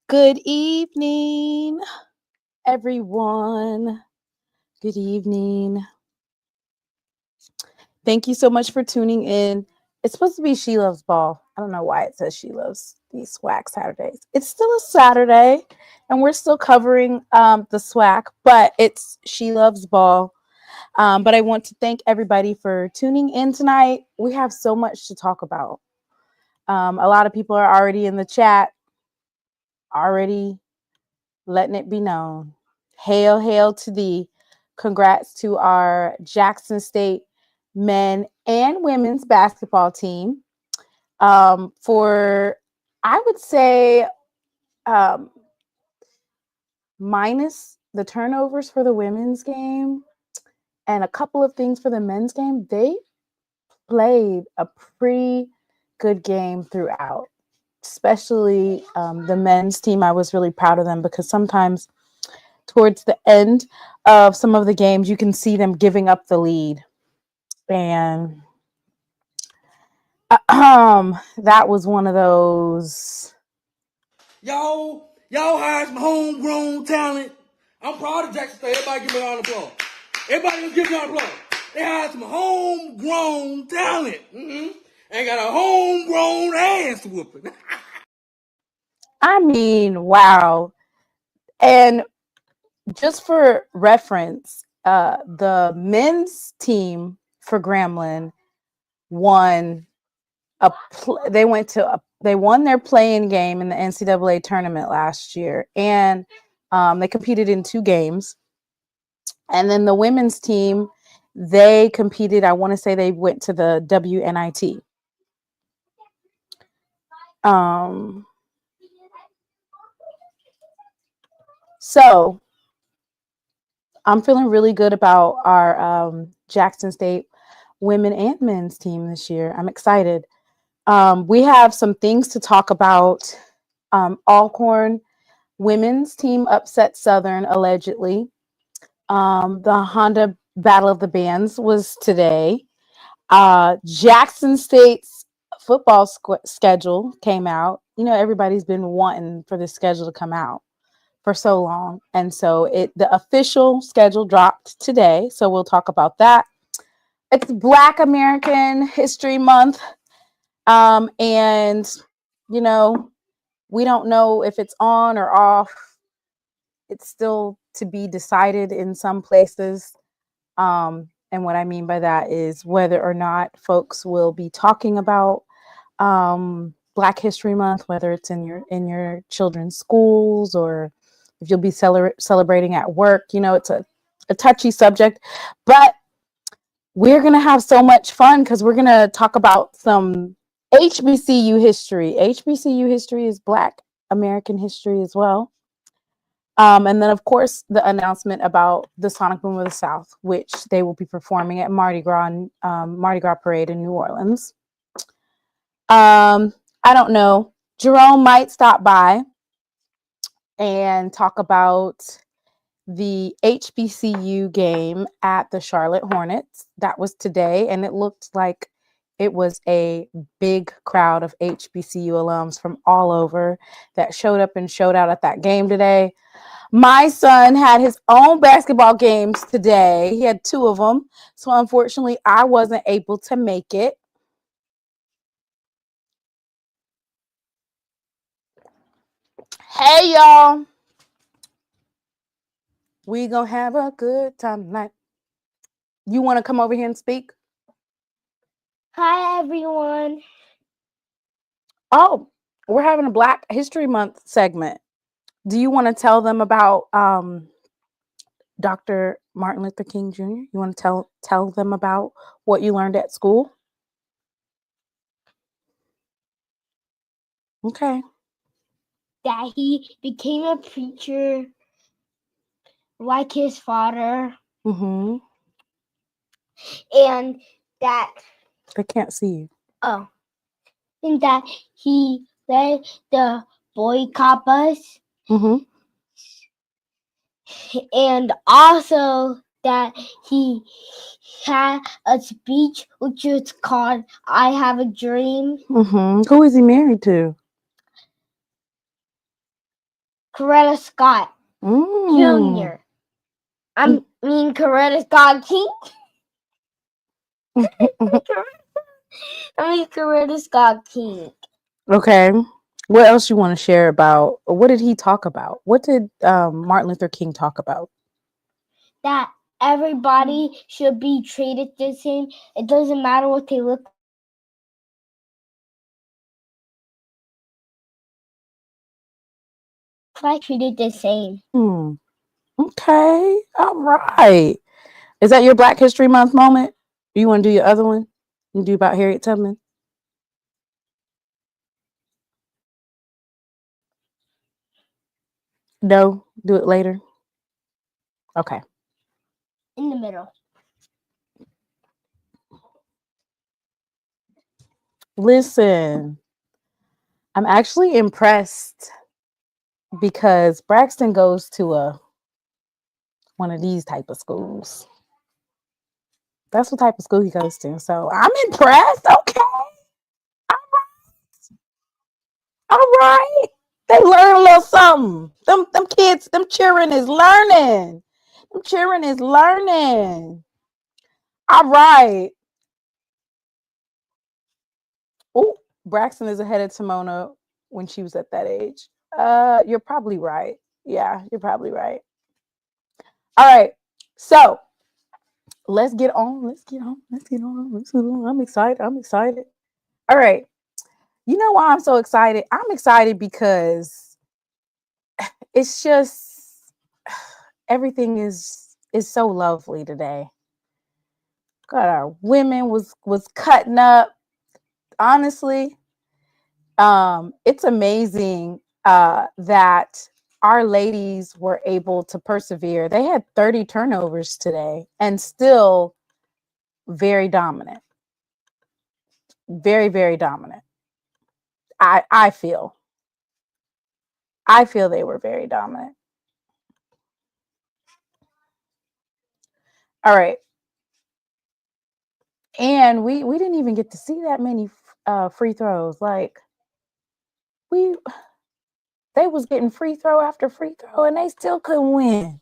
Good evening, everyone. Good evening. Thank you so much for tuning in. It's supposed to be She Loves Ball. I don't know why it says She Loves these SWAC Saturdays. It's still a Saturday, and we're still covering the SWAC, but it's She Loves Ball. But I want to thank everybody for tuning in tonight. We have so much to talk about. A lot of people are already in the chat, already letting it be known. Hail, hail to thee. Congrats to our Jackson State men and women's basketball team for, I would say, minus the turnovers for the women's game and a couple of things for the men's game. They played a pretty good game throughout, especially the men's team. I was really proud of them because sometimes towards the end of some of the games, you can see them giving up the lead. And that was one of those. Y'all hired some homegrown talent. I'm proud of Jackson State. Everybody give me a round of applause. Everybody just give me a round of applause. They hired some homegrown talent. And got a homegrown ass whooping. I mean, wow. And just for reference, the men's team for Grambling won they won their play-in game in the NCAA tournament last year, and they competed in 2 games. And then the women's team, they competed, I want to say they went to the WNIT. So I'm feeling really good about our Jackson State women and men's team this year. I'm excited. We have some things to talk about. Alcorn women's team upset Southern allegedly. The Honda Battle of the Bands was today. Jackson State's football schedule came out. You know, everybody's been wanting for this schedule to come out for so long. And so the official schedule dropped today. So we'll talk about that. It's Black American History Month. And, you know, we don't know if it's on or off. It's still to be decided in some places. And what I mean by that is whether or not folks will be talking about Black History Month, whether it's in your children's schools or if you'll be celebrating at work. You know, it's a touchy subject, but we're going to have so much fun because we're going to talk about some HBCU history. HBCU history is Black American history as well. And then, of course, the announcement about the Sonic Boom of the South, which they will be performing at Mardi Gras Parade in New Orleans. I don't know. Jerome might stop by and talk about the HBCU game at the Charlotte Hornets. That was today, and it looked like it was a big crowd of HBCU alums from all over that showed up and showed out at that game today. My son had his own basketball games today. He had 2 of them. So unfortunately, I wasn't able to make it. Hey, y'all. We gonna have a good time tonight. You want to come over here and speak? Hi, everyone. Oh, we're having a Black History Month segment. Do you want to tell them about Dr. Martin Luther King Jr., you want to tell them about what you learned at school? Okay. That he became a preacher like his father. Mm-hmm. And that They can't see you. Oh. And that he led the Boy Kappas. Mm-hmm. And also that he had a speech which was called I Have a Dream. Mm-hmm. Who is he married to? Coretta Scott Jr. I mean Coretta Scott King. Coretta Scott King. Okay. What else you want to share about? What did he talk about? What did Martin Luther King talk about? That everybody should be treated the same. It doesn't matter what they look like, treated the same. Okay. All right. Is that your Black History Month moment? Do you want to do your other one? You do about Harriet Tubman? No, do it later. Okay. In the middle. Listen, I'm actually impressed because Braxton goes to one of these type of schools. That's what type of school he goes to. So I'm impressed. Okay. All right. They learn a little something. Them kids, them children is learning. Them children is learning. All right. Oh, Braxton is ahead of Timona when she was at that age. You're probably right. Yeah, you're probably right. All right. So let's get on. I'm excited. All right. You know why I'm so excited? I'm excited because it's just everything is so lovely today. God, our women was cutting up. Honestly, it's amazing that our ladies were able to persevere. They had 30 turnovers today and still very dominant. Very, very dominant. I feel they were very dominant. All right. And we didn't even get to see that many free throws. Like they was getting free throw after free throw and they still couldn't win.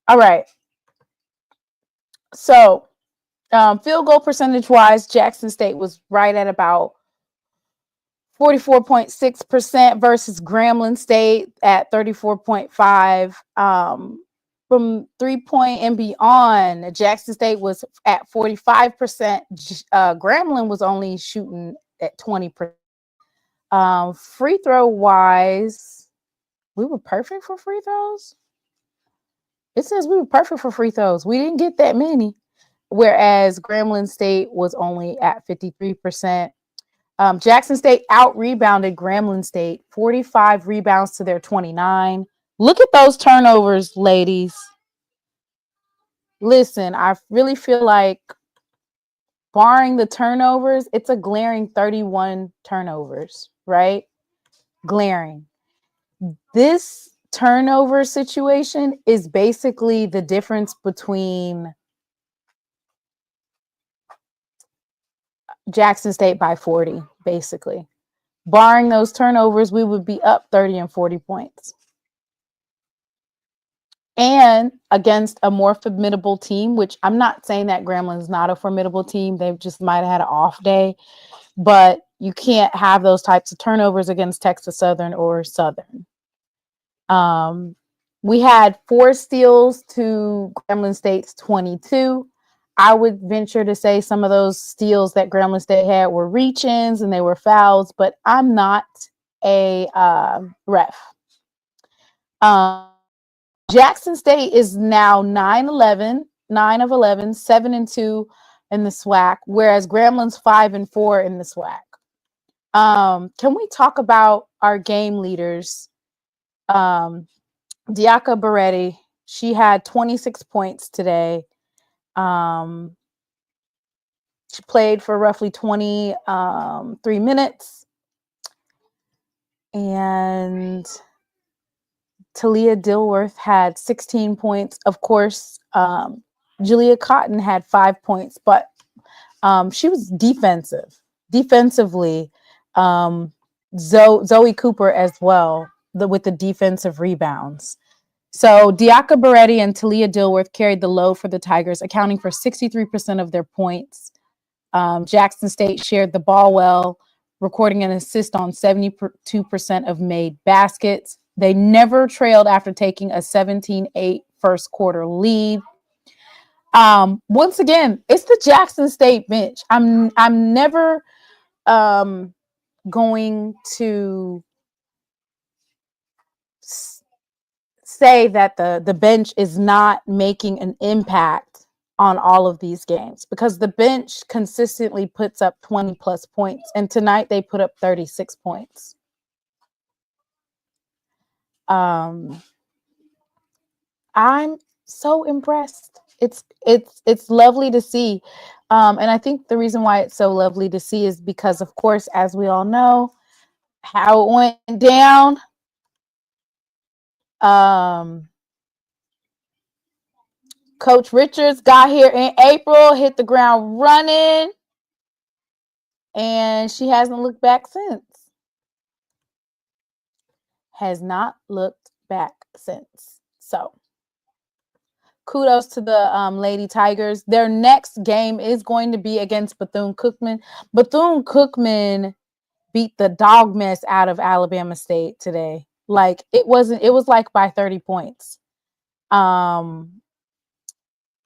All right. So field goal percentage wise, Jackson State was right at about 44.6% versus Grambling State at 34.5%. From 3-point and beyond, Jackson State was at 45%. Grambling was only shooting at 20%. Free throw wise, we were perfect for free throws. It says we were perfect for free throws. We didn't get that many. Whereas Grambling State was only at 53%. Jackson State out-rebounded Grambling State, 45 rebounds to their 29. Look at those turnovers, ladies. Listen, I really feel like barring the turnovers, it's a glaring 31 turnovers, right? Glaring. This turnover situation is basically the difference between Jackson State by 40, basically. Barring those turnovers, we would be up 30 and 40 points. And against a more formidable team, which I'm not saying that Grambling is not a formidable team. They just might have had an off day. But you can't have those types of turnovers against Texas Southern or Southern. We had 4 steals to Grambling State's 22. I would venture to say some of those steals that Grambling State had were reach-ins and they were fouls, but I'm not a ref. Jackson State is now 9-11, 9 of 11, 7-2 in the SWAC, whereas Grambling's 5-4 in the SWAC. Can we talk about our game leaders? Diaka Beretti, she had 26 points today. She played for roughly 23 minutes. And Talia Dilworth had 16 points. Of course, Julia Cotton had 5 points, but she was defensively. Zoe Cooper as well, with the defensive rebounds. So Diaka Beretti and Talia Dilworth carried the load for the Tigers, accounting for 63% of their points. Jackson State shared the ball well, recording an assist on 72% of made baskets. They never trailed after taking a 17-8 first quarter lead. Once again, it's the Jackson State bench. I'm never going to say that the bench is not making an impact on all of these games, because the bench consistently puts up 20 plus points, and tonight they put up 36 points. I'm so impressed. It's lovely to see. And I think the reason why it's so lovely to see is because, of course, as we all know, how it went down. Coach Richards got here in April, hit the ground running, and she hasn't looked back since. Has not looked back since. So kudos to the Lady Tigers. Their next game is going to be against Bethune-Cookman. Bethune-Cookman beat the dog mess out of Alabama State today. Like, it was like by 30 points.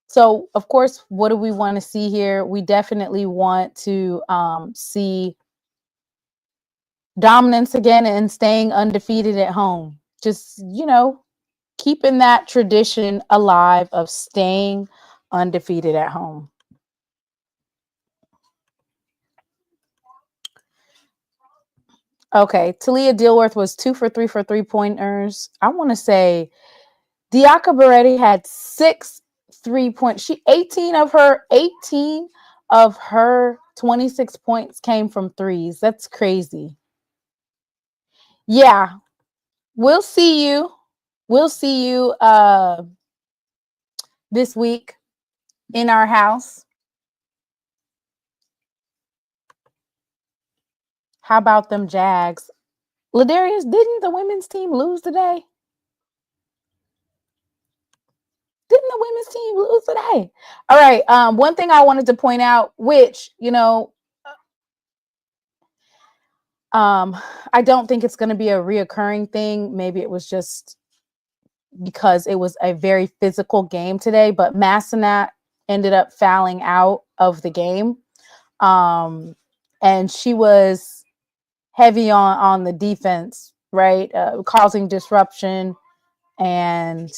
So, of course, what do we want to see here? We definitely want to see dominance again and staying undefeated at home. Just, keeping that tradition alive of staying undefeated at home. Okay, Talia Dilworth was 2 for 3 for 3-pointers. I want to say Diaka Beretti had 6 3-point. 18 of her 26 points came from threes. That's crazy. Yeah. We'll see you. This week in our house. How about them Jags? Ladarius, didn't the women's team lose today? All right. One thing I wanted to point out, which, I don't think it's going to be a reoccurring thing. Maybe it was just because it was a very physical game today, but Massenat ended up fouling out of the game. And she was heavy on the defense, right? Causing disruption, and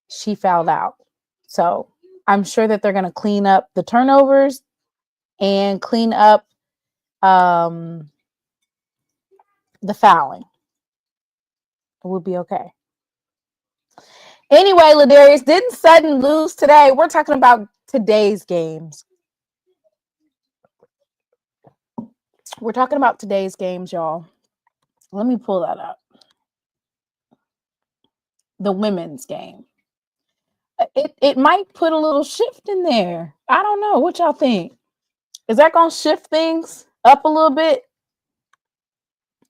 she fouled out. So I'm sure that they're going to clean up the turnovers and clean up the fouling. It will be okay. Anyway, Ladarius, didn't Sutton lose today? We're talking about today's games. Y'all. Let me pull that up. The women's game. It might put a little shift in there. I don't know. What y'all think? Is that going to shift things up a little bit?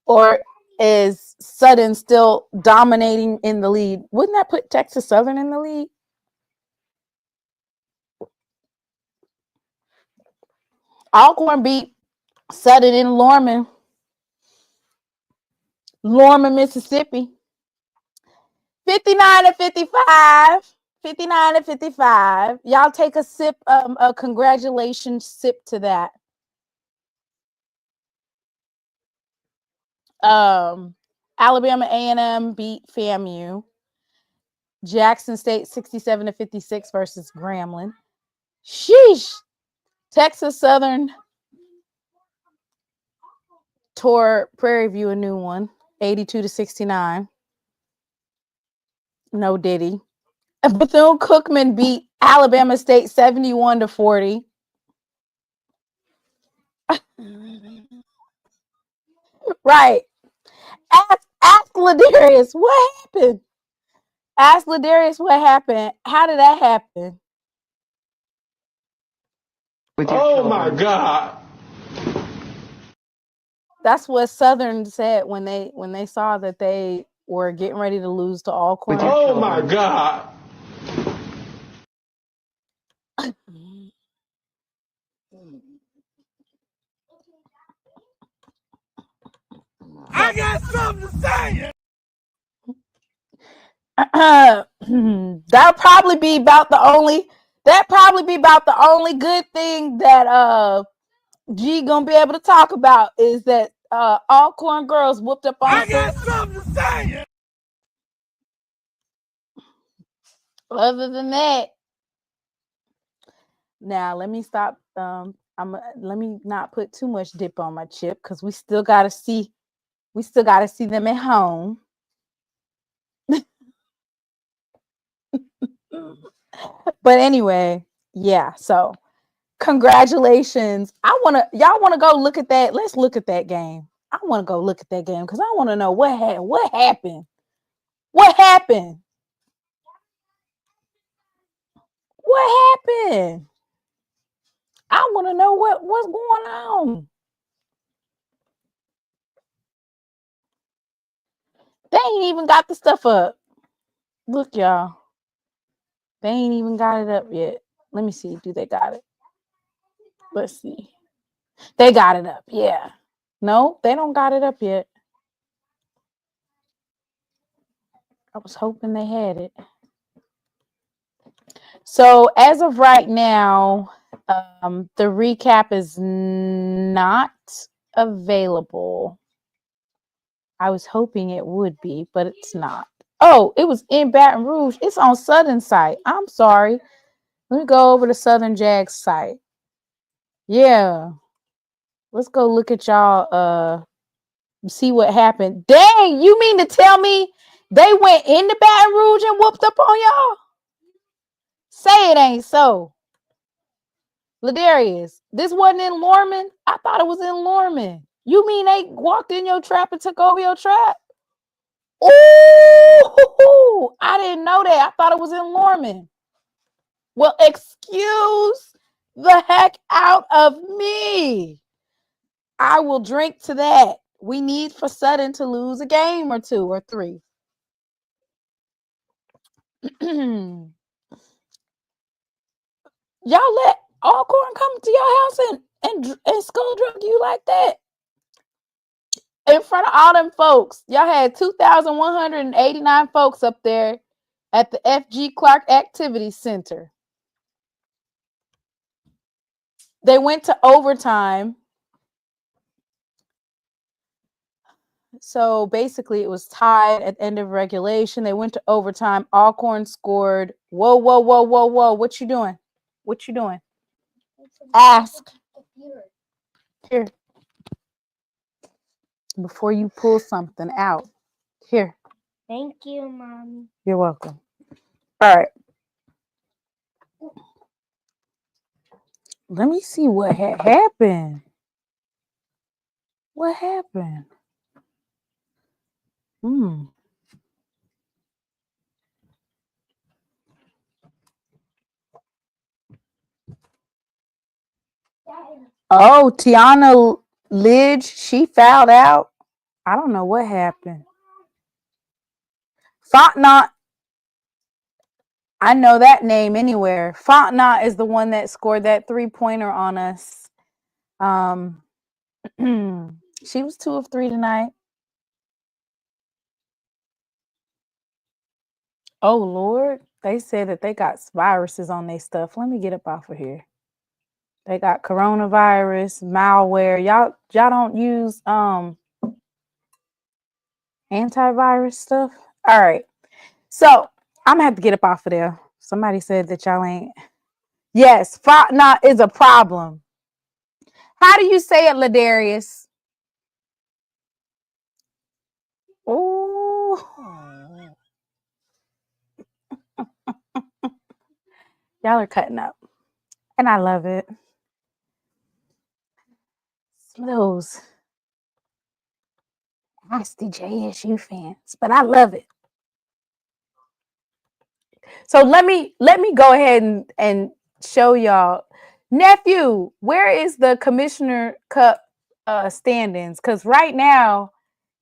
Or is Sutton still dominating in the lead? Wouldn't that put Texas Southern in the lead? Alcorn beat Sutton in Lorman, Mississippi. 59-55. 59-55. Y'all take a sip, a congratulations sip to that. Alabama A&M beat FAMU. Jackson State 67-56 versus Grambling. Sheesh. Texas Southern tore Prairie View a new one, 82-69. No Diddy. Bethune-Cookman beat Alabama State 71-40. Right. Ask Ladarius, what happened? Ask Ladarius what happened. How did that happen? Oh my God. That's what Southern said when they saw that they were getting ready to lose to Alcorn. Oh my God. I got something to say. That'll probably be about the only good thing that G gonna be able to talk about is that Alcorn girls whooped up on I got something to say. Other than that, now let me stop. Let me not put too much dip on my chip because we still gotta see them at home. But anyway, yeah. So congratulations. Y'all wanna go look at that? Let's look at that game. I want to go look at that game because I want to know what happened. What happened? What happened? I want to know what's going on. They ain't even got the stuff up. Look, y'all. They ain't even got it up yet. Let me see. Do they got it? Let's see. They got it up. Yeah. No, they don't got it up yet. I was hoping they had it. So as of right now, the recap is not available. I was hoping it would be, but it's not. Oh, it was in Baton Rouge. It's on Southern site. I'm sorry. Let me go over to Southern Jags site. Yeah. Let's go look at y'all. See what happened. Dang, you mean to tell me they went into Baton Rouge and whooped up on y'all? Say it ain't so. Ladarius, this wasn't in Lorman? I thought it was in Lorman. You mean they walked in your trap and took over your trap? Ooh, I didn't know that. I thought it was in Lorman. Well, excuse the heck out of me. I will drink to that. We need for Sutton to lose a game or 2 or 3. Y'all let Alcorn come to your house and skull drug you like that? In front of all them folks. Y'all had 2,189 folks up there at the F.G. Clark Activity Center. They went to overtime. So basically, it was tied at the end of regulation. They went to overtime. Alcorn scored. Whoa. What you doing? What you doing? Ask. Here. Before you pull something out. Here. Thank you, Mommy. You're welcome. All right. Let me see what happened. What happened? Oh, Tiana Lidge, she fouled out. I don't know what happened. Fontenot, I know that name anywhere. Fontenot is the one that scored that 3-pointer on us. She was 2 of 3 tonight. Oh, Lord. They said that they got viruses on their stuff. Let me get up off of here. They got coronavirus, malware. Y'all don't use antivirus stuff? All right. So I'm gonna have to get up off of there. Somebody said that y'all ain't. Yes, is a problem. How do you say it, Ladarius? Ooh. Y'all are cutting up. And I love it. Some of those nasty JSU fans, but I love it. So let me go ahead and show y'all. Nephew, where is the Commissioner Cup standings? Because right now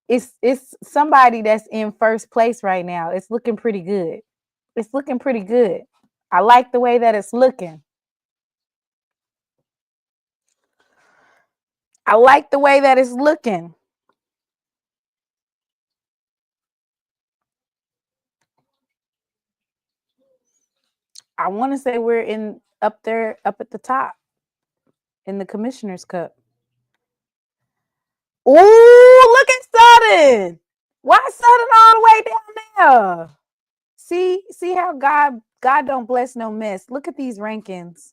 it's somebody that's in first place right now. It's looking pretty good. It's looking pretty good. I like the way that it's looking. I like the way that it's looking. I want to say we're up there, up at the top in the Commissioner's Cup. Ooh, look at Sutton. Why Sutton all the way down there? See how God don't bless no mess. Look at these rankings.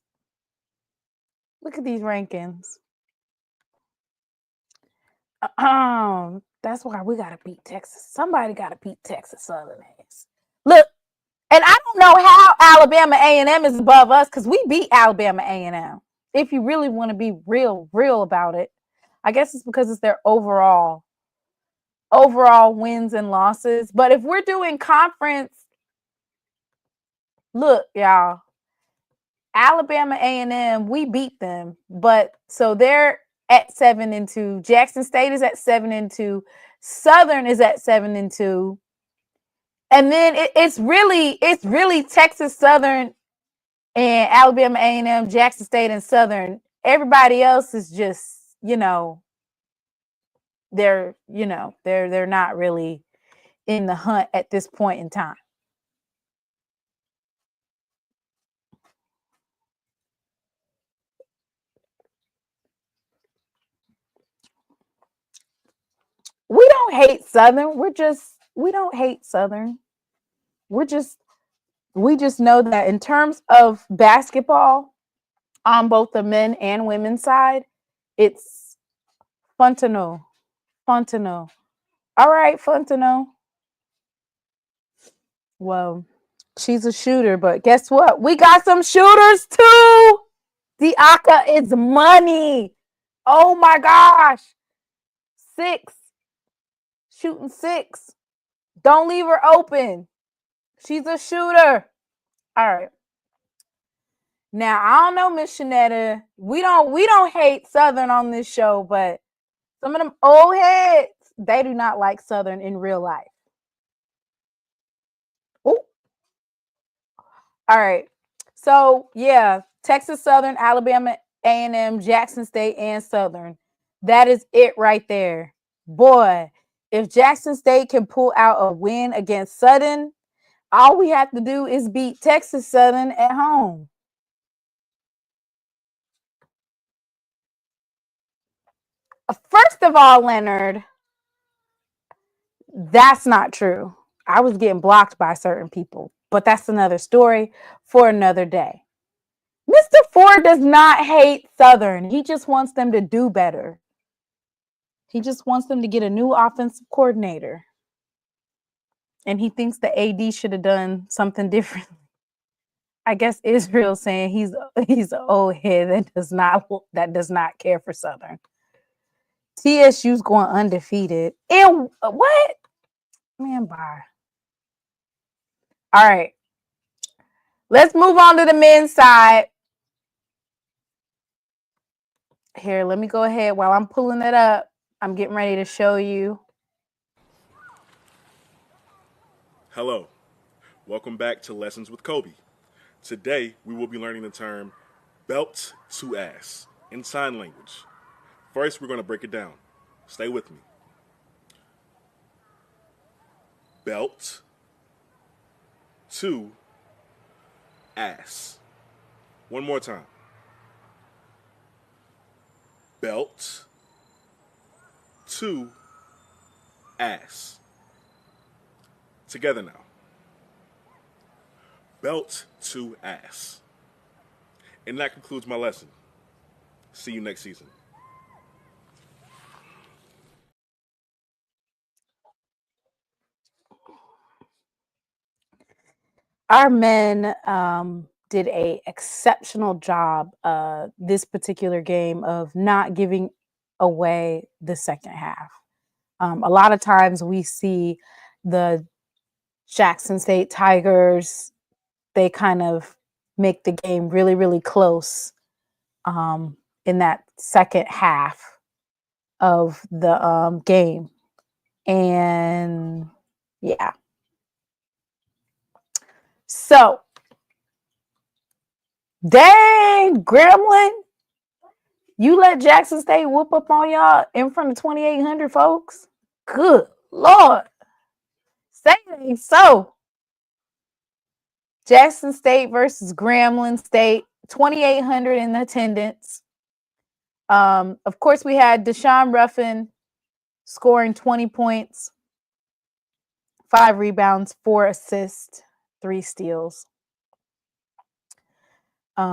Look at these rankings. That's why we gotta beat Texas. Somebody gotta beat Texas Southern ass. Look, and I don't know how Alabama A&M is above us because we beat Alabama A&M. If you really want to be real about it, I guess it's because it's their overall wins and losses. But if we're doing conference, look, y'all, Alabama A&M, we beat them, but so they're at 7-2. Jackson State is at 7-2. Southern is at 7-2. And then it's really Texas Southern and Alabama A&M, Jackson State, and Southern. Everybody else is just, they're not really in the hunt at this point in time. We don't hate Southern. We don't hate Southern. We just know that in terms of basketball on both the men and women's side, it's fun to know. Fun to know. All right, fun to know. Well, she's a shooter, but guess what? We got some shooters too. Diaka is money. Oh my gosh. 6. Shooting 6. Don't leave her open. She's a shooter. All right. Now, I don't know, Miss Shanetta. We don't hate Southern on this show, but some of them old heads, they do not like Southern in real life. Ooh. All right. So, yeah, Texas Southern, Alabama A&M, Jackson State, and Southern. That is it right there. Boy, if Jackson State can pull out a win against Southern, all we have to do is beat Texas Southern at home. First of all, Leonard, that's not true. I was getting blocked by certain people, but that's another story for another day. Mr. Ford does not hate Southern. He just wants them to do better. He just wants them to get a new offensive coordinator. And he thinks the AD should have done something different. I guess Israel saying he's an old head that does not care for Southern. TSU's going undefeated. And what? Man, bye. All right. Let's move on to the men's side. Here, let me go ahead while I'm pulling it up. I'm getting ready to show you. Hello. Welcome back to Lessons with Kobe. Today, we will be learning the term belt to ass in sign language. First, we're going to break it down. Stay with me. Belt to ass. One more time. Belt to ass. Together now. belt to ass. And that concludes my lesson. See you next season. Our men did a exceptional job this particular game of not giving away the second half. A lot of times we see the Jackson State Tigers, they kind of make the game really, really close in that second half of the game. And yeah. So, dang, Grambling, you let Jackson State whoop up on y'all in front of 2,800 folks? Good Lord. Say it ain't so. Jackson State versus Grambling State, 2,800 in attendance. Of course, we had Deshaun Ruffin scoring 20 points, 5 rebounds, 4 assists, 3 steals. We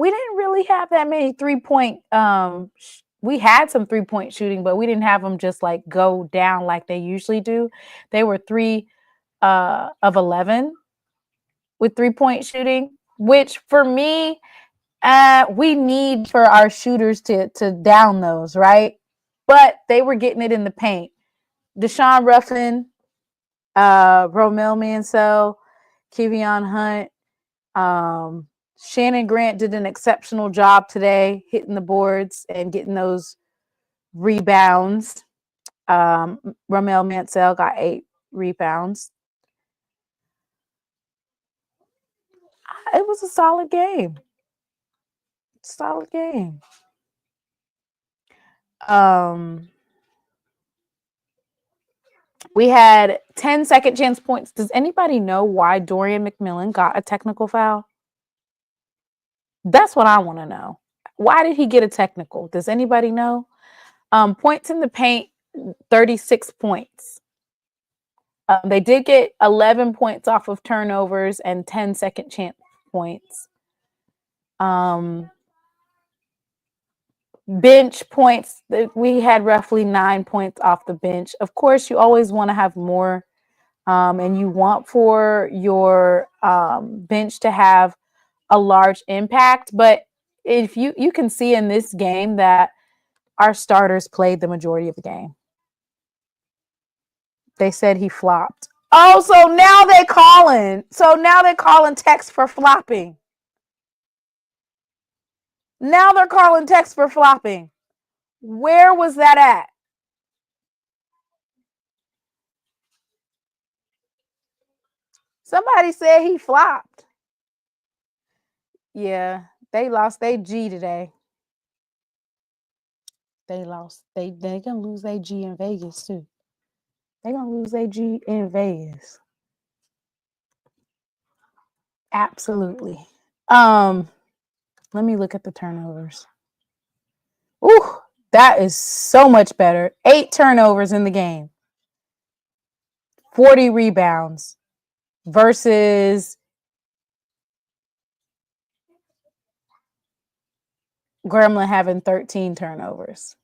didn't really have that many 3-point. We had some 3-point shooting, but we didn't have them just like go down like they usually do. They were 3 of 11 with 3-point shooting, which for me, we need for our shooters to down those, right? But they were getting it in the paint. Deshaun Ruffin, Romel Mansell, Kevion Hunt, Shannon Grant did an exceptional job today, hitting the boards and getting those rebounds. Romel Mansell got 8 rebounds. It was a solid game. Solid game. We had 10 second chance points. Does anybody know why Dorian McMillan got a technical foul? That's what I want to know. Why did he get a technical? Does anybody know? Points in the paint, 36 points. They did get 11 points off of turnovers and 10 second chance points. Bench points, we had roughly 9 points off the bench. Of course, you always want to have more, and you want for your bench to have a large impact. But if you can see in this game that our starters played the majority of the game. They said he flopped. Oh, so now they're calling. So now they're calling Tex for flopping. Now they're calling Tex for flopping. Where was that at? Somebody said he flopped. Yeah, they lost their G today. They lost. They gonna lose their G in Vegas too. They gonna lose their G in Vegas. Absolutely. Let me look at the turnovers. Ooh, that is so much better. 8 turnovers in the game. 40 rebounds versus Grambling having 13 turnovers.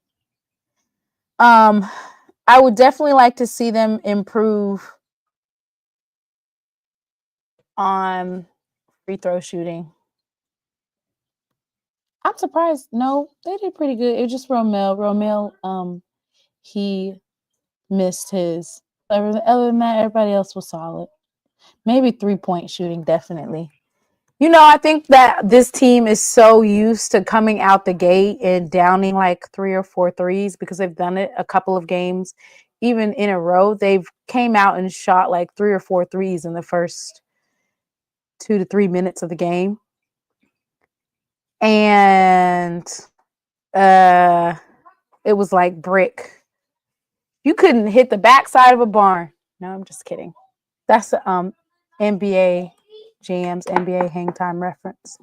I would definitely like to see them improve on free throw shooting. I'm surprised. No, they did pretty good. It was just Romel. Romel, he missed his. Other than that, everybody else was solid. Maybe 3-point shooting, definitely. I think that this team is so used to coming out the gate and downing like 3 or 4 threes because they've done it a couple of games, even in a row. They've came out and shot like 3 or 4 threes in the first 2 to 3 minutes of the game. And it was like brick. You couldn't hit the backside of a barn. No, I'm just kidding. That's the NBA Jams, NBA Hang Time reference.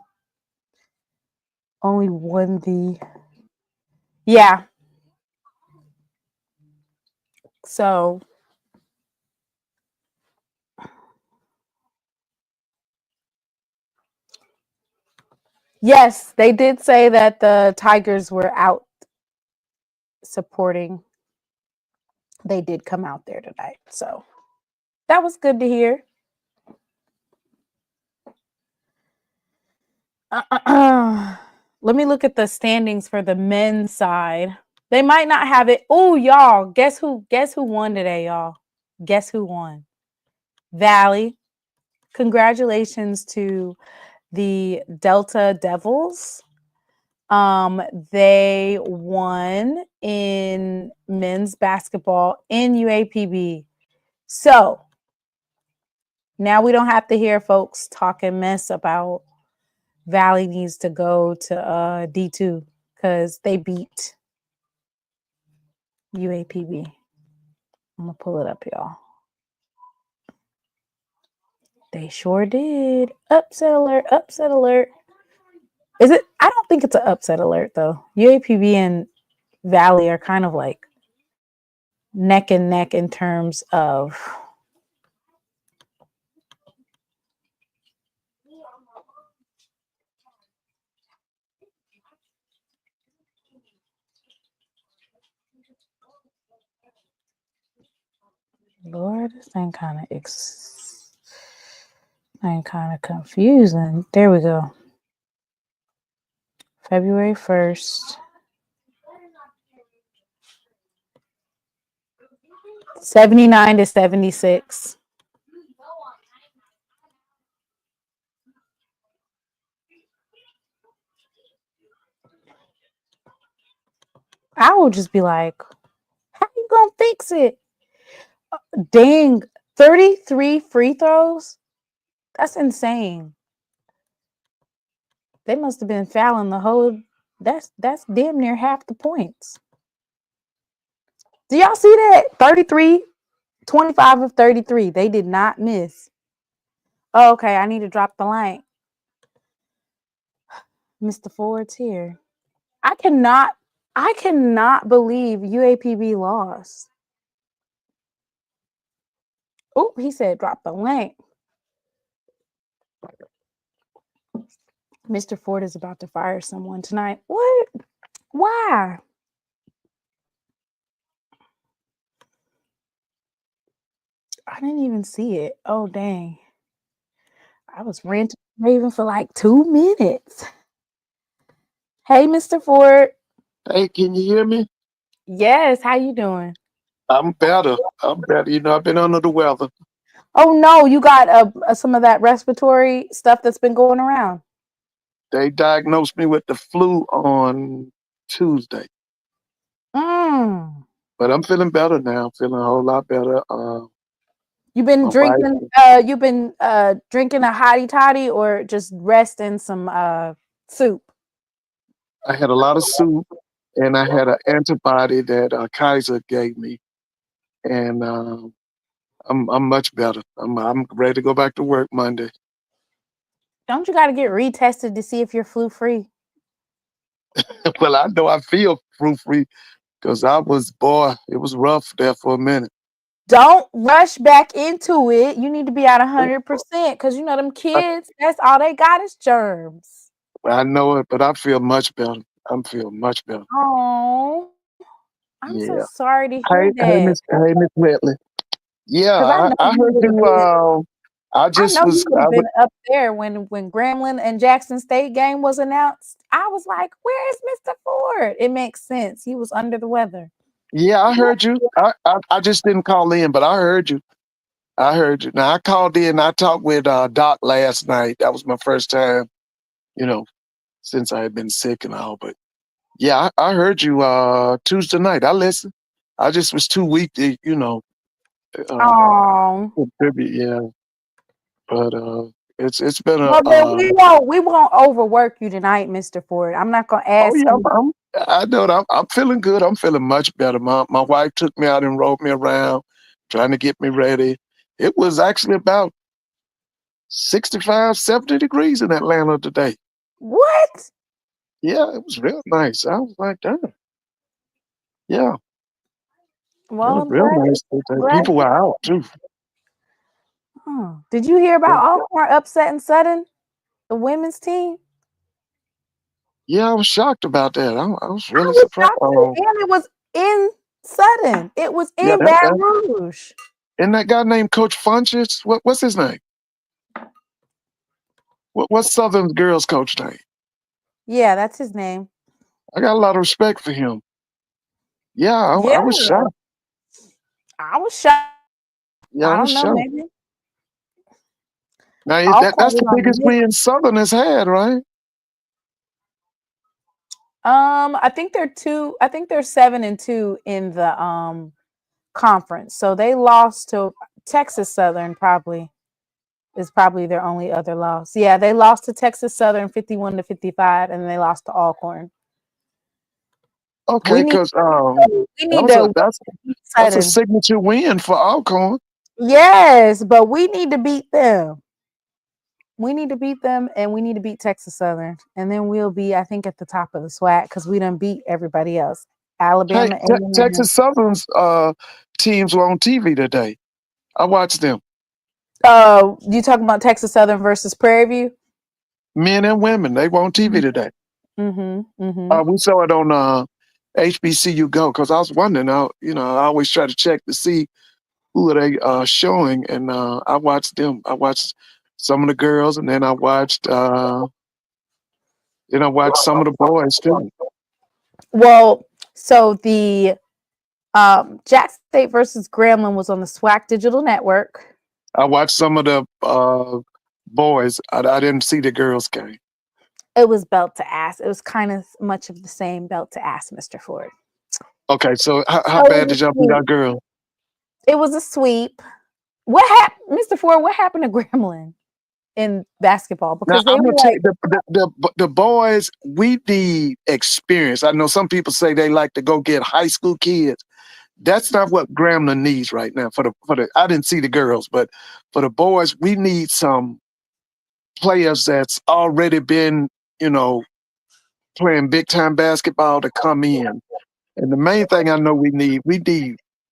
Only won the... Yeah. So Yes, they did say that the Tigers were out supporting. They did come out there tonight. So that was good to hear. Let me look at the standings for the men's side. They might not have it. Oh, y'all, guess who won today, y'all? Guess who won? Valley. Congratulations to the Delta Devils. They won in men's basketball in UAPB. So now we don't have to hear folks talking mess about Valley needs to go to D2 because they beat UAPB. I'm gonna pull it up, y'all. They sure did. Upset alert, upset alert. Is it? I don't think it's an upset alert though. UAPB and Valley are kind of like neck and neck in terms of Lord, this thing kind of confusing. There we go. February 1st. 79-76. I will just be like, how you gonna fix it? Dang, 33 free throws? That's insane. They must have been fouling the whole. That's damn near half the points. Do y'all see that? 33, 25 of 33. They did not miss. Oh, okay, I need to drop the link. Mr. Ford's here. I cannot believe UAPB lost. Oh, he said drop the link. Mr. Ford is about to fire someone tonight. What? Why? I didn't even see it. Oh, dang. I was ranting raving for like 2 minutes. Hey, Mr. Ford. Hey, can you hear me? Yes, how you doing? I'm better. You know, I've been under the weather. Oh, no, you got some of that respiratory stuff that's been going around. They diagnosed me with the flu on Tuesday, Mm. but I'm feeling better now. I'm feeling a whole lot better. You've been My wife, drinking a hottie toddy or just resting some soup? I had a lot of soup, and I had an antibody that Kaiser gave me, and I'm much better. I'm ready to go back to work Monday. Don't you got to get retested to see if you're flu free? Well, I know I feel flu free because it was rough there for a minute. Don't rush back into it. You need to be at 100% because you know them kids. That's all they got is germs. I know it, but I feel much better. I'm feeling much better. Oh, I'm so Yeah. sorry to hear that Hey, Miss Whitley. Yeah, because I know I you heard would have you. been. I I just know you was. would have been up there when Grambling and Jackson State game was announced. I was like, "Where is Mr. Ford?" It makes sense. He was under the weather. Yeah, I heard you. I just didn't call in, but I heard you. I heard you. Now I called in. I talked with Doc last night. That was my first time, you know, since I had been sick and all. But yeah, I heard you Tuesday night. I listened. I just was too weak to, Oh, contribute. Yeah, but it's been a well then we won't overwork you tonight, Mr. Ford. I'm not gonna Oh ask yeah, you. I know it. I'm feeling good. I'm feeling much better. My wife took me out and rode me around, trying to get me ready. It was actually about 65, 70 degrees in Atlanta today. What? Yeah, it was real nice. I was like, damn. Yeah, it Well, was real nice today. glad. People were out too. Did you hear about Alcorn upsetting Sutton, the women's team? Yeah, I was shocked about that. I was I really was surprised. shocked too, and it was in Sutton. It was Yeah, in Baton Rouge. and that guy named Coach Funches. What's his name? What's Southern girls' coach name? Yeah, that's his name. I got a lot of respect for him. Yeah, I Yeah, was shocked. I was shocked. Yeah, I I was don't know, shocked. maybe Now Alcorn that's was the on the biggest mix. win Southern has had, right? I think they're two. I think they're 7-2 in the conference. So they lost to Texas Southern. Probably is probably their only other loss. Yeah, they lost to Texas Southern 51-55, and they lost to Alcorn. Okay, We need because we need to beat that's a Sutton. signature win for Alcorn. Yes, but we need to beat them. We need to beat them, and we need to beat Texas Southern, and then we'll be, I think, at the top of the SWAC because we done beat everybody else. Hey, Alabama, A&M. Texas Southern's teams were on TV today. I watched them, You talking about Texas Southern versus Prairie View? men and women. They were on TV today. Mm-hmm. Mm-hmm. We saw it on HBCU Go because I was wondering. I always try to check to see who are they showing, and I watched them. I watched some of the girls, and then I watched some of the boys too. Well, so the Jackson State versus Grambling was on the SWAC Digital Network. I watched some of the boys. I didn't see the girls game. It was belt to ass. It was kind of much of the same belt to ass, Mr. Ford. Okay, so how bad did y'all beat our girl? It was a sweep. What happened, Mr. Ford? What happened to Grambling in basketball? Because Now, they I'm were gonna tell like, you, the boys, we need experience. I know some people say they like to go get high school kids. That's not what Grambling needs right now. For the I didn't see the girls, but for the boys, we need some players that's already been, playing big time basketball to come in. And the main thing I know we need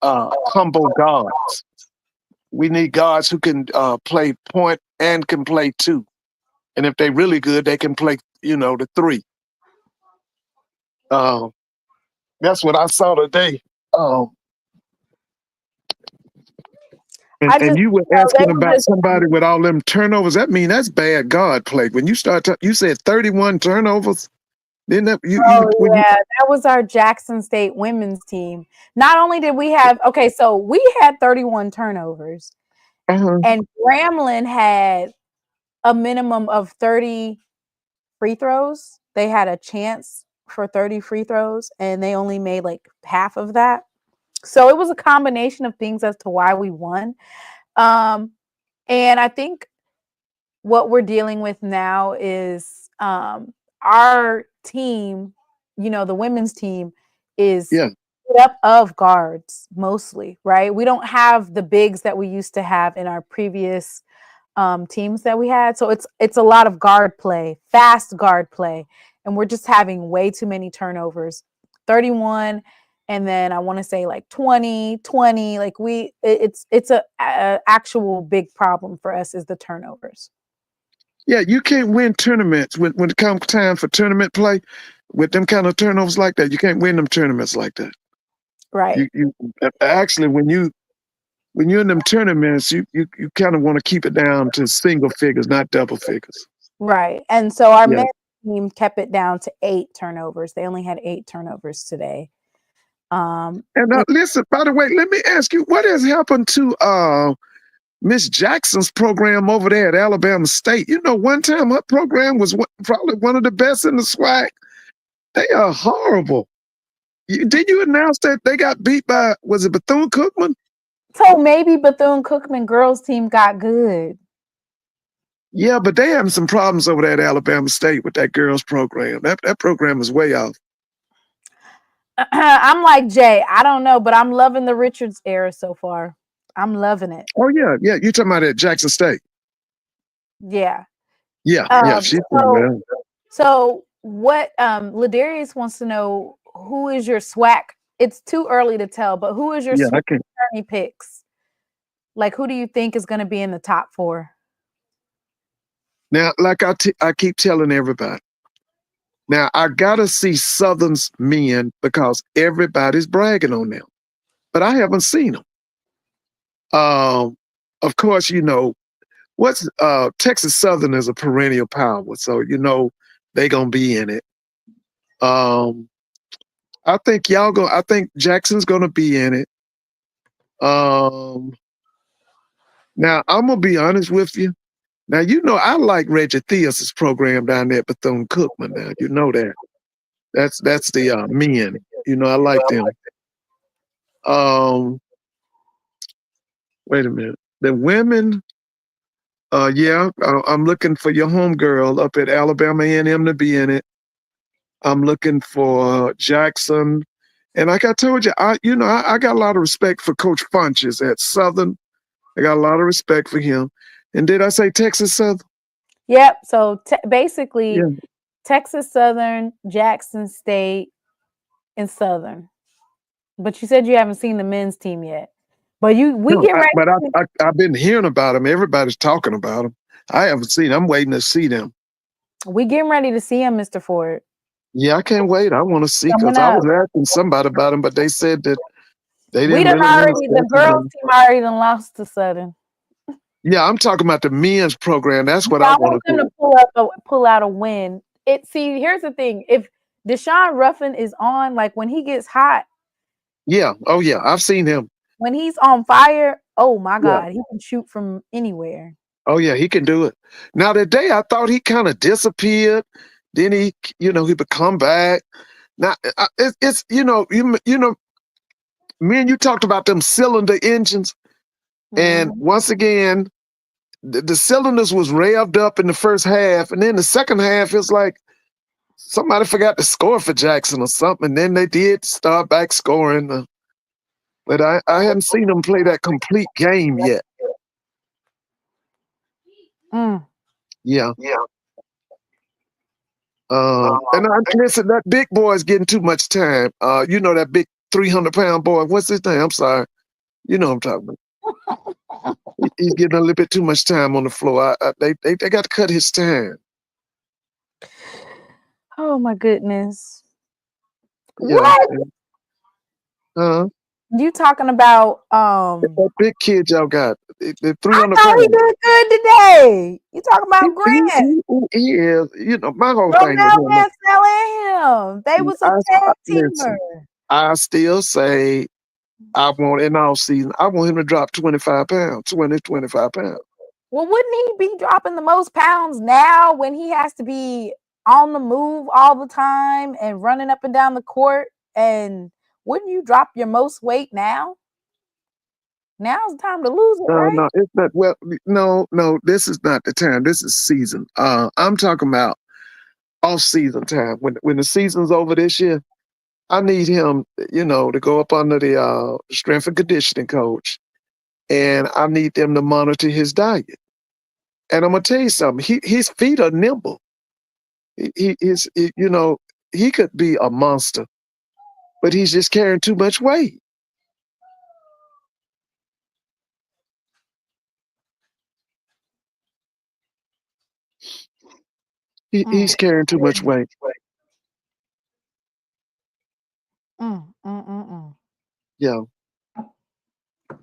combo guards. We need guards who can play point and can play two. And if they're really good, they can play, the three. That's what I saw today. Um, and you were they asking were about just, somebody with all them turnovers. That mean that's bad guard play. When you you said 31 turnovers. Then that when you that was our Jackson State women's team. Not only did we have, so we had 31 turnovers, and Grambling had a minimum of 30 free throws. They had a chance for 30 free throws, and they only made like half of that. So it was a combination of things as to why we won. And I think what we're dealing with now is our team, the women's team is yeah. made up of guards mostly, right? We don't have the bigs that we used to have in our previous teams that we had. So it's a lot of guard play, fast guard play, and we're just having way too many turnovers. 31, and then I want to say like 20, like it's a actual big problem for us is the turnovers. Yeah, you can't win tournaments when it comes time for tournament play with them kind of turnovers like that. You can't win them tournaments like that. Right. You actually when you're in them tournaments, you kind of want to keep it down to single figures, not double figures. Right. And so our Yeah. men's team kept it down to 8 turnovers. They only had 8 turnovers today. And listen, by the way, let me ask you, what has happened to Miss Jackson's program over there at Alabama State? One time her program was probably one of the best in the SWAC. They are horrible. Did you announce that they got beat by, was it Bethune-Cookman? So maybe Bethune-Cookman girls team got good. Yeah, but they having some problems over there at Alabama State with that girls program. That program is way off. I'm like Jay. I don't know, but I'm loving the Richards era so far. I'm loving it. Oh yeah. You're talking about at Jackson State. Yeah. Yeah, she's doing well. So what Ladarius wants to know, who is your SWAC? It's too early to tell, but who is your SWAC attorney picks? Like, who do you think is going to be in the top 4? Now, like I keep telling everybody, Now, I got to see Southern's men because everybody's bragging on them, but I haven't seen them. Of course, what's Texas Southern is a perennial power, so they gonna be in it. I think I think Jackson's gonna be in it. Now I'm gonna be honest with you. Now I like Reggie Theus's program down there at Bethune-Cookman. Now you know that. That's the men. I like them. Wait a minute. The women. Yeah, I'm looking for your homegirl up at Alabama A&M to be in it. I'm looking for Jackson. And like I told you, I got a lot of respect for Coach Funches at Southern. I got a lot of respect for him. And did I say Texas Southern? Yep. So basically, Yeah. Texas Southern, Jackson State, and Southern. But you said you haven't seen the men's team yet. But I've been hearing about them. Everybody's talking about them. I haven't seen them. I'm waiting to see them. We getting ready to see them, Mr. Ford. Yeah, I can't wait. I want to see because I was asking somebody about them, but they said that they didn't the girls team already done lost to Southern. Yeah, I'm talking about the men's program. That's what I want them to pull out a win. Here's the thing. If Deshaun Ruffin is on, like when he gets hot. Yeah. Oh yeah. I've seen him. When he's on fire, oh my God, he can shoot from anywhere. Oh yeah, he can do it. Now today I thought he kind of disappeared. Then he would come back. Now it's me and you talked about them cylinder engines, and once again, the cylinders was revved up in the first half, and then the second half it's like somebody forgot to score for Jackson or something. And then they did start back scoring, but I hadn't seen them play that complete game yet. Yeah. And listen, that big boy is getting too much time. That big 300-pound boy. What's his name? I'm sorry. You know what I'm talking about. He's getting a little bit too much time on the floor. They got to cut his time. Oh my goodness. Yeah. What? You talking about that big kid y'all got? The 300 I thought he did good today. You talking about Grant? He is. My whole thing was him. They was a tag teamer. I still say I want in all season. I want him to drop 25 pounds. Well, wouldn't he be dropping the most pounds now when he has to be on the move all the time and running up and down the court? And wouldn't you drop your most weight now? Now's the time to lose it, right? No, it's not. Well, no, this is not the time. This is season. I'm talking about off-season time. When the season's over this year, I need him, to go up under the strength and conditioning coach, and I need them to monitor his diet. And I'm gonna tell you something. His feet are nimble. He could be a monster, but he's just carrying too much weight. He's carrying too much weight. Yeah.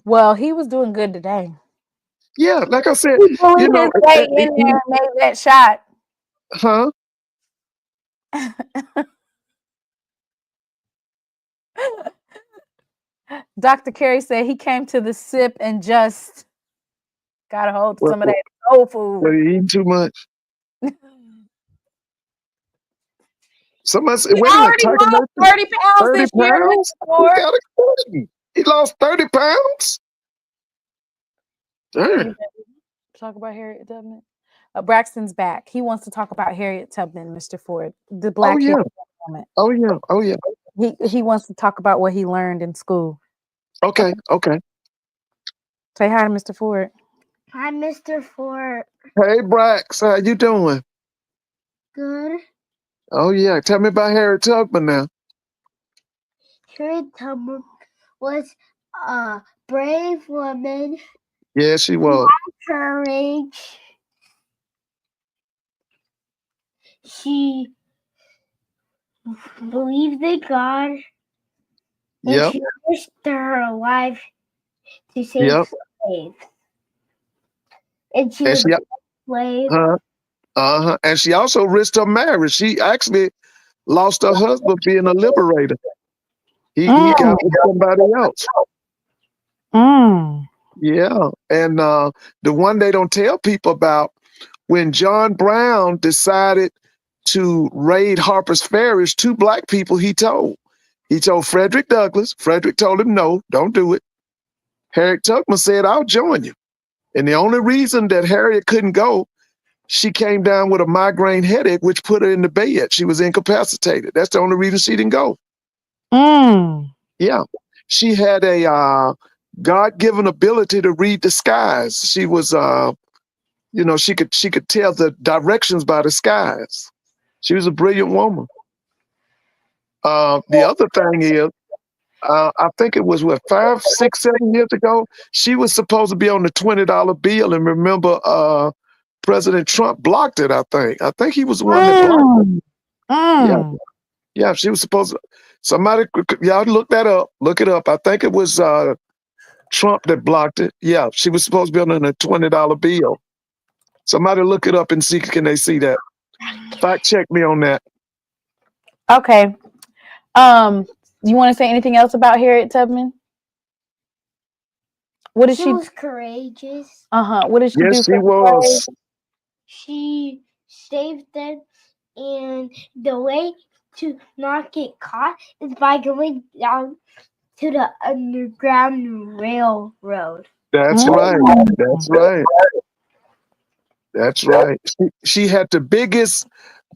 Well, he was doing good today. Yeah, like I said, he bullied his way in there and made that shot. Huh? Dr. Carey said he came to the sip and just got a hold of some of that soul food. But he eating too much. Somebody said, he already lost 30 pounds this year. He lost 30 pounds? Damn. Talk about Harriet Tubman. Braxton's back. He wants to talk about Harriet Tubman, Mr. Ford. The black moment. Oh yeah. He wants to talk about what he learned in school. Okay. Say hi to Mr. Ford. Hi, Mr. Ford. Hey, Brax. How you doing? Good. Oh, yeah. Tell me about Harriet Tubman now. Harriet Tubman was a brave woman. Yeah, she was. Courage. She believed in God, and Yep. she risked her life to save Yep. slaves. And she And was she, a slave. and she also risked her marriage. She actually lost her husband being a liberator. He got with somebody else. Mm. Yeah. And the one they don't tell people about, when John Brown decided to raid Harper's Ferry, 2 black people he told. He told Frederick Douglass. Frederick told him, no, don't do it. Harriet Tubman said, I'll join you. And the only reason that Harriet couldn't go, she came down with a migraine headache, which put her in the bed. She was incapacitated. That's the only reason she didn't go. Yeah. She had a God-given ability to read the skies. She was, she could tell the directions by the skies. She was a brilliant woman. The other thing is, I think it was 5, 6, 7 years ago, she was supposed to be on the $20 bill. And remember, President Trump blocked it, I think. I think he was the one that blocked it. Yeah. Yeah, she was supposed to. Somebody, y'all look that up. Look it up. I think it was Trump that blocked it. Yeah, she was supposed to be on a $20 bill. Somebody look it up and see, can they see that? Fact check me on that. Okay. You want to say anything else about Harriet Tubman? What did She was courageous. What did she do? Yes, she was. She saved them, and the way to not get caught is by going down to the Underground Railroad. That's right. That's right. That's right. She had the biggest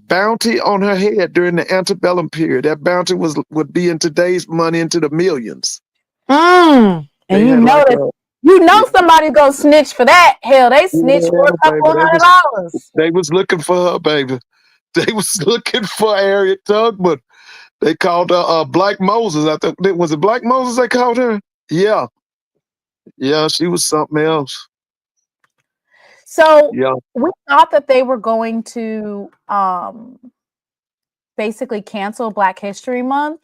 bounty on her head during the antebellum period. That bounty would be in today's money into the millions. And you know somebody's gonna snitch for that. Hell, they snitched for a couple $100. They was looking for her, baby. They was looking for Harriet Tubman. They called her Black Moses. I think was it Black Moses they called her? Yeah. Yeah, she was something else. So we thought that they were going to basically cancel Black History Month,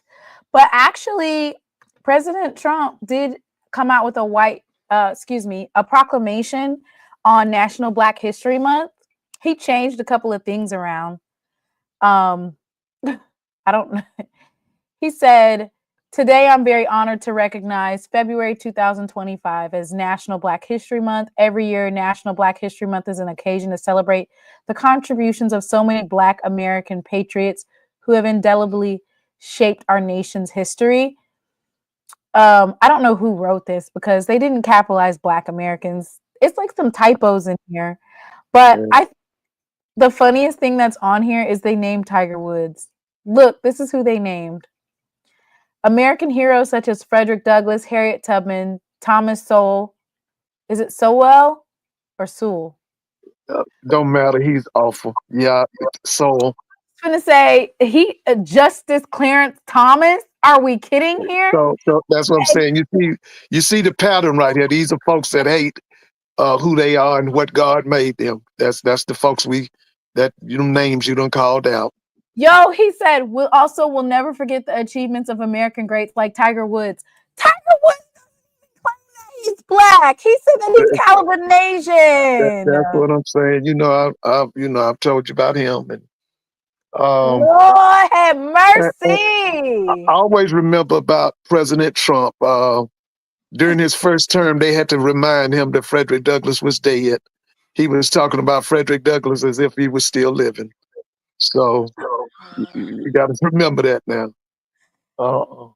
but actually President Trump did come out with a proclamation on National Black History Month. He changed a couple of things around. I don't know. He said, "Today, I'm very honored to recognize February 2025 as National Black History Month. Every year, National Black History Month is an occasion to celebrate the contributions of so many Black American patriots who have indelibly shaped our nation's history." I don't know who wrote this because they didn't capitalize Black Americans. It's like some typos in here. But the funniest thing that's on here is they named Tiger Woods. Look, this is who they named. American heroes such as Frederick Douglass, Harriet Tubman, Thomas Sowell. Is it Sowell or Sewell? Don't matter. He's awful. Yeah, Sowell. I was going to say, Justice Clarence Thomas. Are we kidding here? So that's what I'm saying. You see the pattern right here. These are folks that hate who they are and what God made them. That's the folks names you done called out. Yo, he said, we'll never forget the achievements of American greats like Tiger Woods. Tiger Woods doesn't claim that he's Black. He said that he's Calabinasian. That's what I'm saying. I've told you about him. And Lord have mercy. I always remember about President Trump. During his first term, they had to remind him that Frederick Douglass was dead. He was talking about Frederick Douglass as if he was still living. So you got to remember that now. Well,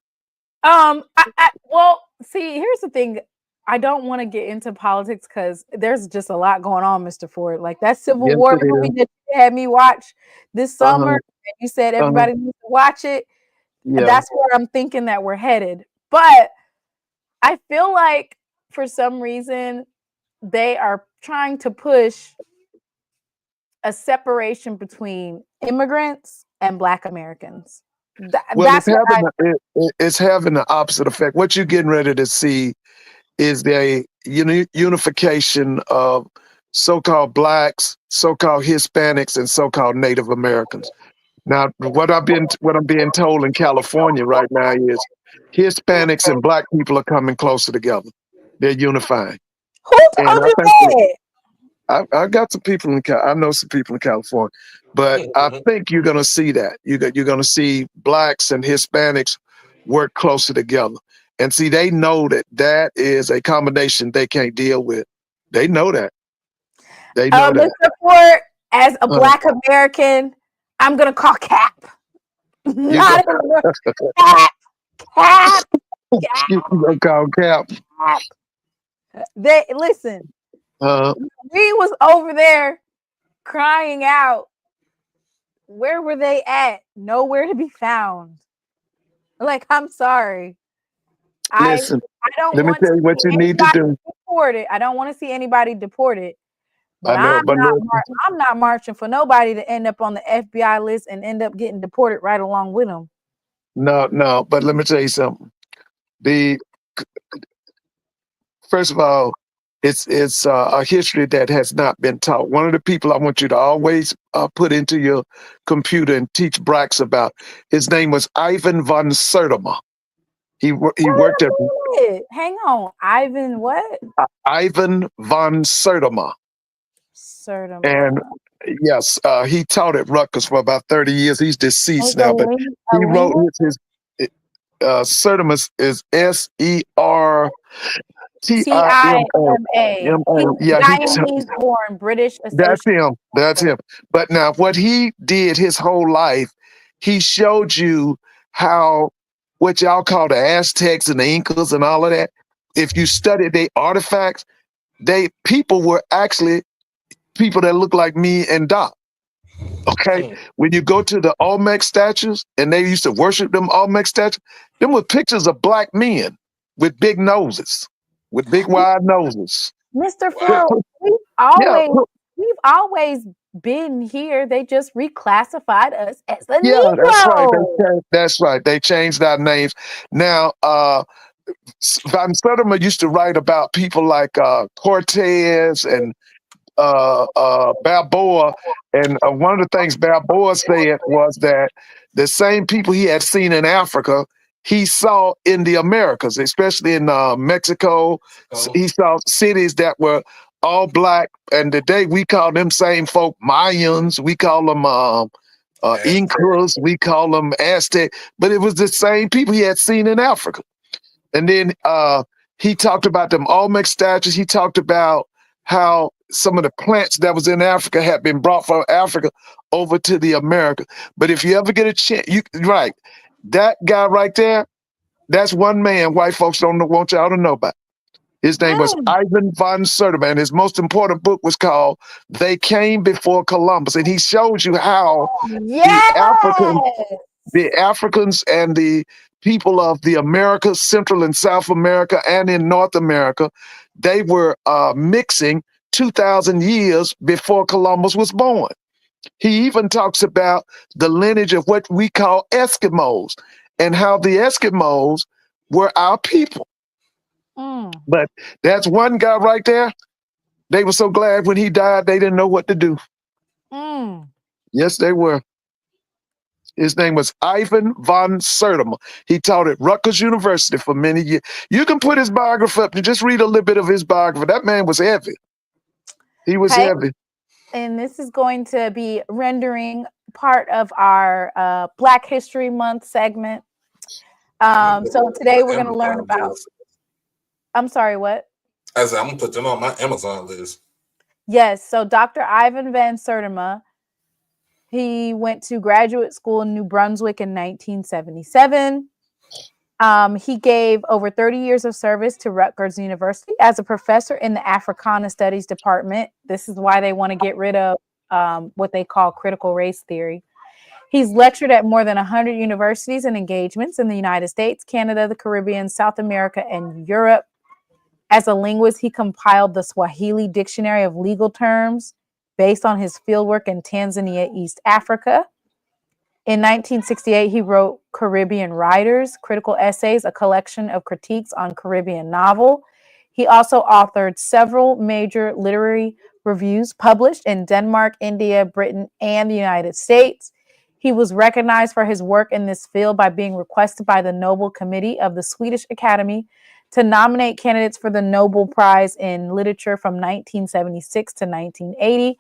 see, here's the thing. I don't want to get into politics because there's just a lot going on, Mr. Ford. Like that Civil War movie that you had me watch this summer, and you said everybody needs to watch it. Yeah. That's where I'm thinking that we're headed. But I feel like for some reason they are trying to push a separation between immigrants and Black Americans. It's having the opposite effect. What you're getting ready to see is the unification of so-called Blacks, so-called Hispanics, and so-called Native Americans. Now, what I'm being told in California right now is Hispanics and Black people are coming closer together. They're unifying, Who and told I you think that? I got some people I know some people in California, but I think you're going to see that. You're going to see Blacks and Hispanics work closer together, and see they know that is a combination they can't deal with. They know that. They know that. Mr. Ford, as a Uh, Black American, I'm gonna call Cap. you go, Not even Cap, Cap, you go call Cap. Cap. They listen. Uh, We was over there crying out. Where were they at? Nowhere to be found. Like, I'm sorry. I listen, don't let me want to tell you what see you need to anybody do. deported. I don't want to see anybody deported. But I know, but listen, I'm not marching for nobody to end up on the FBI list and end up getting deported right along with them. no, but let me tell you something. The First of all, it's a history that has not been taught. One of the people I want you to always put into your computer and teach Brax about. His name was Ivan von Sertima. He worked at Hang on, Ivan. What? Ivan von Sertima, and Sertima. yes, he taught at Rutgers for about 30 years. He's deceased Like a, now, but a he wrote linguist. his Sertimus is SERTIMA. TIMA. He was Yeah, Guyanese born, British that's associate. him. That's him. But now, what he did his whole life, he showed you how what y'all call the Aztecs and the Incas and all of that. If you study their artifacts, people were actually people that look like me and Doc. Okay, when you go to the Olmec statues, and they used to worship them Olmec statues, them were pictures of Black men with big noses, with big wide noses. Mr. Yeah, Ford, yeah, we've always been here. They just reclassified us as a yeah, that's right. Negro. That's right. They changed our names. Now, Van Sertima used to write about people like Cortez and Balboa. And one of the things Balboa said was that the same people he had seen in Africa, he saw in the Americas, especially in Mexico. He saw cities that were all Black. And today we call them same folk Mayans. We call them Incas. We call them Aztec. But it was the same people he had seen in Africa. And then he talked about them Olmec statues. He talked about how some of the plants that was in Africa had been brought from Africa over to the America. But if you ever get a chance, right, that guy right there, that's one man white folks want y'all to know about. His name was Ivan von Sertima, and his most important book was called "They Came Before Columbus," and he showed you how the Africans and the people of the Americas, Central and South America, and in North America, they were mixing 2,000 years before Columbus was born. He even talks about the lineage of what we call Eskimos and how the Eskimos were our people. But that's one guy right there. They were so glad when he died, they didn't know what to do. Yes, they were. His name was Ivan von Sertima. He taught at Rutgers University for many years. You can put his biography up and just read a little bit of his biography. That man was heavy. He was heavy. And this is going to be rendering part of our Black History Month segment. So today we're going to learn about. I'm sorry, what? I said, I'm going to put them on my Amazon list. Yes. So Dr. Ivan van Sertima, he went to graduate school in New Brunswick in 1977. He gave over 30 years of service to Rutgers University as a professor in the Africana Studies Department. This is why they want to get rid of what they call critical race theory. He's lectured at more than 100 universities and engagements in the United States, Canada, the Caribbean, South America, and Europe. As a linguist, he compiled the Swahili Dictionary of Legal Terms based on his fieldwork in Tanzania, East Africa. In 1968, he wrote Caribbean Writers, Critical Essays, a collection of critiques on Caribbean novel. He also authored several major literary reviews published in Denmark, India, Britain, and the United States. He was recognized for his work in this field by being requested by the Nobel Committee of the Swedish Academy to nominate candidates for the Nobel Prize in Literature from 1976 to 1980.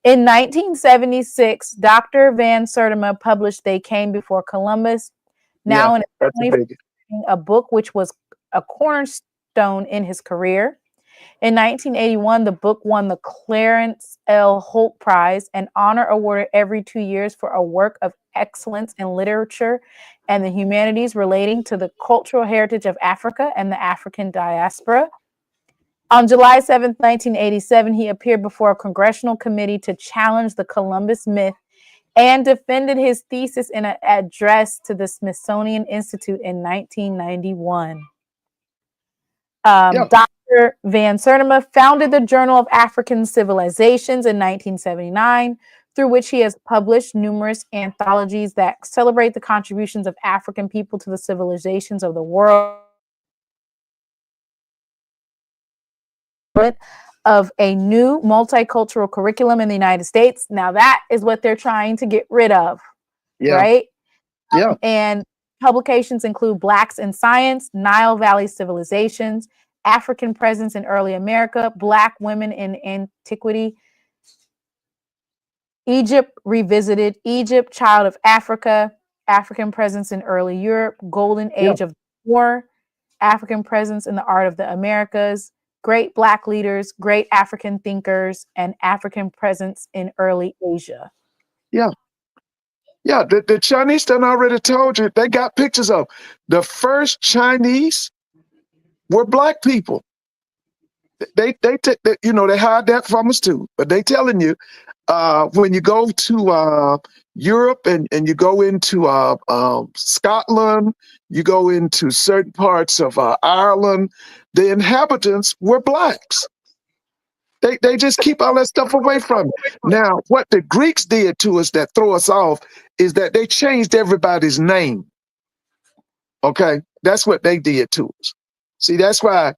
In 1976, Dr. Van Sertima published They Came Before Columbus, now in a book which was a cornerstone in his career. In 1981, the book won the Clarence L. Holt Prize, an honor awarded every 2 years for a work of excellence in literature and the humanities relating to the cultural heritage of Africa and the African diaspora. On July 7th, 1987, he appeared before a congressional committee to challenge the Columbus myth and defended his thesis in an address to the Smithsonian Institute in 1991. Dr. Van Sertima founded the Journal of African Civilizations in 1979, through which he has published numerous anthologies that celebrate the contributions of African people to the civilizations of the world. Of a new multicultural curriculum in the United States. Now that is what they're trying to get rid of, right? And publications include Blacks in Science, Nile Valley Civilizations, African Presence in Early America, Black Women in Antiquity, Egypt Revisited, Egypt, Child of Africa, African Presence in Early Europe, Golden Age of War, African Presence in the Art of the Americas, Great Black Leaders, Great African Thinkers, and African Presence in Early Asia. The Chinese done already told you. They got pictures of the first Chinese were Black people. They take that, they hide that from us too. But they telling you, when you go to Europe and you go into Scotland, you go into certain parts of Ireland, the inhabitants were Blacks. They just keep all that stuff away from you. Now, what the Greeks did to us that throw us off is that they changed everybody's name. Okay, that's what they did to us. See, that's why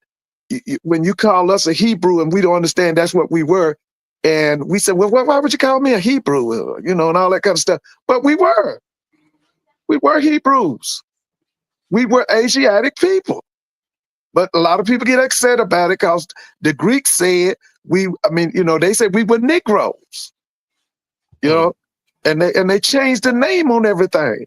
when you call us a Hebrew and we don't understand that's what we were, and we said, well, why would you call me a Hebrew? And all that kind of stuff. But we were Hebrews. We were Asiatic people. But a lot of people get upset about it because the Greeks said they said we were Negroes, and they changed the name on everything.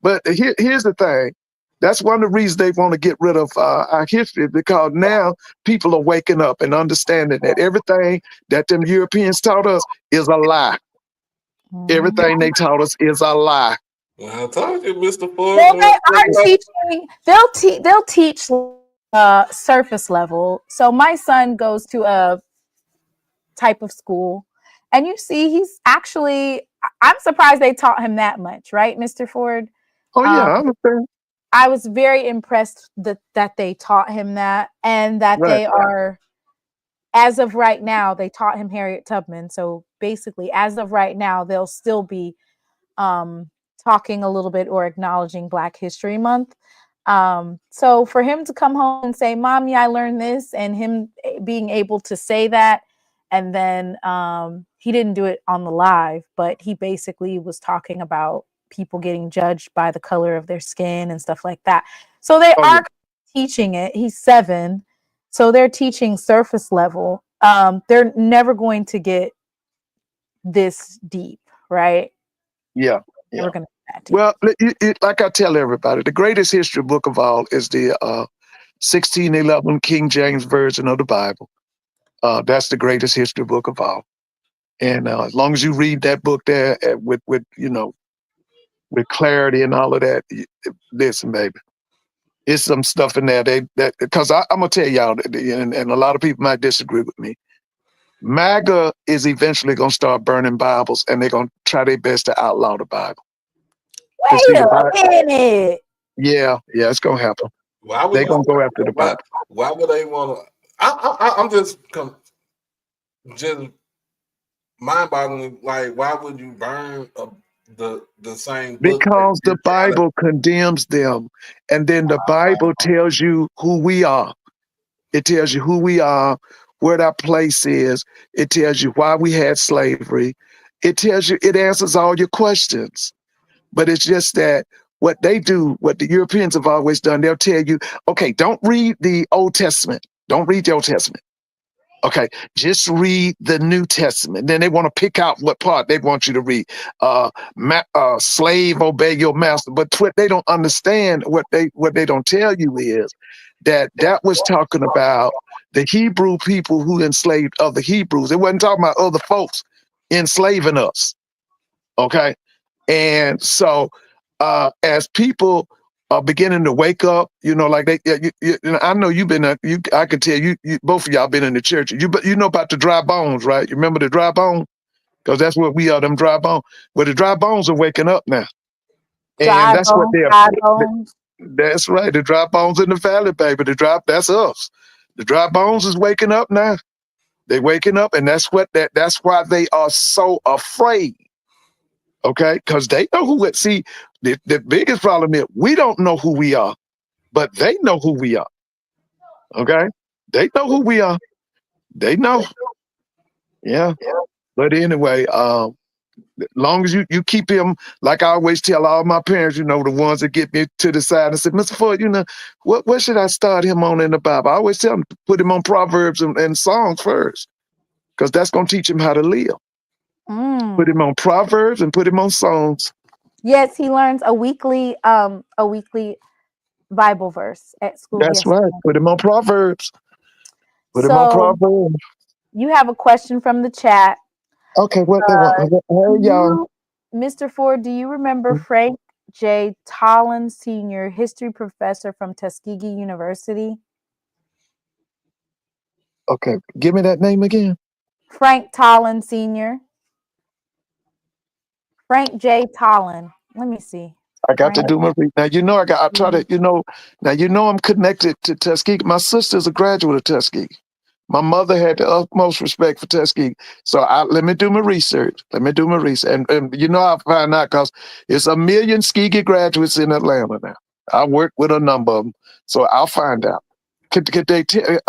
But here's the thing. That's one of the reasons they want to get rid of our history, because now people are waking up and understanding that everything that them Europeans taught us is a lie. Everything they taught us is a lie. Well, I told you, Mr. Ford. Well, they are teaching. They'll teach surface level. So my son goes to a type of school, and you see he's actually. I'm surprised they taught him that much, right, Mr. Ford? Oh yeah, I understand. I was very impressed that they taught him that, and that they are, as of right now, they taught him Harriet Tubman. So basically, as of right now, they'll still be talking a little bit or acknowledging Black History Month. So for him to come home and say, Mommy, I learned this, and him being able to say that, and then he didn't do it on the live, but he basically was talking about people getting judged by the color of their skin and stuff like that. So they are teaching it. He's 7. So they're teaching surface level. They're never going to get this deep, right? Yeah. Never going to get that deep. Well, like I tell everybody, the greatest history book of all is the 1611 King James Version of the Bible. That's the greatest history book of all. And as long as you read that book there with clarity and all of that, listen, baby, it's some stuff in there because I'm gonna tell y'all, and a lot of people might disagree with me. MAGA is eventually gonna start burning Bibles, and they're gonna try their best to outlaw the Bible. Wait a minute. Yeah, it's gonna happen. They're gonna go after the Bible. Why would they want to? I'm just mind-boggling. Like, why would you burn the same book? Because the Bible condemns them, and then the Bible tells you who we are. It tells you who we are, where our place is. It tells you why we had slavery, It tells you, it answers all your questions. But it's just that what they do, what the Europeans have always done, they'll tell you, okay, don't read the Old Testament. Don't read the Old Testament. Okay, just read the New Testament. Then they want to pick out what part they want you to read. Slave, obey your master. But what they don't understand, what they don't tell you is that was talking about the Hebrew people who enslaved other Hebrews. It wasn't talking about other folks enslaving us. Okay, and so as people are beginning to wake up, like I know you've been, I can tell you, both of y'all been in the church. You know about the dry bones, right? You remember the dry bone? Because that's what we are, them dry bones. Well, the dry bones are waking up now. And that's what they're, dry bones. that's right. The dry bones in the valley, baby. That's us. The dry bones is waking up now. They're waking up, and that's why they are so afraid. Okay, because they know who it. See, the biggest problem is we don't know who we are, but they know who we are. Okay, they know who we are. They know. Yeah. But anyway, long as you keep him, like I always tell all my parents, the ones that get me to the side and say, Mr. Ford, what should I start him on in the Bible? I always tell them to put him on Proverbs and Songs first, because that's going to teach him how to live. Put him on Proverbs and put him on Songs. Yes, he learns a weekly Bible verse at school. That's right. Put him on Proverbs. Put him on Proverbs. You have a question from the chat. Okay, what they want? Hey, y'all. Mr. Ford, do you remember Frank J. Tollin Sr., history professor from Tuskegee University? Okay, give me that name again. Frank Tollin Sr. Frank J. Tollin. Let me see. I got to do my research. Now, I try to, now, I'm connected to Tuskegee. My sister's a graduate of Tuskegee. My mother had the utmost respect for Tuskegee. So let me do my research. And I'll find out, because it's 1 million Tuskegee graduates in Atlanta now. I work with a number of them. So I'll find out. Could they tell,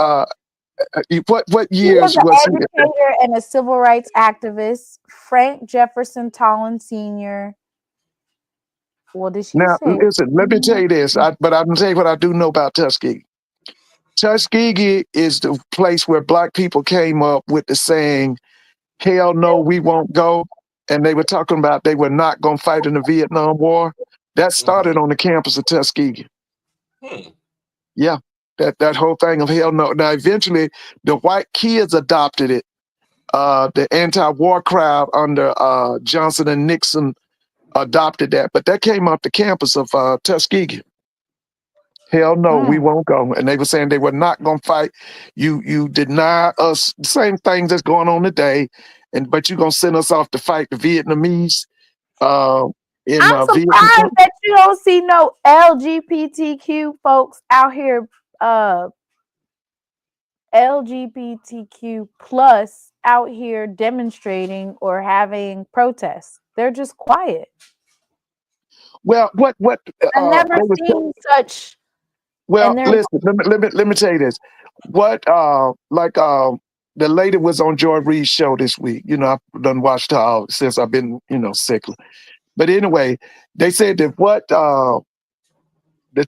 what years was he? He was an educator and a civil rights activist. Frank Jefferson Tollin Sr. What did she say? Listen, let me tell you this, but I'm going to tell you what I do know about Tuskegee. Tuskegee is the place where Black people came up with the saying, hell no, we won't go. And they were talking about they were not going to fight in the Vietnam War. That started on the campus of Tuskegee. Yeah, that whole thing of hell no. Now, eventually, the white kids adopted it. The anti-war crowd under Johnson and Nixon adopted that. But that came off the campus of Tuskegee. Hell no, we won't go. And they were saying they were not going to fight. You deny us the same things that's going on today, but you're going to send us off to fight the Vietnamese. I'm surprised that you don't see no LGBTQ folks out here, LGBTQ plus out here demonstrating or having protests. They're just quiet. Well, I've never seen such. Well, listen, let me tell you this. The lady was on Joy Reid's show this week. I've done watched her all since I've been, sickly. But anyway, they said that what the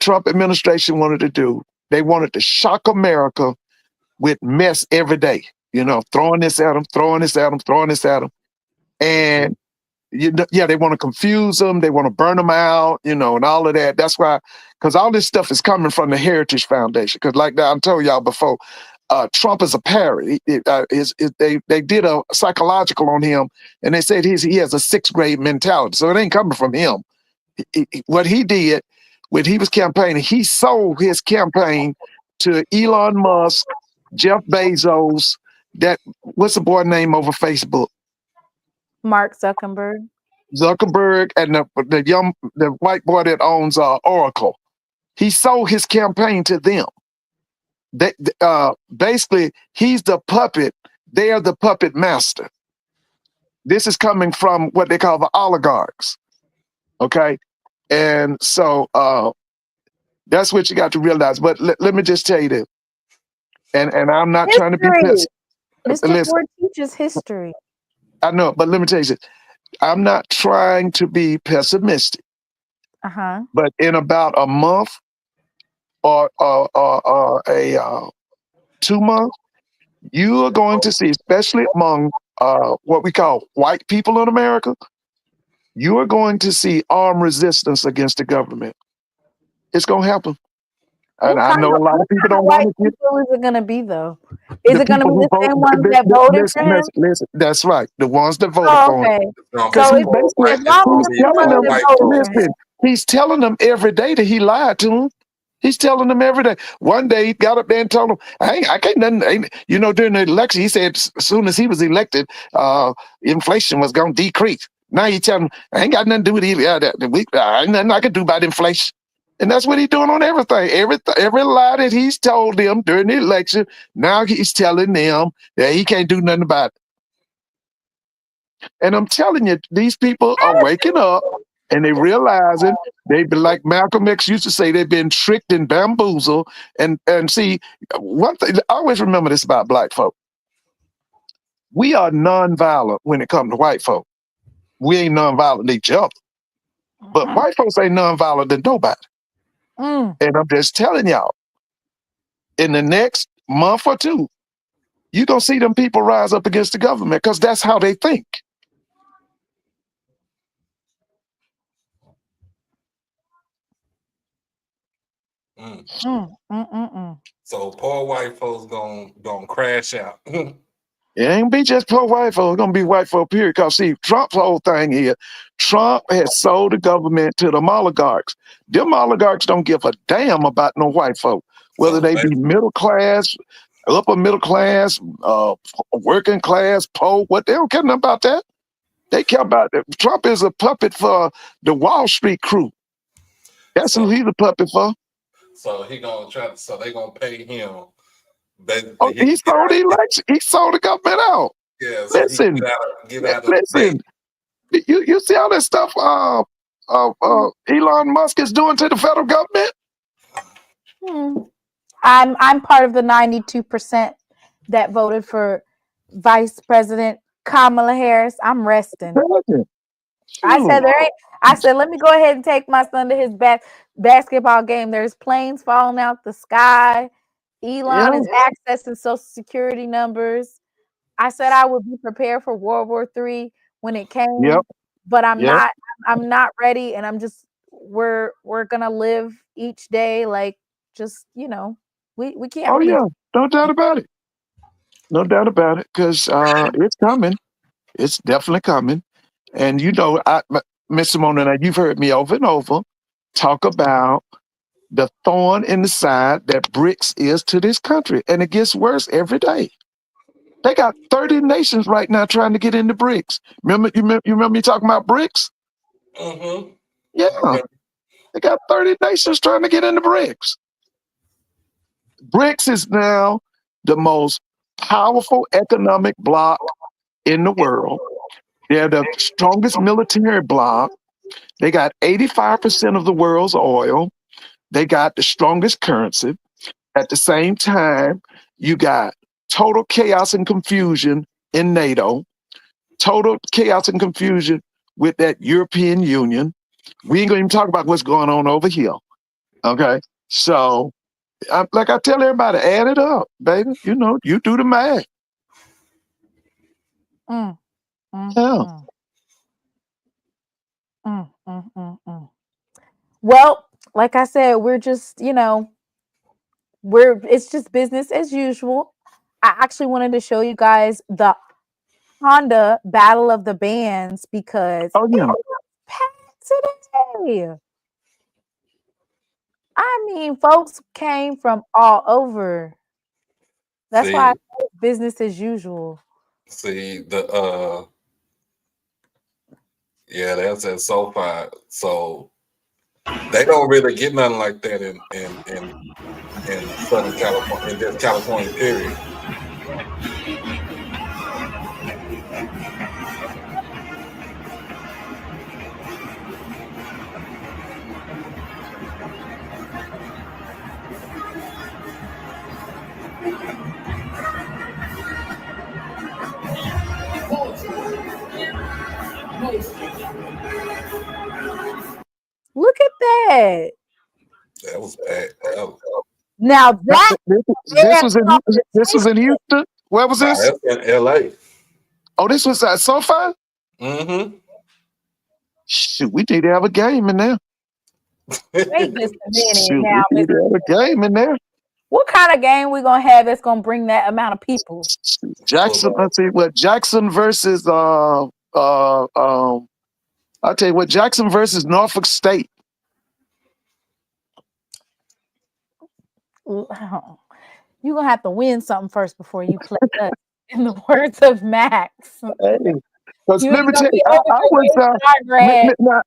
Trump administration wanted to do, they wanted to shock America with mess every day. Throwing this at them, throwing this at them, throwing this at them. And they want to confuse them. They want to burn them out, and all of that. That's why, because all this stuff is coming from the Heritage Foundation. Because like I told y'all before, Trump is a parrot. They did a psychological on him, and they said he has a 6th grade mentality. So it ain't coming from him. What he did when he was campaigning, he sold his campaign to Elon Musk, Jeff Bezos. What's the boy name over Facebook? Mark Zuckerberg. And the white boy that owns Oracle. He sold his campaign to them. Basically, he's the puppet. They are the puppet master. This is coming from what they call the oligarchs. Okay? And so that's what you got to realize. But let me just tell you this. And I'm not trying to be pissed. Mr. Ford teaches history. I know, but let me tell you this. I'm not trying to be pessimistic, but in about a month or a 2 months, you are going to see, especially among what we call white people in America, you are going to see armed resistance against the government. It's going to happen. And I know a lot of people don't want White it. people is it going to be though? Is The it going to people be who the vote, same ones that voted for him? listen, that's right. The ones that voted Oh, for him. okay. Because So he's basically, as long as he's it's the telling ones them, that white voted folks. for him. listen, he's telling them every day that he lied to them. He's telling them every day. One day he got up there and told them, I can't nothing. You know, during the election, he said as soon as he was elected, inflation was going to decrease. Now he telling them, I ain't got nothing to do with it. Ain't nothing I can do about inflation. And that's what he's doing on everything. Every lie that he's told them during the election, now he's telling them that he can't do nothing about it. And I'm telling you, these people are waking up and they realizing they've been, like Malcolm X used to say, they've been tricked and bamboozled. And see, one thing, I always remember this about black folk. We are nonviolent when it comes to white folk. We ain't nonviolent to each other. But white folks ain't nonviolent to nobody. And I'm just telling y'all, in the next month or two, you're going to see them people rise up against the government because that's how they think. So poor white folks gonna crash out. It ain't be just poor white folks. It's gonna be white folk, period. Because see, Trump's whole thing here, Trump has sold the government to them oligarchs. Them oligarchs don't give a damn about no white folk, whether they be middle class, upper middle class, working class, poor. What they don't care nothing about that. They care about it. Trump is a puppet for the Wall Street crew. That's who he's a puppet for. So he gonna try. So they gonna pay him. Oh, he sold the election. He sold the government out. Yeah. So Listen, get out of listen. You see all that stuff Elon Musk is doing to the federal government? I'm part of the 92% that voted for Vice President Kamala Harris. I'm resting. I said, let me go ahead and take my son to his basketball game. There's planes falling out the sky. Elon is accessing Social Security numbers. I said I would be prepared for World War III when it came, but I'm not. I'm not ready, and I'm just. We're gonna live each day like just we can't. Oh yeah, no doubt about it. No doubt about it, because it's coming. It's definitely coming. And you know, Mr. Mona, you've heard me over and over talk about the thorn in the side that BRICS is to this country, and it gets worse every day. They got 30 nations right now trying to get into BRICS. You remember me talking about BRICS? Yeah, they got 30 nations trying to get into BRICS. BRICS is now the most powerful economic bloc in the world. They're the strongest military bloc. They got 85% of the world's oil. They got the strongest currency. At the same time, you got total chaos and confusion in NATO, total chaos and confusion with that European Union. We ain't gonna even talk about what's going on over here. Okay, so like I tell everybody, add it up, baby. You know, you do the math. Well, like I said, we're just it's just business as usual. I actually wanted to show you guys the Honda Battle of the Bands because it was packed today. I mean, folks came from all over. That's why I say it's business as usual. See that's at SoFi. So they don't really get nothing like that in Southern California, in this California period. bad. That was bad. Now that This was in Houston. Where was this? That's in LA. Oh, this was at SoFi. Mm-hmm. Shoot, we need to have a game in there. wait just a minute Shoot, now. we need to have a game in there. What kind of game we gonna have that's gonna bring that amount of people? Jackson. Let's see what Jackson versus I'll tell you what, Jackson versus Norfolk State. You're gonna have to win something first before you play us. In the words of Max. Because let me tell you, I was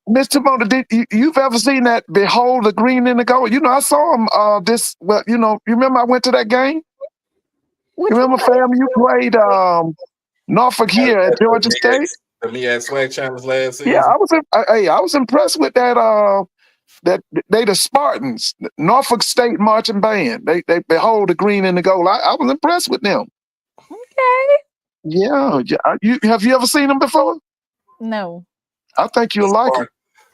Mr. Mona, you've ever seen that Behold the Green and the Gold? You know, I saw him you remember I went to that game? You remember, fam, you played Norfolk here at Georgia State? Me at SWAC Challenge last season. Yeah, I was impressed with that that they the Spartans, Norfolk State marching band. They Behold the Green and the Gold. I was impressed with them. Okay. Yeah. Have you ever seen them before? No. I think you'll like it.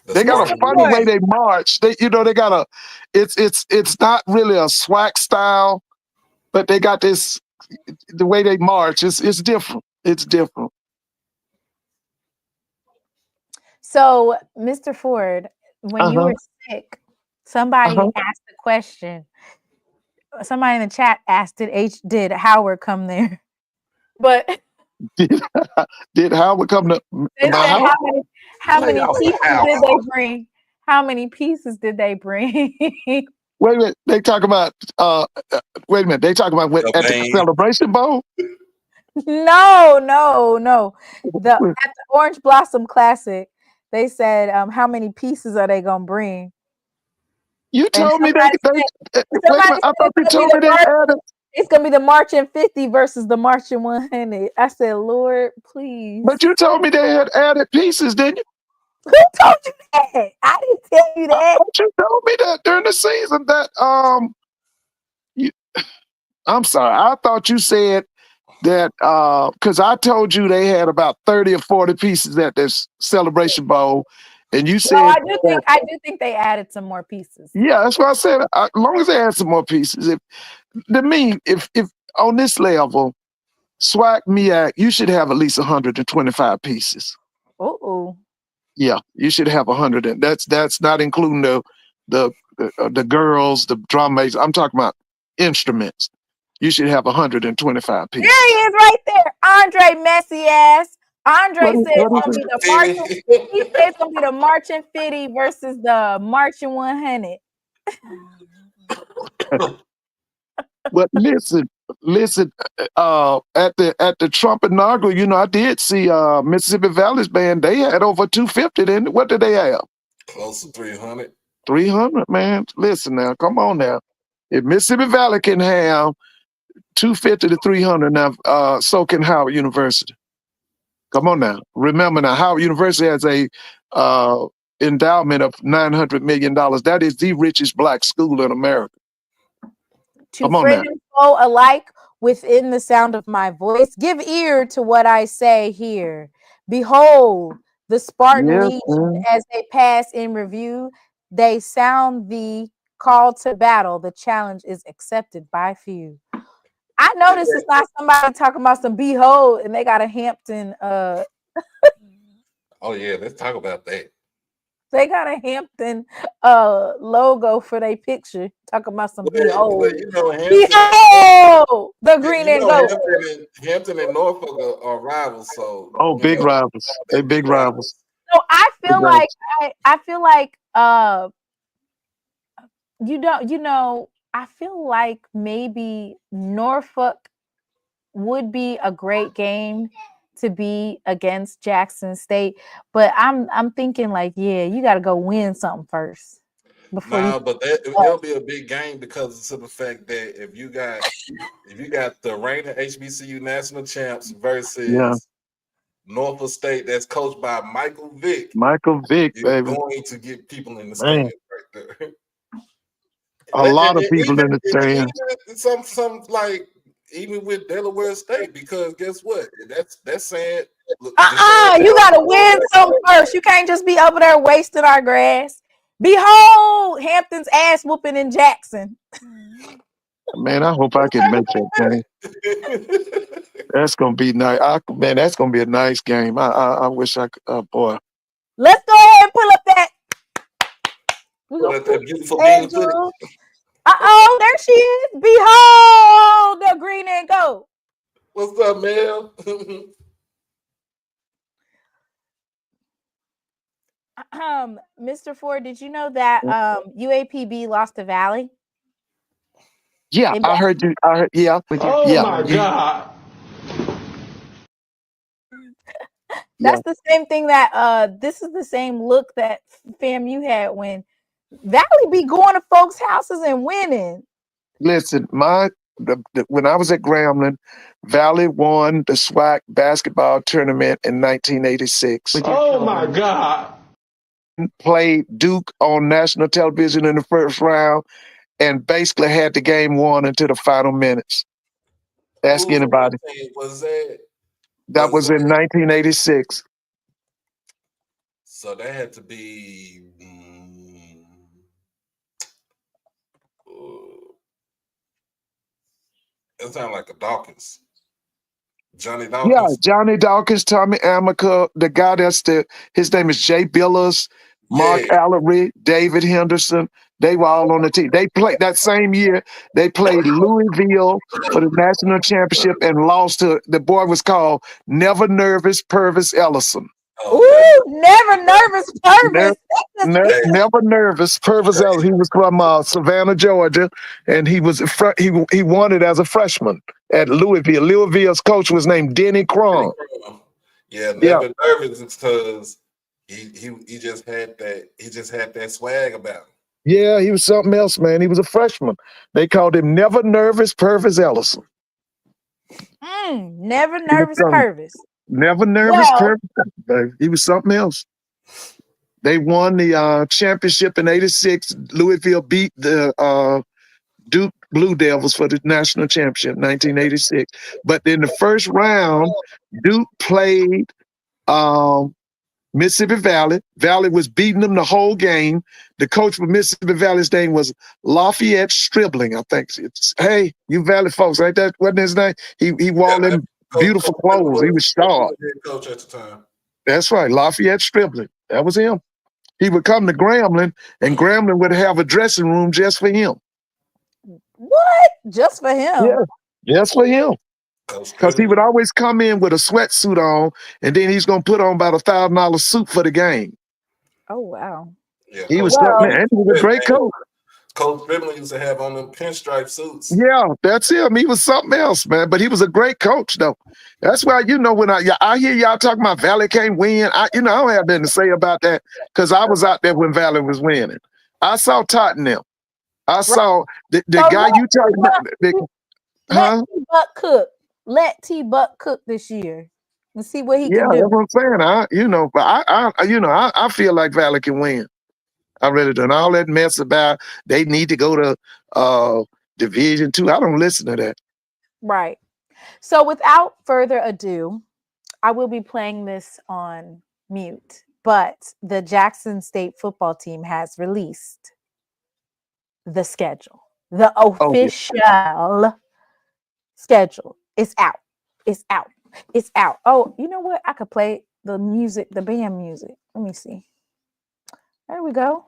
They got a funny way they march. They got it's not really a SWAC style, but they got this, the way they march. It's different. It's different. So, Mr. Ford, when you were sick, somebody asked a question. Somebody in the chat asked, did Howard come there? But did Howard come to my house? How many pieces did they bring? How many pieces did they bring? Wait a minute. They talk about wait a minute. They talk about at the Celebration Bowl? No. At the Orange Blossom Classic, they said, how many pieces are they gonna bring? You told me I thought you told me they added. It's gonna be the marching 50 versus the marching 100. I said, Lord, please. But you told me they had added pieces, didn't you? Who told you that? I didn't tell you that. You told me that during the season that I'm sorry. I thought you said that because I told you they had about 30 or 40 pieces at this Celebration Bowl. And you said, no, I do think they added some more pieces. Yeah, that's what I said. As long as they add some more pieces, if on this level, SWAC MEAC, you should have at least 125 pieces. Oh. Yeah, you should have 100, and that's not including the girls, the drum majors. I'm talking about instruments. You should have 125 pieces. There he is, right there, Andre messy ass. Andre said it's gonna be the marching. He said it's gonna be the marching 50 versus the marching 100. But listen. At the Trump inaugural, I did see Mississippi Valley's band. They had over 250. Then what did they have? Close to 300. 300, man. Listen now, come on now. If Mississippi Valley can have 250 to 300, now so can Howard University. Come on now. Remember now, Howard University has a endowment of $900 million. That is the richest black school in America. To friend and foe alike within the sound of my voice, give ear to what I say here. Behold, the Spartan Legion as they pass in review, they sound the call to battle. The challenge is accepted by few. I noticed it's not somebody talking about some behold and they got a Hampton Oh yeah, let's talk about that. They got a Hampton logo for their picture. Talking about some behold. Behold the green and gold. Hampton and Norfolk are rivals, so big rivals. They big rivals. So I feel like I feel like maybe Norfolk would be a great game to be against Jackson State, but I'm thinking like, you got to go win something first. But it'll be a big game because of the fact that if you got the reigning HBCU national champs versus Norfolk State that's coached by Michael Vick. Michael Vick, you're baby. going to get people in the stand right there. A lot of people in the stand. Some like even with Delaware State, because guess what? That's saying you gotta win something first. You can't just be over there wasting our grass. Behold, Hampton's ass whooping in Jackson. Man, I hope I can make that game. That's gonna be nice. Man, that's gonna be a nice game. I wish I could. Boy, let's go ahead and pull up that. Let that beautiful bean footage. Oh, there she is. Behold, the green and gold. What's up, Mel? Mr. Ford, did you know that UAPB lost to Valley? Yeah, I heard you. Yeah. Oh my God. That's the same thing that this is the same look that FAMU had when Valley be going to folks' houses and winning. Listen, when I was at Grambling, Valley won the SWAC basketball tournament in 1986. Oh my God. Played Duke on national television in the first round and basically had the game won until the final minutes. Ask anybody. Was that? That was in 1986. So that had to be. It sounded like a Dawkins. Johnny Dawkins. Yeah, Johnny Dawkins, Tommy Amica, the guy his name is Jay Billers, Mark Allery, David Henderson. They were all on the team. They played that same year. They played Louisville for the national championship and lost to the boy was called Never Nervous Purvis Ellison. Ooh, Never Nervous Purvis. Never Nervous Purvis Ellison. He was from Savannah, Georgia, and he won it as a freshman at Louisville. Louisville's coach was named Denny Crum. Yeah, Never Nervous because he just had that swag about him. Yeah, he was something else, man. He was a freshman. They called him Never Nervous Purvis Ellison. Never Nervous Purvis. Never Nervous Purvis. Baby. He was something else. They won the championship in '86. Louisville beat the Duke Blue Devils for the national championship in 1986. But in the first round, Duke played Mississippi Valley. Valley was beating them the whole game. The coach for Mississippi Valley's name was Lafayette Stribling, I think. Hey, you Valley folks, ain't that wasn't his name? He wore them beautiful clothes. He was sharp. Coach at the time. That's right, Lafayette Stribling. That was him. He would come to Grambling, and Grambling would have a dressing room just for him. What? Just for him? Yeah, just for him. Because he would always come in with a sweatsuit on, and then he's going to put on about $1,000 suit for the game. Oh, wow. Yeah, he was a great coach. Coach Grambling used to have on them pinstripe suits. Yeah, that's him. He was something else, man. But he was a great coach, though. That's why, when I hear y'all talking about Valley can't win, I don't have nothing to say about that because I was out there when Valley was winning. I saw Tottenham. I saw the guy you talking about. Let T-Buck cook. Let T-Buck cook this year and see what he can do. Yeah, that's what I'm saying. But I feel like Valley can win. I really do. And all that mess about they need to go to Division II. I don't listen to that. Right. So without further ado, I will be playing this on mute, but the Jackson State football team has released the schedule. The official schedule is out. It's out. It's out. Oh, you know what? I could play the music, the band music. Let me see. There we go.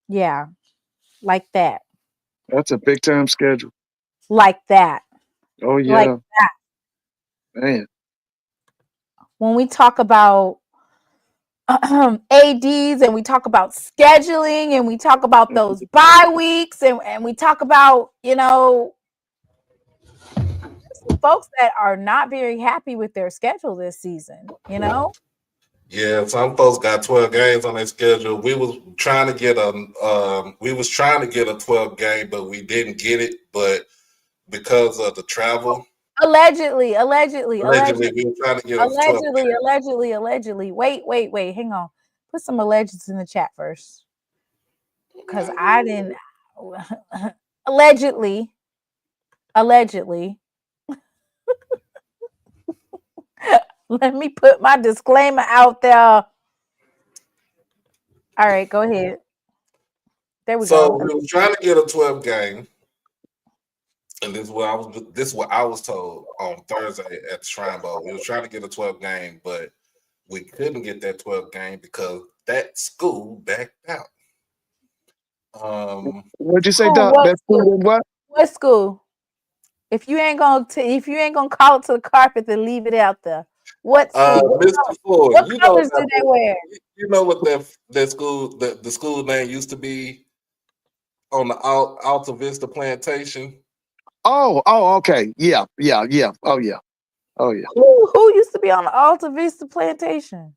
Yeah, like that. That's a big time schedule. Like that. Oh Like yeah, man. when we talk about ADs and we talk about scheduling and we talk about those bye weeks and we talk about, some folks that are not very happy with their schedule this season, Yeah, some folks got 12 games on their schedule. We was trying to get a 12 game, but we didn't get it. But because of the travel, allegedly, we were trying to get a 12 allegedly. Wait, hang on. Put some allegeds in the chat first. Because I didn't allegedly. Let me put my disclaimer out there. All right, go ahead. There we go. So we were trying to get a 12 game, and this is what I was told on Thursday at the Shrine Bowl. We were trying to get a 12 game, but we couldn't get that 12 game because that school backed out. What'd you say, Doc? That school in what? What school? If you ain't gonna call it to the carpet, then leave it out there. What school? Mr. Ford, what colors did they wear? You know what that school the school name used to be on the Alta Vista Plantation? Oh, okay. Yeah. Oh yeah. Who used to be on the Alta Vista Plantation?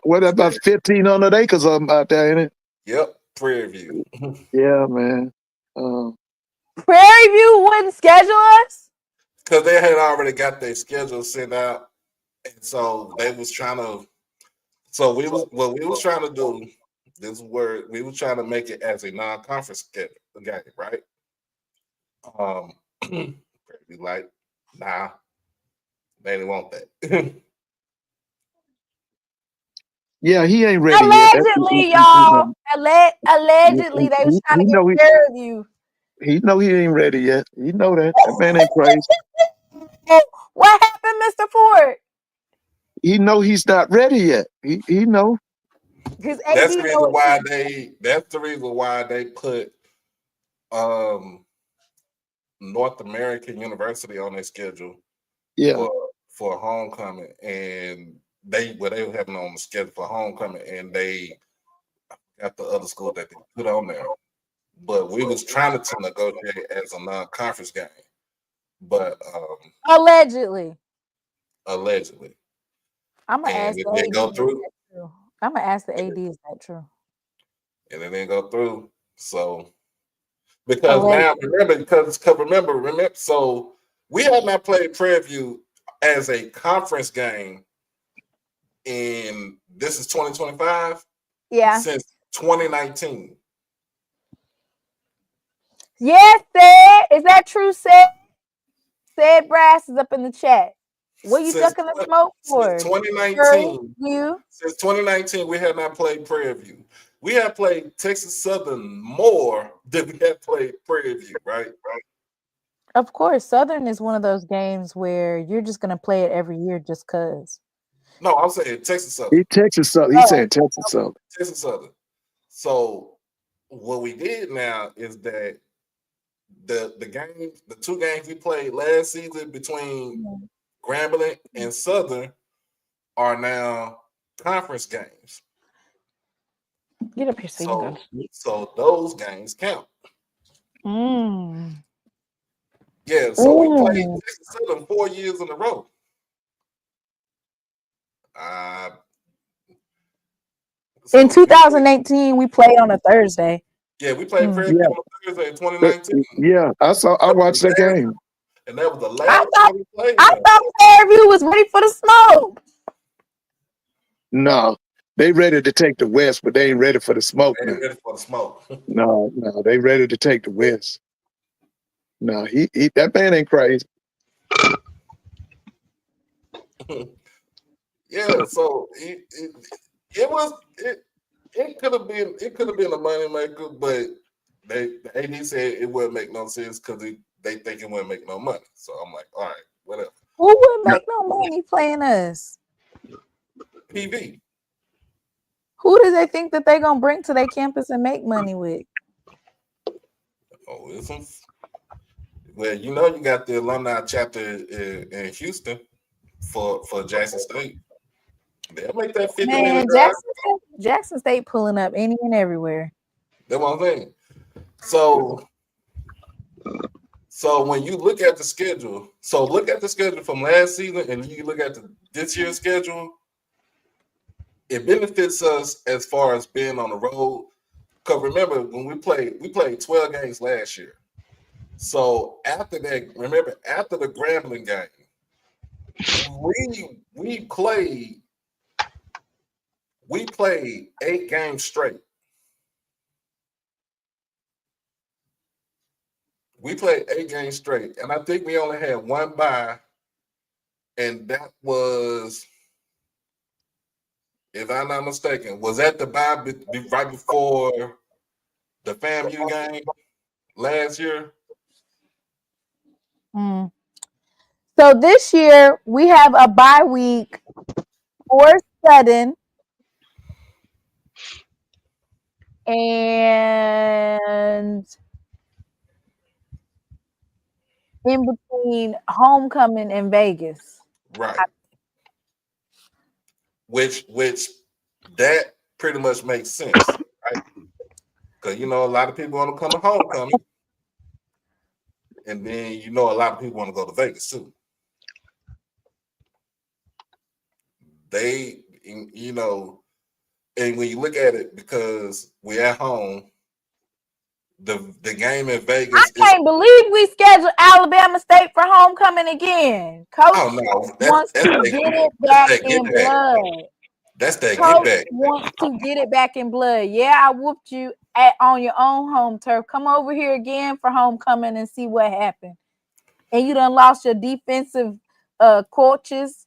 What about 1,500 acres of them out there, ain't it? Yep, Prairie View. Yeah, man. Prairie View wouldn't schedule us? Because they had already got their schedule sent out. And so they was trying to we was trying to do this word, we were trying to make it as a non-conference game, right? Prairie View like, nah, they didn't want that. Yeah, he ain't ready allegedly, yet. Y'all. Allegedly, they was trying to get care of you. He know he ain't ready yet. He know that. That man ain't crazy. What happened, Mr. Ford? He know he's not ready yet. He know. That's the reason why they put North American University on their schedule. Yeah. For homecoming, and they were having on the schedule for homecoming, and they got the other school that they put on there. But we was trying to negotiate as a non-conference game. But allegedly. I'm gonna ask the AD. Go through. I'm gonna ask the AD, is that true? And it didn't go through. So because now remember, so we have not played Prairie View as a conference game in this is 2025. Yeah. Since 2019. Yes, Sid. Is that true, Sid? Sid Brass is up in the chat. What are you ducking the smoke for? Since 2019. Since 2019, we have not played Prairie View. We have played Texas Southern more than we have played Prairie View, right? Of course, Southern is one of those games where you're just going to play it every year just because. No, I'm saying Texas Southern. He said Texas Southern. Texas Southern. So what we did now is that the two games we played last season between Grambling and Southern are now conference games. Get up here, so those games count. Yeah, so we played Texas Southern 4 years in a row. In 2018, we played on a Thursday. Yeah, we played Prairie View on a Thursday in 2019. Yeah, I watched that game. And that was the last time we played. I thought Prairie View was ready for the smoke. No, They ready to take the West, but they ain't ready for the smoke They now. ain't ready for the smoke. No, they ready to take the West. No, he that man ain't crazy. Yeah, so it could have been a money maker, but the AD said it wouldn't make no sense because they think it wouldn't make no money. So I'm like, all right, whatever. Who would make no money playing us? PV. Who do they think that they're gonna bring to their campus and make money with? Oh, it's some. Well, you know, you got the alumni chapter in Houston for Jackson State. They'll make that 50-minute drive. Jackson State pulling up any and everywhere. That's what I'm saying. So when you look at the schedule, look at the schedule from last season and you look at this year's schedule, it benefits us as far as being on the road. Because remember, when we played 12 games last year. So after that, after the Grambling game, we played 8 games straight. We played 8 games straight, and I think we only had one bye, and that was, if I'm not mistaken, was that the bye right before the FAMU game last year? So this year we have a bye week for Sudden and in between Homecoming and Vegas. Right. Which that pretty much makes sense, right? Because you know a lot of people want to come to Homecoming, and then you know a lot of people want to go to Vegas too. They, you know, and when you look at it, because we're at home, the game in Vegas. I can't believe we scheduled Alabama State for Homecoming again. Coach wants to get it back in blood. That's that Coach get back. Wants to get it back in blood. Yeah, I whooped you on your own home turf. Come over here again for Homecoming and see what happened. And you done lost your defensive coaches.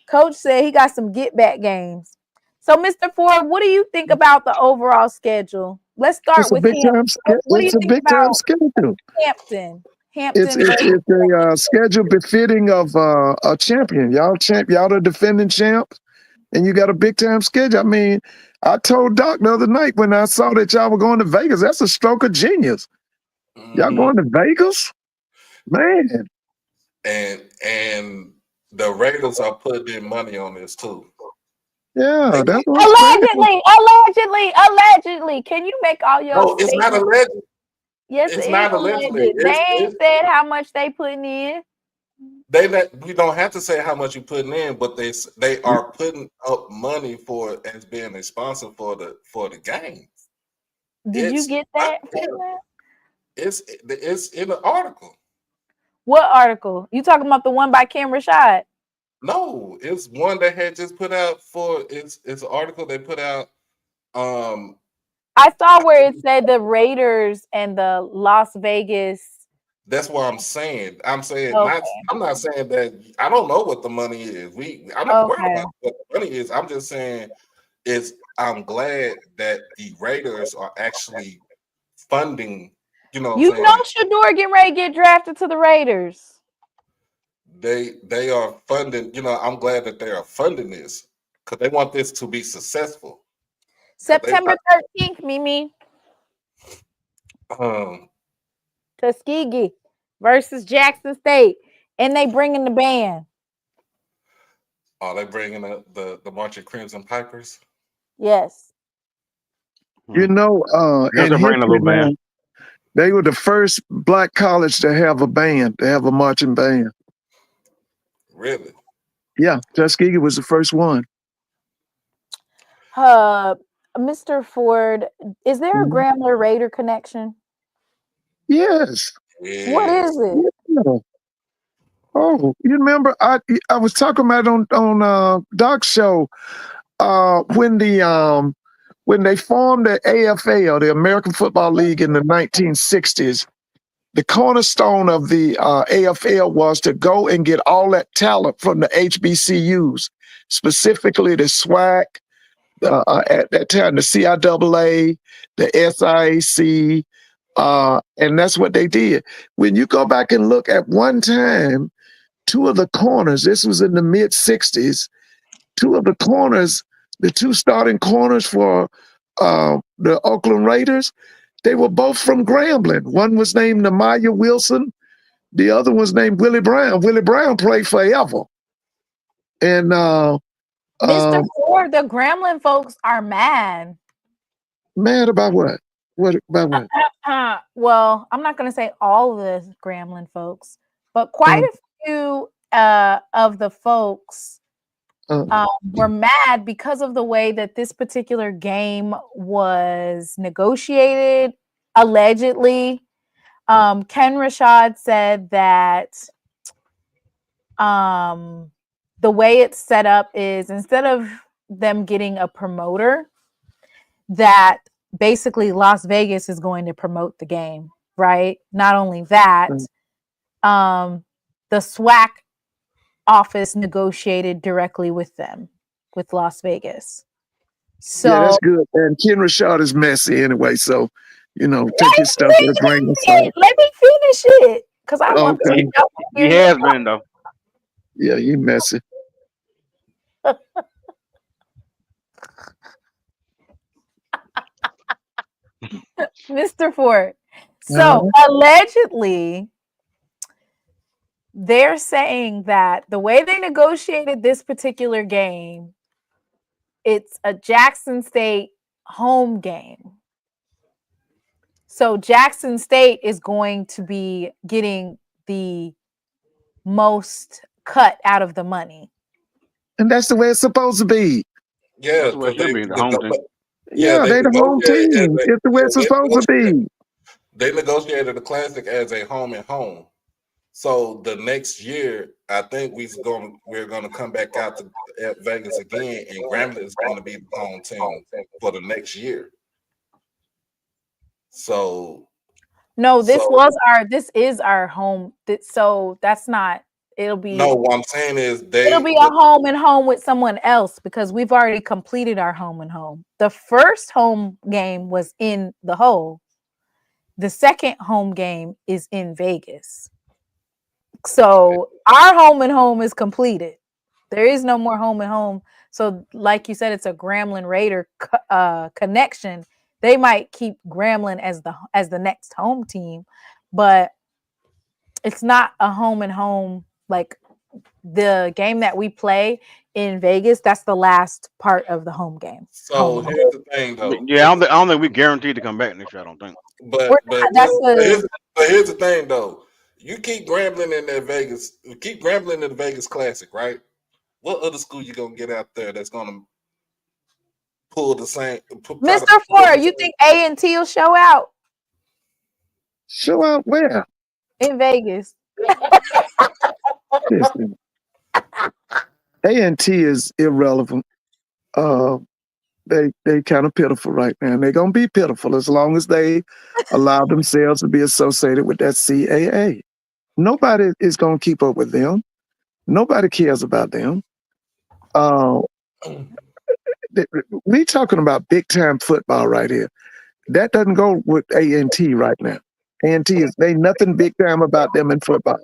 Coach said he got some get back games. So, Mr. Ford, what do you think about the overall schedule? Let's start with him. What do you think about schedule? Hampton? It's a schedule befitting of a champion. Y'all the defending champs, and you got a big time schedule. I mean, I told Doc the other night when I saw that y'all were going to Vegas, that's a stroke of genius. Y'all going to Vegas? Man. And the Raiders are putting in money on this too. Yeah, that's allegedly. Can you make all your? No, it's not alleged. Yes, it's not allegedly. They ain't said how much they putting in. We don't have to say how much you're putting in, but they are putting up money for as being a sponsor for the game. Did you get that? It's in the article. What article? You talking about the one by Kim Rashad? No, it's one they had just put out it's an article they put out. I saw where it said the Raiders and the Las Vegas. That's what I'm saying. I'm not saying that I don't know what the money is. I'm not worried about what the money is. I'm just saying I'm glad that the Raiders are actually funding. You know Shador getting ready to get drafted to the Raiders. They are funding. You know, I'm glad that they are funding this because they want this to be successful. September 13th, Mimi. Tuskegee versus Jackson State, and they bringing the band. Are they bringing the Marching Crimson Pipers? Yes. You know, in history, man, they were the first black college to have a band, to have a marching band. Really? Yeah, Tuskegee was the first one. Mr. Ford, is there a Grambler Raider connection? Yes. What is it? Yeah. Oh, you remember I was talking about on Doc's show. when they formed the AFL, the American Football League, in the 1960s, the cornerstone of the AFL was to go and get all that talent from the HBCUs, specifically the SWAC, at that time, the CIAA, the SIAC, and that's what they did. When you go back and look at one time, two of the corners, this was in the mid-60s, two of the corners, the two starting corners for the Oakland Raiders, they were both from Grambling. One was named Nehemiah Wilson. The other was named Willie Brown. Willie Brown played forever. And Mr. Ford, the Grambling folks are mad. Mad about what? What about what? Well, I'm not going to say all of the Grambling folks, but quite a few of the folks were mad because of the way that this particular game was negotiated, allegedly. Ken Rashad said that the way it's set up is, instead of them getting a promoter, that basically Las Vegas is going to promote the game, right? Not only that, the SWAC office negotiated directly with them, with Las Vegas. So yeah, that's good. And Ken Rashad is messy anyway, so take his stuff with a grain of salt. Let me finish it, because I want to. He has been though. Yeah, you messy. Mr. Ford. So allegedly, they're saying that the way they negotiated this particular game, it's a Jackson State home game. So Jackson State is going to be getting the most cut out of the money. And that's the way it's supposed to be. Yeah, the home team. Yeah, they the home team. It's the way it's supposed to be. They negotiated the Classic as a home and home. So the next year, I think we're gonna come back out to Vegas again, and Grambling is going to be the home team for the next year. So no, this is our home. So that's not. It'll be. No, what I'm saying is it'll be a home and home with someone else, because we've already completed our home and home. The first home game was in the hole. The second home game is in Vegas. So our home and home is completed. There is no more home and home. So like you said, it's a Grambling Raider connection. They might keep Grambling as the next home team, but it's not a home and home. Like the game that we play in Vegas, that's the last part of the home game. So here's the thing, though. Yeah, I don't think we're guaranteed to come back next year. I don't think. But here's the thing, though. You keep Grambling in that Vegas, keep Grambling in the Vegas Classic, right? What other school you gonna get out there that's gonna pull the same? Mr. Ford, you think A&T will show out? Show out where? In Vegas. A&T is irrelevant. They kind of pitiful right now. And they're gonna be pitiful as long as they allow themselves to be associated with that CAA. Nobody is gonna keep up with them. Nobody cares about them. We talking about big time football right here. That doesn't go with A&T right now. A&T they nothing big time about them in football.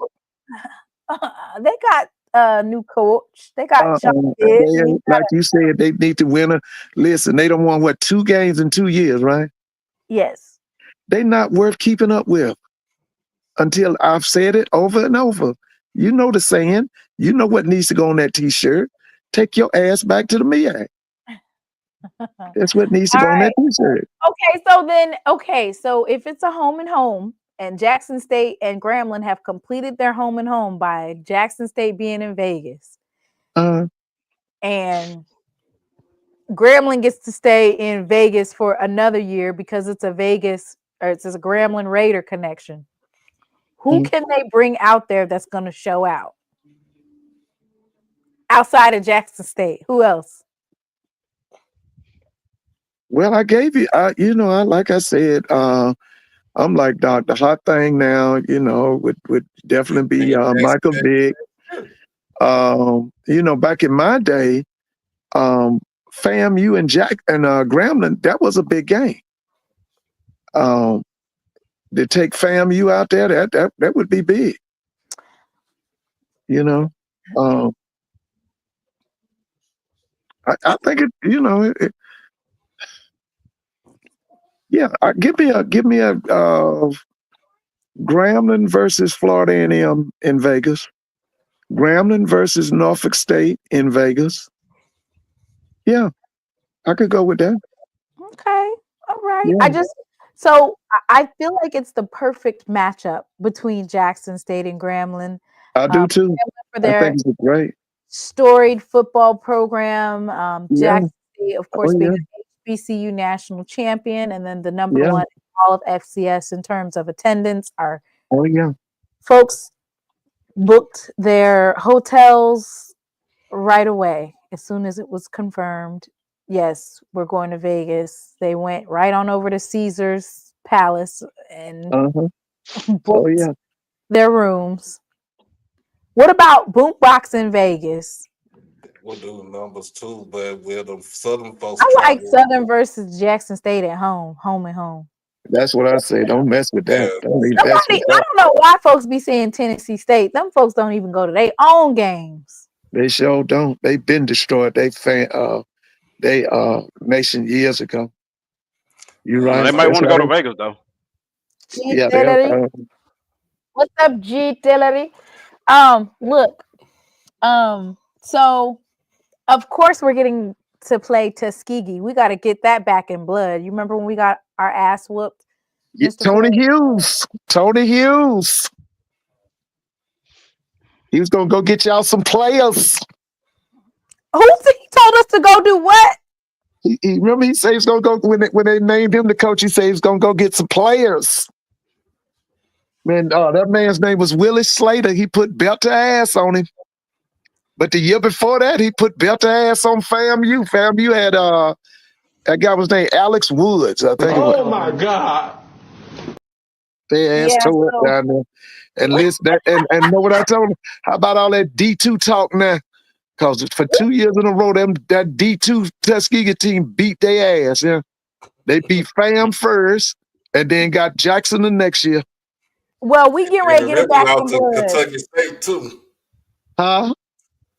They got a new coach. They got like you said, they need to win listen, they don't want 2 games in 2 years, right? Yes. They're not worth keeping up with. Until I've said it over and over. You know the saying. You know what needs to go on that t-shirt. Take your ass back to the MEAC. That's what needs to go on that t-shirt. So if it's a home and home, and Jackson State and Grambling have completed their home and home by Jackson State being in Vegas, and Grambling gets to stay in Vegas for another year because it's a Grambling Raider connection. Who can they bring out there that's going to show out outside of Jackson State? Who else? Well, I gave you, like I said, I'm like Doc. The hot thing now, would definitely be Michael Vick. Back in my day, FAMU and Grambling, that was a big game. To take FAMU out there, that would be big. I think give me a Grambling versus Florida A&M in Vegas. Grambling versus Norfolk State in Vegas. Yeah, I could go with that. Okay, all right. Yeah. I feel like it's the perfect matchup between Jackson State and Grambling. I do too. For their I think it's great, storied football program. Jackson State, of course, being an HBCU national champion, and then the number one in all of FCS in terms of attendance. Folks booked their hotels right away as soon as it was confirmed. Yes, we're going to Vegas. They went right on over to Caesar's Palace and booked their rooms. What about Boombox in Vegas? We'll do numbers too, but we're the Southern folks. I like Southern versus Jackson State at home and home. That's what I say. Don't mess with that. I don't know why folks be saying Tennessee State. Them folks don't even go to their own games. They sure don't. They've been destroyed. They nation years ago. You're right. They might want to go to Vegas though. What's up, G Tillery? Look. So of course we're getting to play Tuskegee. We got to get that back in blood. You remember when we got our ass whooped? Tony Hughes. He was gonna go get y'all some players. He told us to go do what? He remember he said he's gonna go when they named him the coach. He said he's gonna go get some players. Man, that man's name was Willie Slater. He put belt to ass on him. But the year before that, he put belt to ass on FAMU. FAMU had that guy was named Alex Woods, I think. Oh my God! They asked to it down there. And listen, and know what I told him? How about all that D2 talk now? Because for 2 years in a row, that D2 Tuskegee team beat their ass. Yeah, they beat FAM first, and then got Jackson the next year. Well, we get ready to get it back to Kentucky State too. Huh?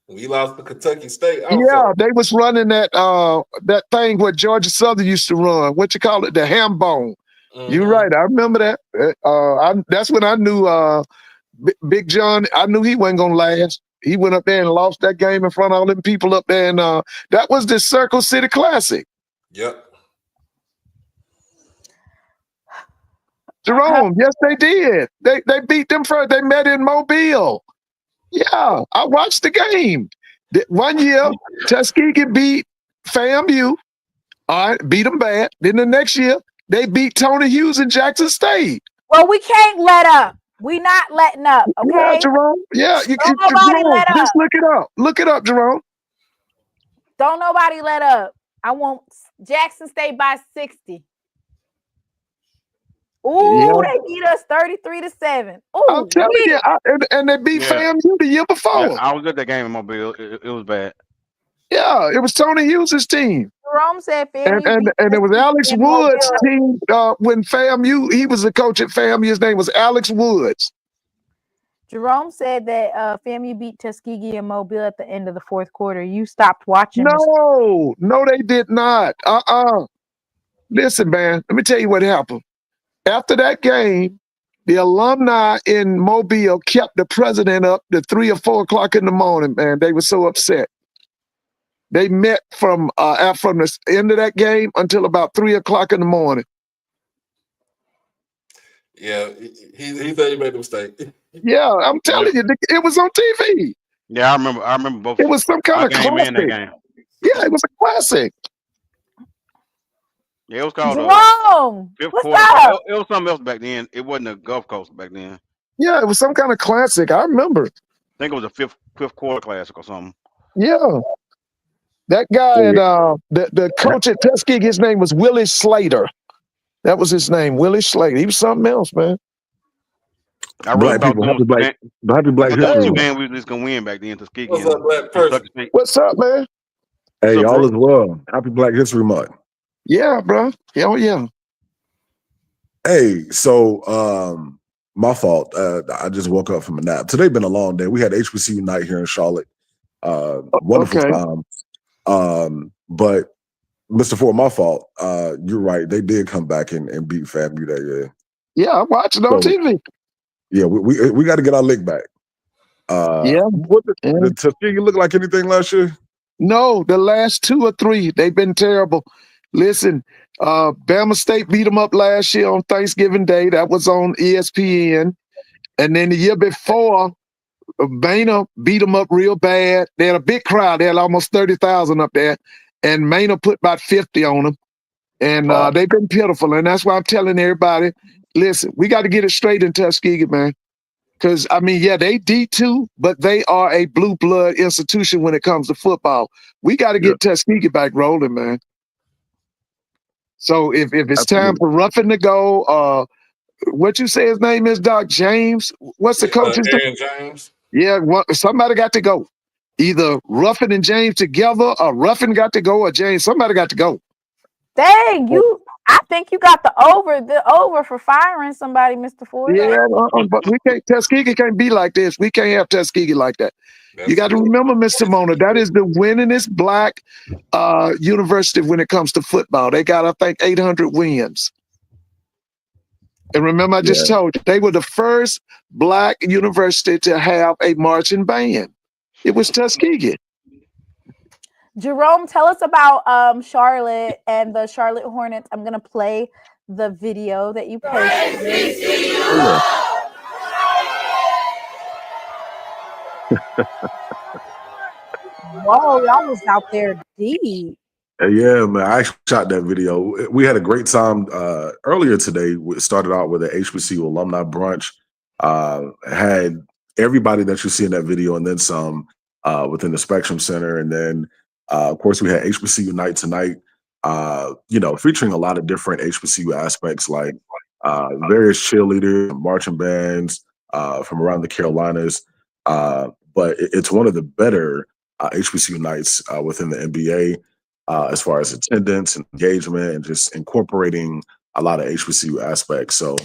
We lost to Kentucky State. Also. Yeah, they was running that thing what Georgia Southern used to run. What you call it? The ham bone. Mm-hmm. You're right. I remember that. That's when I knew Big John. I knew he wasn't gonna last. He went up there and lost that game in front of all them people up there, and that was the Circle City Classic. Yep. Jerome, yes, they did. They beat them first. They met in Mobile. Yeah, I watched the game. 1 year, Tuskegee beat FAMU. All right, beat them bad. Then the next year, they beat Tony Hughes in Jackson State. Well, we can't let up. We not letting up, okay? Yeah, Jerome. Yeah, Don't nobody let up. Just look it up. Look it up, Jerome. Don't nobody let up. I want Jackson State by 60. Ooh, they beat us 33-7. Ooh, I'm telling you, and they beat FAMU the year before. Yeah, I was at that game in Mobile. It was bad. Yeah, it was Tony Hughes' team. Jerome said and it was Alex Woods' team when FAMU, he was the coach at FAMU. His name was Alex Woods. Jerome said that FAMU beat Tuskegee and Mobile at the end of the fourth quarter. You stopped watching. No, they did not. Listen, man, let me tell you what happened. After that game, the alumni in Mobile kept the president up to 3 or 4 o'clock in the morning, man. They were so upset. They met from the end of that game until about 3 o'clock in the morning. Yeah, he said he made a mistake. Yeah, I'm telling you, it was on TV. Yeah, I remember both. It was some kind of classic. Yeah, it was a classic. Yeah, it was called fifth quarter. It was something else back then. It wasn't a Gulf Coast back then. Yeah, it was some kind of classic. I remember. I think it was a fifth quarter classic or something. Yeah. That guy at the coach at Tuskegee, his name was Willie Slater. That was his name, Willie Slater. He was something else, man. I really Black thought people, happy Black History doing Month. Sudan we was just gonna win back then. Tuskegee What's up, black person? State. What's up, man? Hey, What's up, all bro? is well. Happy Black History Month. Yeah, bro. Oh, yeah. Hey, so my fault. I just woke up from a nap. Today been a long day. We had HBCU night here in Charlotte. Wonderful time. But Mr. Ford, my fault. You're right. They did come back and beat FAMU that year. Yeah, I watched it on TV. Yeah, we got to get our lick back. Did Tuskegee look like anything last year? No, the last 2 or 3, they've been terrible. Listen, Bama State beat them up last year on Thanksgiving Day. That was on ESPN. And then the year before, Maynard beat them up real bad. They had a big crowd. They had almost 30,000 up there. And Maynard put about 50 on them. And they've been pitiful. And that's why I'm telling everybody, listen, we got to get it straight in Tuskegee, man. Because, I mean, yeah, they D2, but they are a blue blood institution when it comes to football. We got to get Tuskegee back rolling, man. So if it's time for Ruffin to go, what you say his name is, Doc James? What's the coach's name? James. Yeah, somebody got to go. Either Ruffin and James together, or Ruffin got to go, or James. Somebody got to go. Dang, I think you got the over for firing somebody, Mr. Ford. Yeah, but we can't. Tuskegee can't be like this. We can't have Tuskegee like that. You got to remember, Mr. Mona, that is the winningest Black university when it comes to football. They got, I think, 800 wins. And remember, I just told you, they were the first Black university to have a marching band. It was Tuskegee. Jerome, tell us about Charlotte and the Charlotte Hornets. I'm going to play the video that you posted. Whoa, y'all was out there deep. Yeah, man, I actually shot that video. We had a great time earlier today. We started out with an HBCU alumni brunch. Had everybody that you see in that video and then some within the Spectrum Center. And then, of course, we had HBCU night tonight, featuring a lot of different HBCU aspects like various cheerleaders, marching bands from around the Carolinas. But it's one of the better HBCU nights within the NBA. As far as attendance and engagement and just incorporating a lot of HBCU aspects. So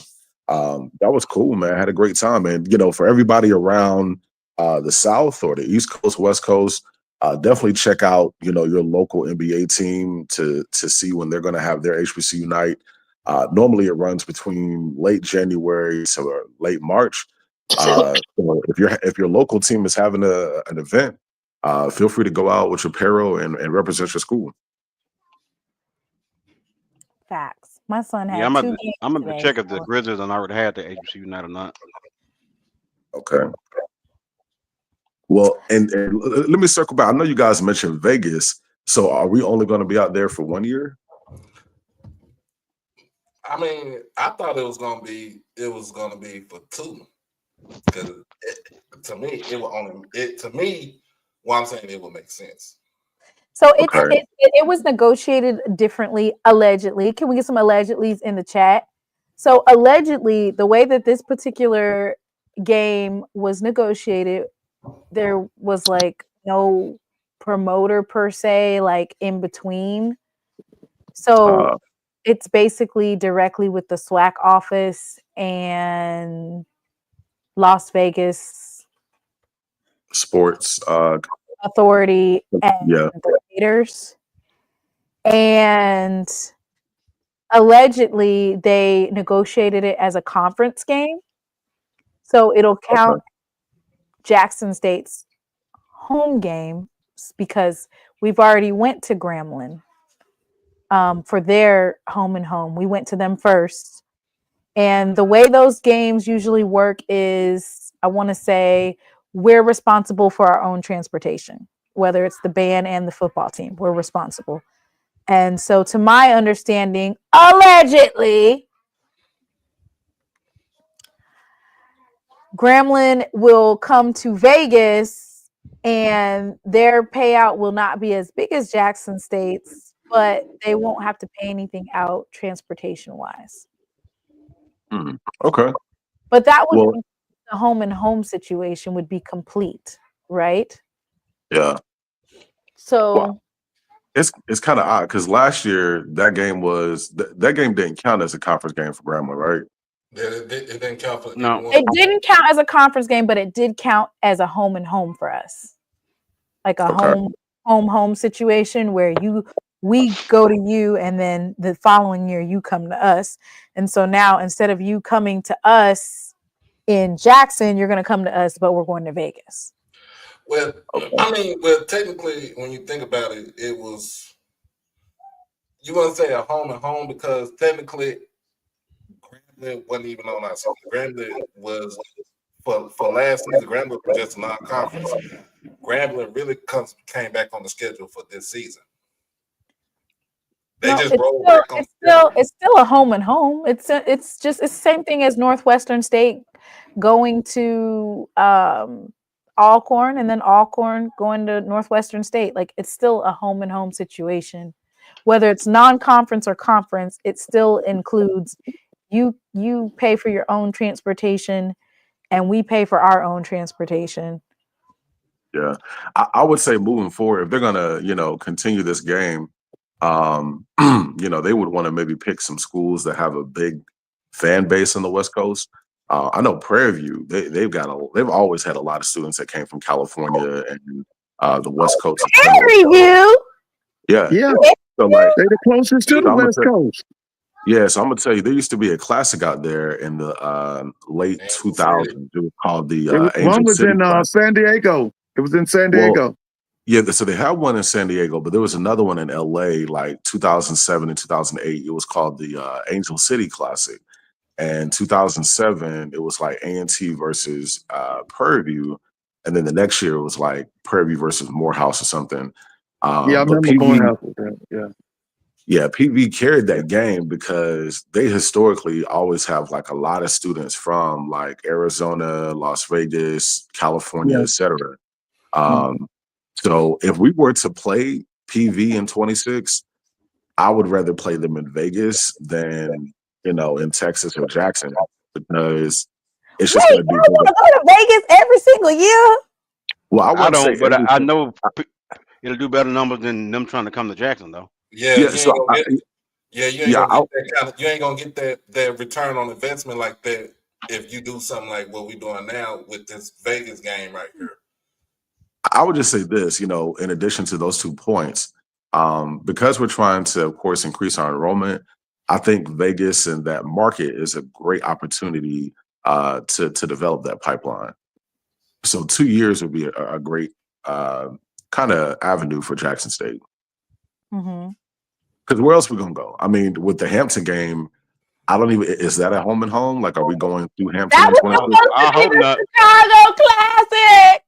that was cool, man. I had a great time. And, for everybody around the South or the East Coast, West Coast, definitely check out, your local NBA team to see when they're going to have their HBCU night. Normally it runs between late January to late March. So if your local team is having an event, feel free to go out with your apparel and represent your school. Facts. My son had I'm 2 games I'm gonna today, check if the Grizzlies already had the HBCU night or not. Okay. Well, and let me circle back. I know you guys mentioned Vegas. So are we only going to be out there for 1 year? I mean, I thought it was gonna be for 2. Because to me, what I'm saying, it would make sense. So it was negotiated differently, allegedly. Can we get some allegedlys in the chat? So allegedly, the way that this particular game was negotiated, there was like no promoter per se, like in between. So it's basically directly with the SWAC office and Las Vegas Sports Authority and the Raiders. And allegedly they negotiated it as a conference game. So it'll count Jackson State's home game because we've already went to Grambling for their home and home. We went to them first. And the way those games usually work is, I want to say, we're responsible for our own transportation, whether it's the band and the football team. We're responsible. And so to my understanding, allegedly, Grambling will come to Vegas and their payout will not be as big as Jackson State's, but they won't have to pay anything out transportation wise. Okay. But that would be the home and home situation would be complete, right? Yeah. So it's kind of odd because last year that game didn't count as a conference game for Grambling, right? Yeah, it didn't count for No. it didn't count as a conference game, but it did count as a home and home for us. Like a home situation where we go to you and then the following year you come to us. And so now instead of you coming to us in Jackson, you're going to come to us, but we're going to Vegas. Well, technically, when you think about it, it was, you want to say a home and home because technically Grambling wasn't even on our season. Grambling was, for last season, Grambling was just a non-conference. Grambling really came back on the schedule for this season. They just rolled back on. It's still a home and home. It's the same thing as Northwestern State going to Alcorn and then Alcorn going to Northwestern State. Like it's still a home and home situation. Whether it's non-conference or conference, it still includes you pay for your own transportation and we pay for our own transportation. Yeah. I would say moving forward, if they're gonna, continue this game, they would want to maybe pick some schools that have a big fan base on the West Coast. I know Prairie View, they've always had a lot of students that came from California and the West Coast. Prairie View? Yeah. So they're the closest to the West Coast. Yeah, so I'm gonna tell you, there used to be a classic out there in the late 2000s. It was called the one was in San Diego. It was in San Diego. Yeah, so they had one in San Diego, but there was another one in LA, like 2007 and 2008. It was called the Angel City Classic. And 2007, it was like A&T versus Prairie View. And then the next year, it was like Prairie View versus Morehouse or something. I remember Morehouse. Yeah, PV carried that game because they historically always have like a lot of students from like Arizona, Las Vegas, California, etc. So if we were to play PV in 26, I would rather play them in Vegas than in Texas or Jackson because it's just going to be. You want to go to Vegas every single year? Well, I don't, but I know it'll do better numbers than them trying to come to Jackson, though. You ain't gonna get that return on investment like that if you do something like what we're doing now with this Vegas game right here. I would just say this, in addition to those 2 points, because we're trying to, of course, increase our enrollment, I think Vegas and that market is a great opportunity to develop that pipeline. So 2 years would be a great kind of avenue for Jackson State. Because where else are we gonna go? I mean, with the Hampton game, is that a home and home? Like, are we going through Hampton? I hope not. Chicago Classic.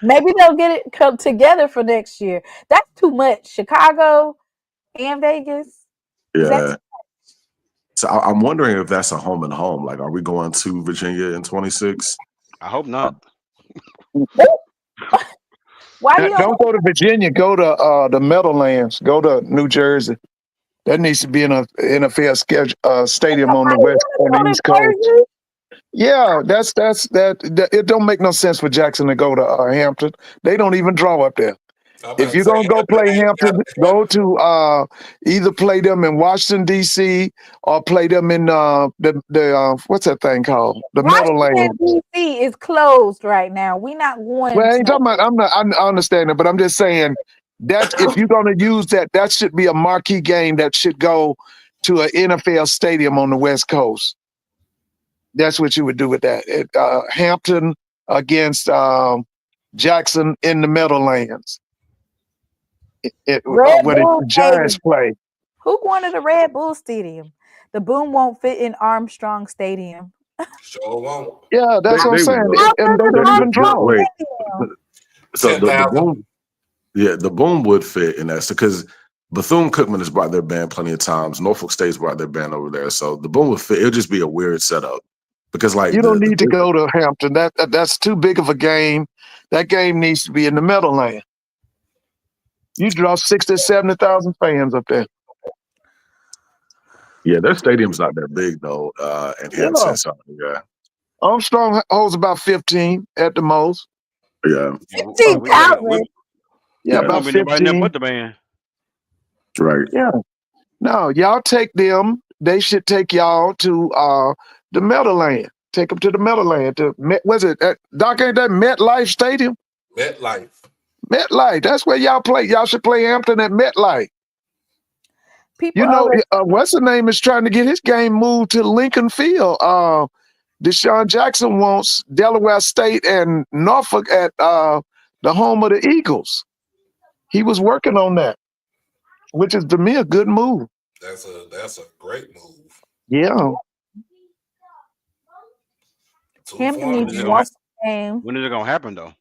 Maybe they'll get it come together for next year. That's too much. Chicago and Vegas. Yeah. So I'm wondering if that's a home and home. Like, are we going to Virginia in 26? I hope not. Why don't go to Virginia? Go to the Meadowlands. Go to New Jersey. That needs to be in a NFL stadium on the East Coast. Yeah, that's that. It don't make no sense for Jackson to go to Hampton. They don't even draw up there. If you're gonna go play Hampton, go to either play them in Washington D.C. or play them in the what's that thing called? The Meadowlands. D.C. is closed right now. We're not going. Well, I ain't talking about. I understand it, but I'm just saying that if you're gonna use that should be a marquee game that should go to an NFL stadium on the West Coast. That's what you would do with that. Hampton against Jackson in the Meadowlands. When the Giants play. Who going to the Red Bull Stadium? The boom won't fit in Armstrong Stadium. Sure won't. Yeah, that's what I'm saying. And they don't even draw. So the boom, the boom would fit in that because Bethune-Cookman has brought their band plenty of times. Norfolk State's brought their band over there, so the boom would fit. It'll just be a weird setup. Because like You don't need to go to Hampton. That's too big of a game. That game needs to be in the Meadowland. You draw 60,000 to 70,000 fans up there. Yeah, their stadium's not that big though. In Hampton, so yeah. Armstrong holds about 15 at the most. Yeah. 15,000. Yeah, about Won't be nobody there 15. but the band. Right. Yeah. No, y'all take them. They should take y'all to the Meadowland. Take them to the Meadowland. Was it Doc? Ain't that MetLife Stadium? MetLife. MetLife. That's where y'all play. Y'all should play Hampton at MetLife. People You know, always, what's the name is trying to get his game moved to Lincoln Field. Deshaun Jackson wants Delaware State and Norfolk at the home of the Eagles. He was working on that, which is to me a good move. That's a great move. Yeah. Hampton needs one game. When is it gonna happen though?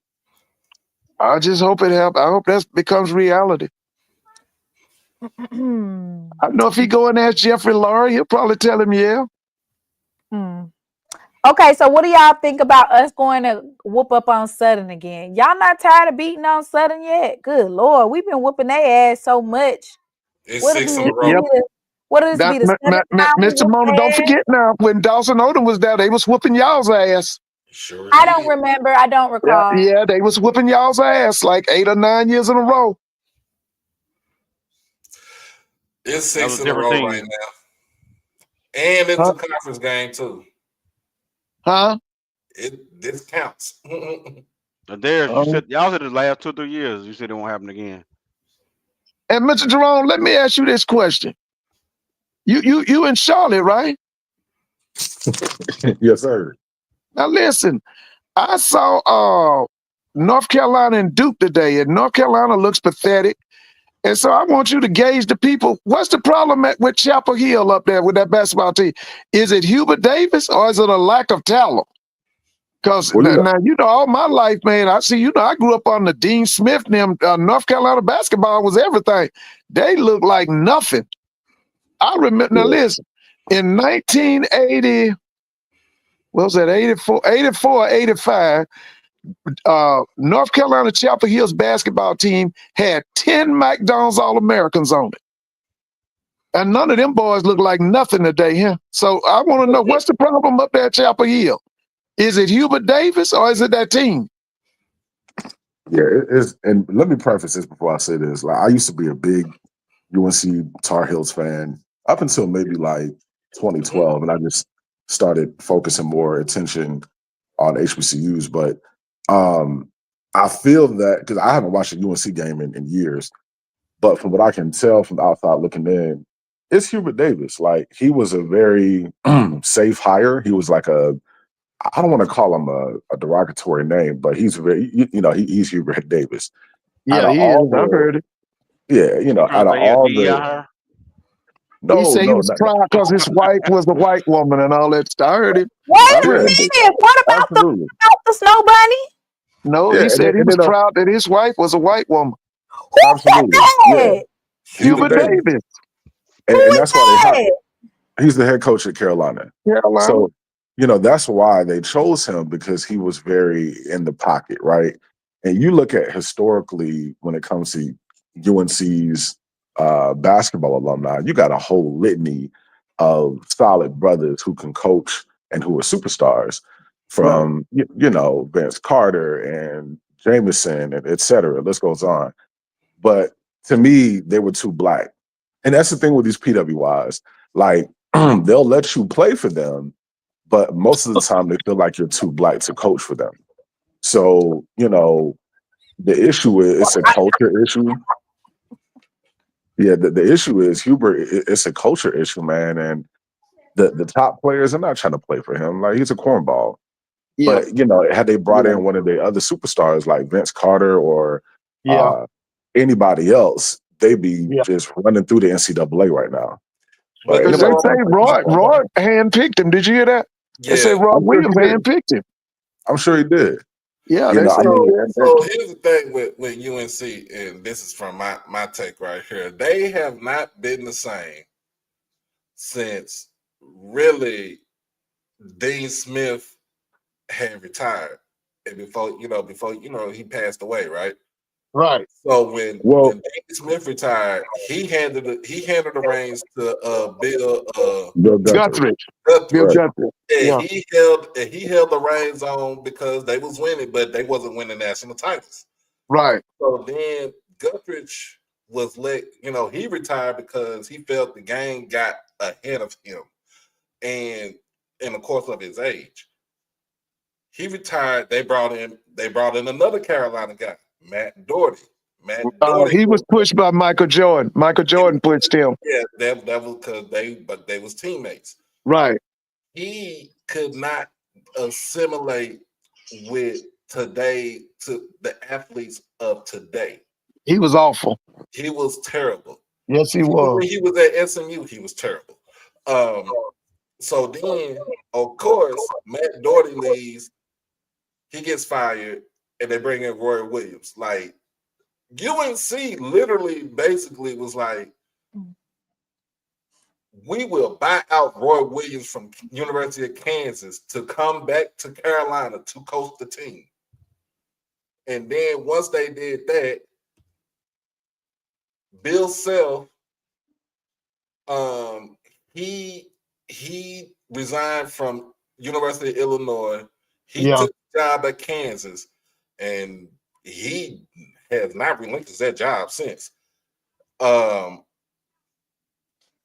I just hope it happens. I hope that becomes reality. I don't know if he go and ask Jeffrey Lurie, he'll probably tell him, yeah. Okay, so what do y'all think about us going to whoop up on Southern again? Y'all not tired of beating on Southern yet? Good Lord, we've been whooping their ass so much. It's 6 in a row. What does it be? The Mr. Mona, don't forget now, when Dawson Odom was there, they was whooping y'all's ass. Sure. I don't remember. I don't recall. Yeah, they was whooping y'all's ass like 8 or 9 years in a row. It's 6 in a row right now. And it's a conference game too. Huh? This counts. Darius, you said y'all said the last 2 or 3 years. You said it won't happen again. And Mr. Jerome, let me ask you this question. You in Charlotte, right? Yes, sir. Now listen, I saw North Carolina and Duke today, and North Carolina looks pathetic. And so I want you to gauge the people. What's the problem with Chapel Hill up there with that basketball team? Is it Hubert Davis or is it a lack of talent? Because now, you know, all my life, man, I grew up on the Dean Smith and them. North Carolina basketball was everything. They look like nothing. I remember, now listen, in 1980, what was that, 84, 85, North Carolina Chapel Hill's basketball team had 10 McDonald's All-Americans on it. And none of them boys look like nothing today, huh? So I want to know, what's the problem up there at Chapel Hill? Is it Hubert Davis or is it that team? Yeah, it is. And let me preface this before I say this. Like, I used to be a big UNC Tar Heels fan up until maybe like 2012, and I just started focusing more attention on HBCUs. But I feel that, because I haven't watched a UNC game in years, but from what I can tell from the outside looking in, it's Hubert Davis. Like, he was a very safe hire. He was like I don't want to call him a derogatory name, but he's very, he's Hubert Davis. Yeah, he is. I've heard it. Yeah, out of all the. He said he was proud because his wife was a white woman and all that stuff. I heard it. Wait a minute. What about the Snow Bunny? No, he said he was proud that his wife was a white woman. Absolutely. Yeah. Hubert Davis. And that's why he's the head coach at Carolina. So, that's why they chose him, because he was very in the pocket, right? And you look at historically when it comes to UNC's basketball alumni, you got a whole litany of solid brothers who can coach and who are superstars, from Vince Carter and Jameson and et cetera. List goes on. But to me, they were too black. And that's the thing with these PWIs. Like, they'll let you play for them, but most of the time they feel like you're too black to coach for them. So, the issue is it's a culture issue. Yeah, the issue is Hubert, it's a culture issue, man. And the top players are not trying to play for him. Like, he's a cornball. Yeah. But, had they brought in one of the other superstars like Vince Carter or anybody else, they'd be just running through the NCAA right now. But they say Rod handpicked him. Did you hear that? Yeah. They say Rod Williams handpicked him. I'm sure he did. Yeah, they say so here's the thing with UNC, and this is from my take right here. They have not been the same since really Dean Smith had retired, and before he passed away, right? Right. So when Well, Dean Smith retired, he handed the reins to Bill Bill Guthrie. Bill Guthrie. Right. Guthrie. And Yeah. he held the reins on because they was winning, but they wasn't winning national titles. Right. So then Guthridge was he retired because he felt the game got ahead of him, and in the course of his age, he retired. They brought in another Carolina guy, Matt Doherty. He was pushed by Michael Jordan. Michael Jordan pushed him. Yeah, that was because they was teammates. Right. He could not assimilate with to the athletes of today. He was awful. He was terrible. Yes, he was. When he was at SMU, he was terrible. So then, of course, Matt Doherty leaves. He gets fired, and they bring in Roy Williams. Like UNC, literally, basically was like, we will buy out Roy Williams from University of Kansas to come back to Carolina to coach the team. And then once they did that, Bill Self, he resigned from University of Illinois. He took a job at Kansas, and he has not relinquished that job since.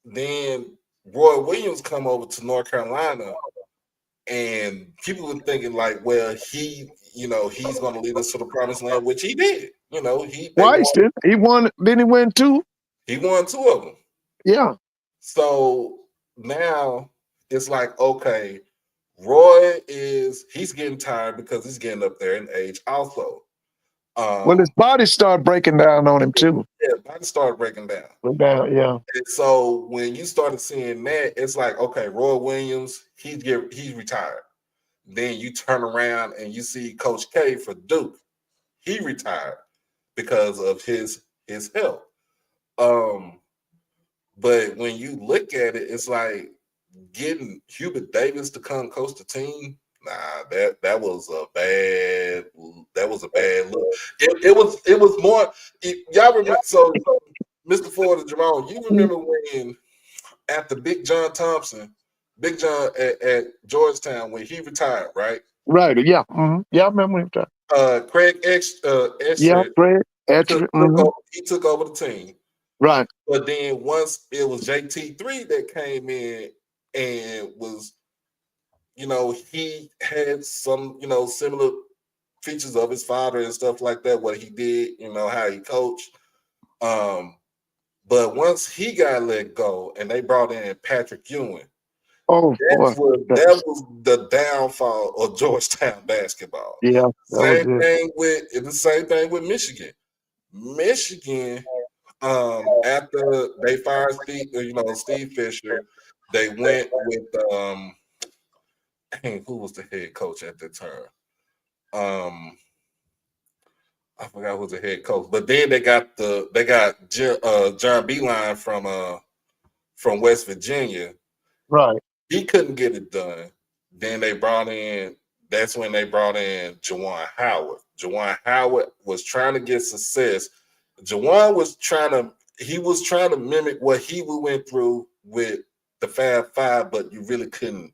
Then Roy Williams come over to North Carolina, and people were thinking like, well, he's going to lead us to the promised land, which he did. He won. Didn't he win 2? He won 2 of them. Yeah. So now it's like, okay, Roy he's getting tired because he's getting up there in age also. Well, his body started breaking down on him too. Yeah, body started breaking down. Yeah. And so when you started seeing that, it's like, okay, Roy Williams, he's retired. Then you turn around and you see Coach K for Duke. He retired because of his health. But when you look at it, it's like getting Hubert Davis to come coach the team. Nah, that was a bad look. It was more. Y'all remember? So, Mr. Ford and Jerome, you remember when after Big John at Georgetown when he retired, right? Right. Yeah. Mm-hmm. Yeah, I remember when he retired. Craig Craig he took over the team. Right. But then once it was JT3 that came in and was, he had some, similar features of his father and stuff like that, what he did, how he coached. But once he got let go and they brought in Patrick Ewing, that was the downfall of Georgetown basketball. Yeah. The same thing with Michigan. Michigan, after they fired Steve Fisher, they went with who was the head coach at the time? I forgot who was the head coach, but then they got John Beeline from West Virginia. Right. He couldn't get it done. Then that's when they brought in Juwan Howard. Juwan Howard was trying to get success. Juwan was trying to mimic what he went through with the Fab Five, but you really couldn't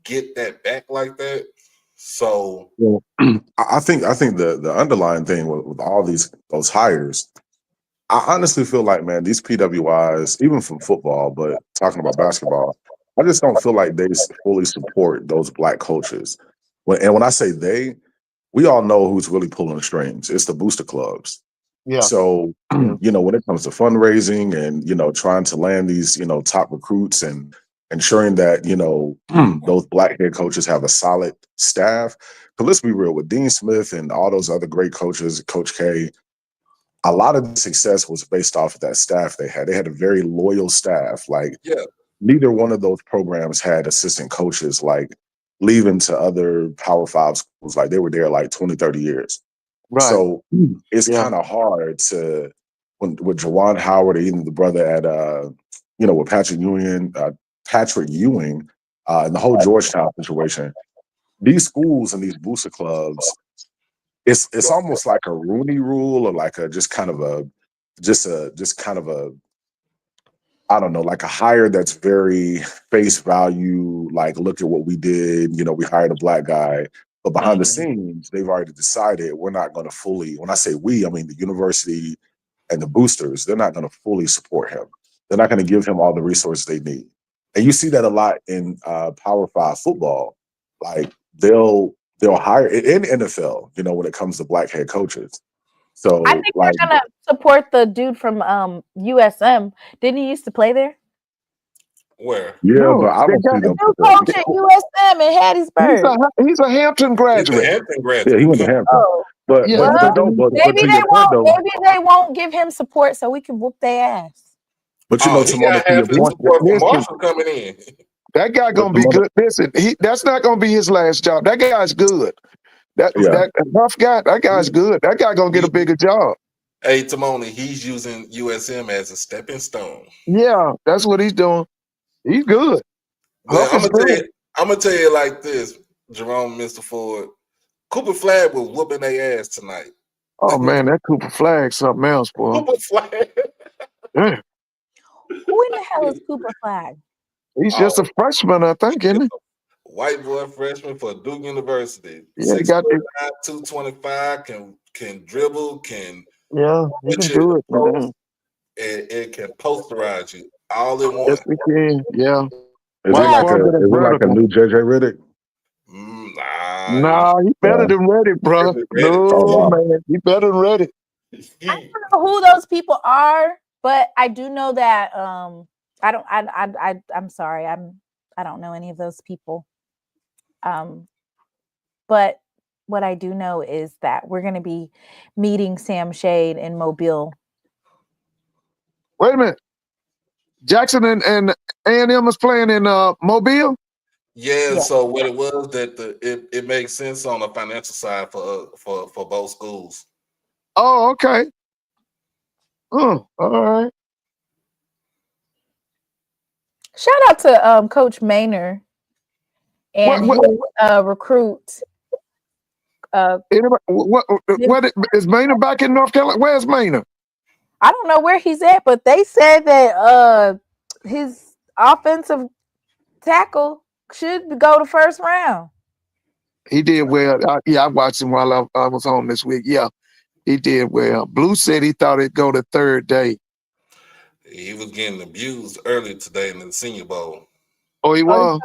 get that back like that. So I think the underlying thing with all those hires, I honestly feel like, man, these PWIs, even from football, but talking about basketball, I just don't feel like they fully support those black coaches. When I say they, we all know who's really pulling the strings. It's the booster clubs. Yeah. So, when it comes to fundraising and, trying to land these, top recruits and ensuring that, those black head coaches have a solid staff. But let's be real, with Dean Smith and all those other great coaches, Coach K, a lot of the success was based off of that staff they had. They had a very loyal staff. Like, neither one of those programs had assistant coaches, like, leaving to other Power 5 schools. Like, they were there like 20, 30 years. Right. So it's kind of hard to, with Juwan Howard or even the brother at, with Patrick Ewing, and the whole Georgetown situation. These schools and these booster clubs, it's almost like a Rooney Rule, or like a just kind of a I don't know, like a hire that's very face value, like, look at what we did, we hired a black guy. But behind the scenes, they've already decided we're not going to fully, when I say we, I mean the university and the boosters, they're not going to fully support him. They're not going to give him all the resources they need. And you see that a lot in Power 5 football. Like they'll hire in NFL, when it comes to black head coaches. So I think they're gonna support the dude from USM. Didn't he used to play there? Where? Yeah, No, but I don't see them. New coach at USM in Hattiesburg. He's a Hampton graduate. He's a Hampton graduate. Yeah, he went to Hampton. Oh. But maybe they won't give him support so we can whoop their ass. But he got half his support from Marshall coming in. That guy gonna be good. Listen, that's not gonna be his last job. That guy's good. That rough guy, that guy's good. That guy gonna get a bigger job. Hey, Timoni, he's using USM as a stepping stone. Yeah, that's what he's doing. He's good. Well, I'm gonna tell you like this, Jerome, Mr. Ford. Cooper Flag was whooping their ass tonight. Oh man, that Cooper Flag something else, boy. Cooper Flag. Yeah. Who in the hell is Cooper Flag? He's just a freshman, I think, isn't he? White boy freshman for Duke University. Yeah, 6'9", 225, can dribble, can he can do it, man. It can posterize you all in one. Yes, we can. Yeah. Is it like a new JJ Redick? Nah, he better than Redick, bro. No, man, he better than Redick. I don't know who those people are, but I do know that I'm sorry, I don't know any of those people. But what I do know is that we're going to be meeting Sam Shade in Mobile. Wait a minute. Jackson and A&M is playing in Mobile? Yeah, so what it was that it makes sense on the financial side for both schools. Oh, okay. Oh, all right. Shout out to Coach Maynor and his recruit. What is Maynor back in North Carolina? Where's Maynor? I don't know where he's at, but they said that his offensive tackle should go to first round. He did well. I watched him while I was home this week. Yeah, he did well. Blue said he thought it'd go to third day. He was getting abused early today in the Senior Bowl. Oh, he was.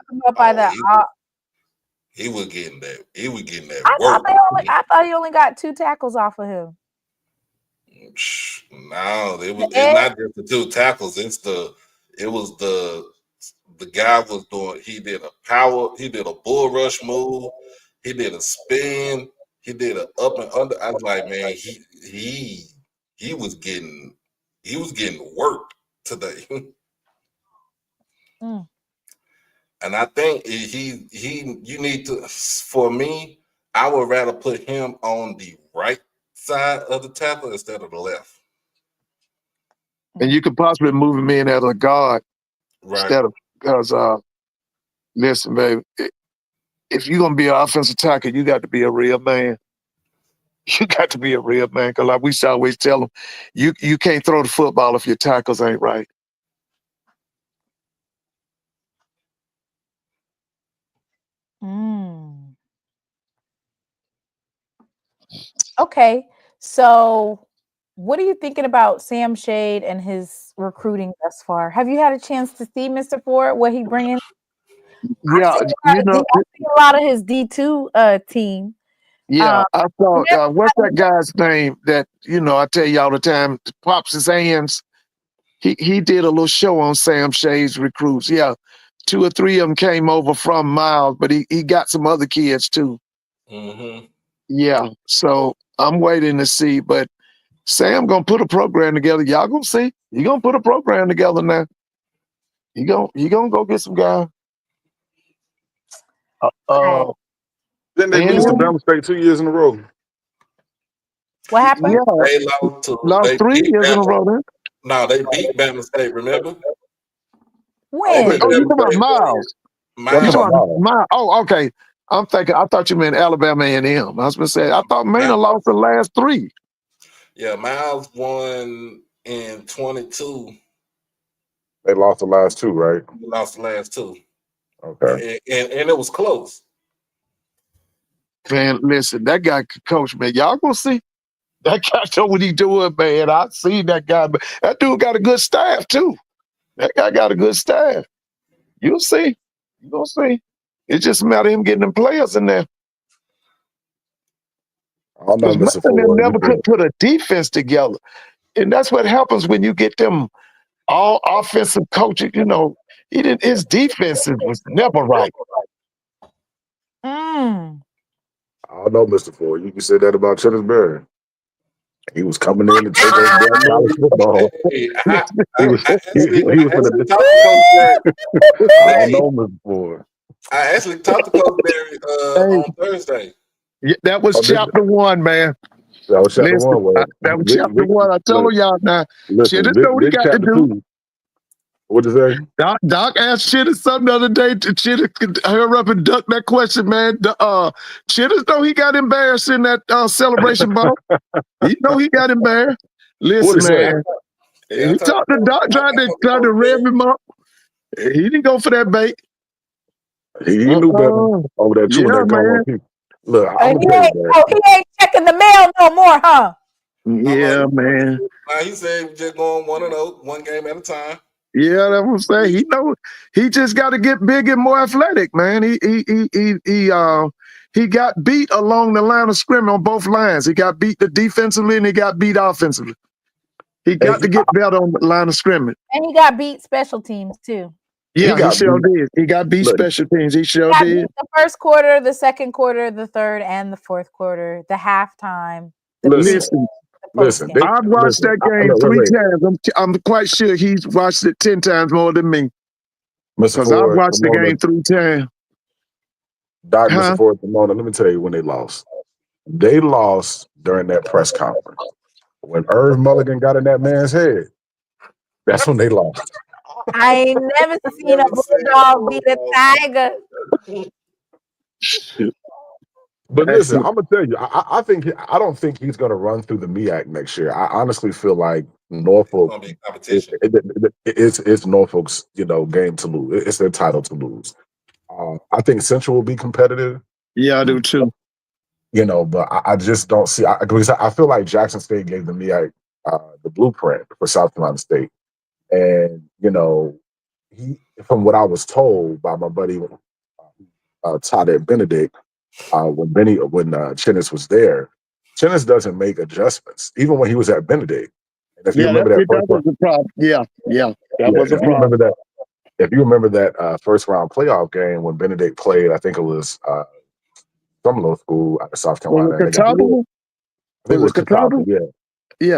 He was getting that. He was getting that work. I thought he only got 2 tackles off of him. No, it's not just the 2 tackles. It was the guy was doing. He did a bull rush move. He did a spin. He did an up and under. I was like, man, he was getting worked today. And I think you need to, for me, I would rather put him on the right side of the tackle instead of the left. And you could possibly move him in as a guard, right? Instead of, because listen, baby, if you're gonna be an offensive tackle, you got to be a real man. You got to be a real man, because like we always tell them, you can't throw the football if your tackles ain't right. Okay, so what are you thinking about Sam Shade and his recruiting thus far? Have you had a chance to see Mr. Ford, what he bringing? Yeah, I see a lot of his D2 team. Yeah, I thought, what's that guy's name that, I tell you all the time, Pops his hands. He did a little show on Sam Shade's recruits. Yeah, 2 or 3 of them came over from Miles, but he got some other kids too. Mm-hmm. Yeah, so I'm waiting to see, but Sam gonna put a program together. Y'all gonna see. He gonna put a program together now. He gonna go get some guys. Then they lose to Bama State 2 years in a row. What happened? Yeah, they lost 3 years in a row. Then. No, they beat Bama State. Remember? When? Oh, you talking about Miles? Okay. I'm thinking. I thought you meant Alabama A&M. I was gonna say. I thought Maine lost the last 3. Yeah, Miles won in 22. They lost the last 2, right? They lost the last 2. Okay. And it was close. Man, listen, that guy could coach, man. Y'all gonna see. That guy know what he doing, man. I seen that guy, but that dude got a good staff too. That guy got a good staff. You'll see. You gonna see. It's just a matter of him getting them players in there. I'm not Because missing them never could put a defense together. And that's what happens when you get them all offensive coaches. You know, his defense was never right. Mm. I don't know, Mr. Ford. You can say that about Chennisberry. He was coming in to take over college football. Hey, He was I finna. talked to Coach Barry. I don't know, Mr. Ford. I actually talked to Coach Barry on Thursday. Yeah, that was chapter 1, man. That was chapter 1. That was chapter 1. I told y'all now. Listen, Shit, know what he got to do. 2. What'd you say? Doc asked Chitters something the other day. Chitters could hurry up and duck that question, man. Chitters know he got embarrassed in that celebration ball. He know he got embarrassed. Listen, man. He talked to Doc, tried to rev him up. He didn't go for that bait. He knew better over there too. Yeah, man. Look, I'm he ain't checking the mail no more, huh? Yeah, man. He said just going 1-0, 1 game at a time. Yeah, that's what I'm saying. He know he just got to get big and more athletic, man. He got beat along the line of scrimmage on both lines. He got beat defensively and he got beat offensively. He got to get better on the line of scrimmage. And he got beat special teams too. Yeah, he sure did. He got beat special teams. He sure did. The first quarter, the second quarter, the third, and the fourth quarter, the halftime. Listen, I've watched that game 3 times. I'm quite sure he's watched it 10 times more than me. Because I've watched the game 3 times. Mr. Ford, Simona, let me tell you when they lost. They lost during that press conference. When Irv Mulligan got in that man's head, that's when they lost. I ain't never seen a bulldog beat a tiger. But listen, I'm gonna tell you, I don't think he's gonna run through the MEAC next year. I honestly feel like Norfolk it's Norfolk's, game to lose. It's their title to lose. I think Central will be competitive. Yeah, I do too. But I just don't see. Because I feel like Jackson State gave the MEAC the blueprint for South Carolina State, and he, from what I was told by my buddy Todd at Benedict. When Chennis was there, Chennis doesn't make adjustments, even when he was at Benedict. And if you remember that was a problem. That was a problem. If you remember that first round playoff game when Benedict played, I think it was some little school out of South Carolina. I think it was Catawba. Yeah.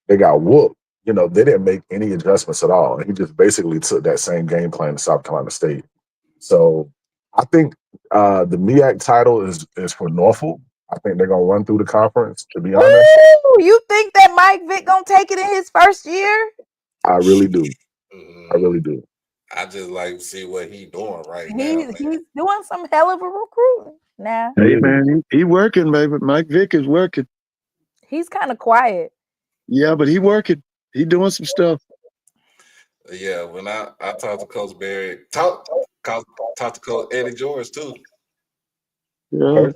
They got whooped. They didn't make any adjustments at all. And he just basically took that same game plan to South Carolina State. So I think the MEAC title is for Norfolk. I think they're gonna run through the conference. To be honest, you think that Mike Vick gonna take it in his first year? I really do. I really do. I just like to see what he's doing now. He's doing some hell of a recruiting now. Hey man, he working, baby. Mike Vick is working. He's kind of quiet. Yeah, but he working. He doing some stuff. Yeah, when I talked to Coach Barry, talked to Coach Eddie George too. Yeah.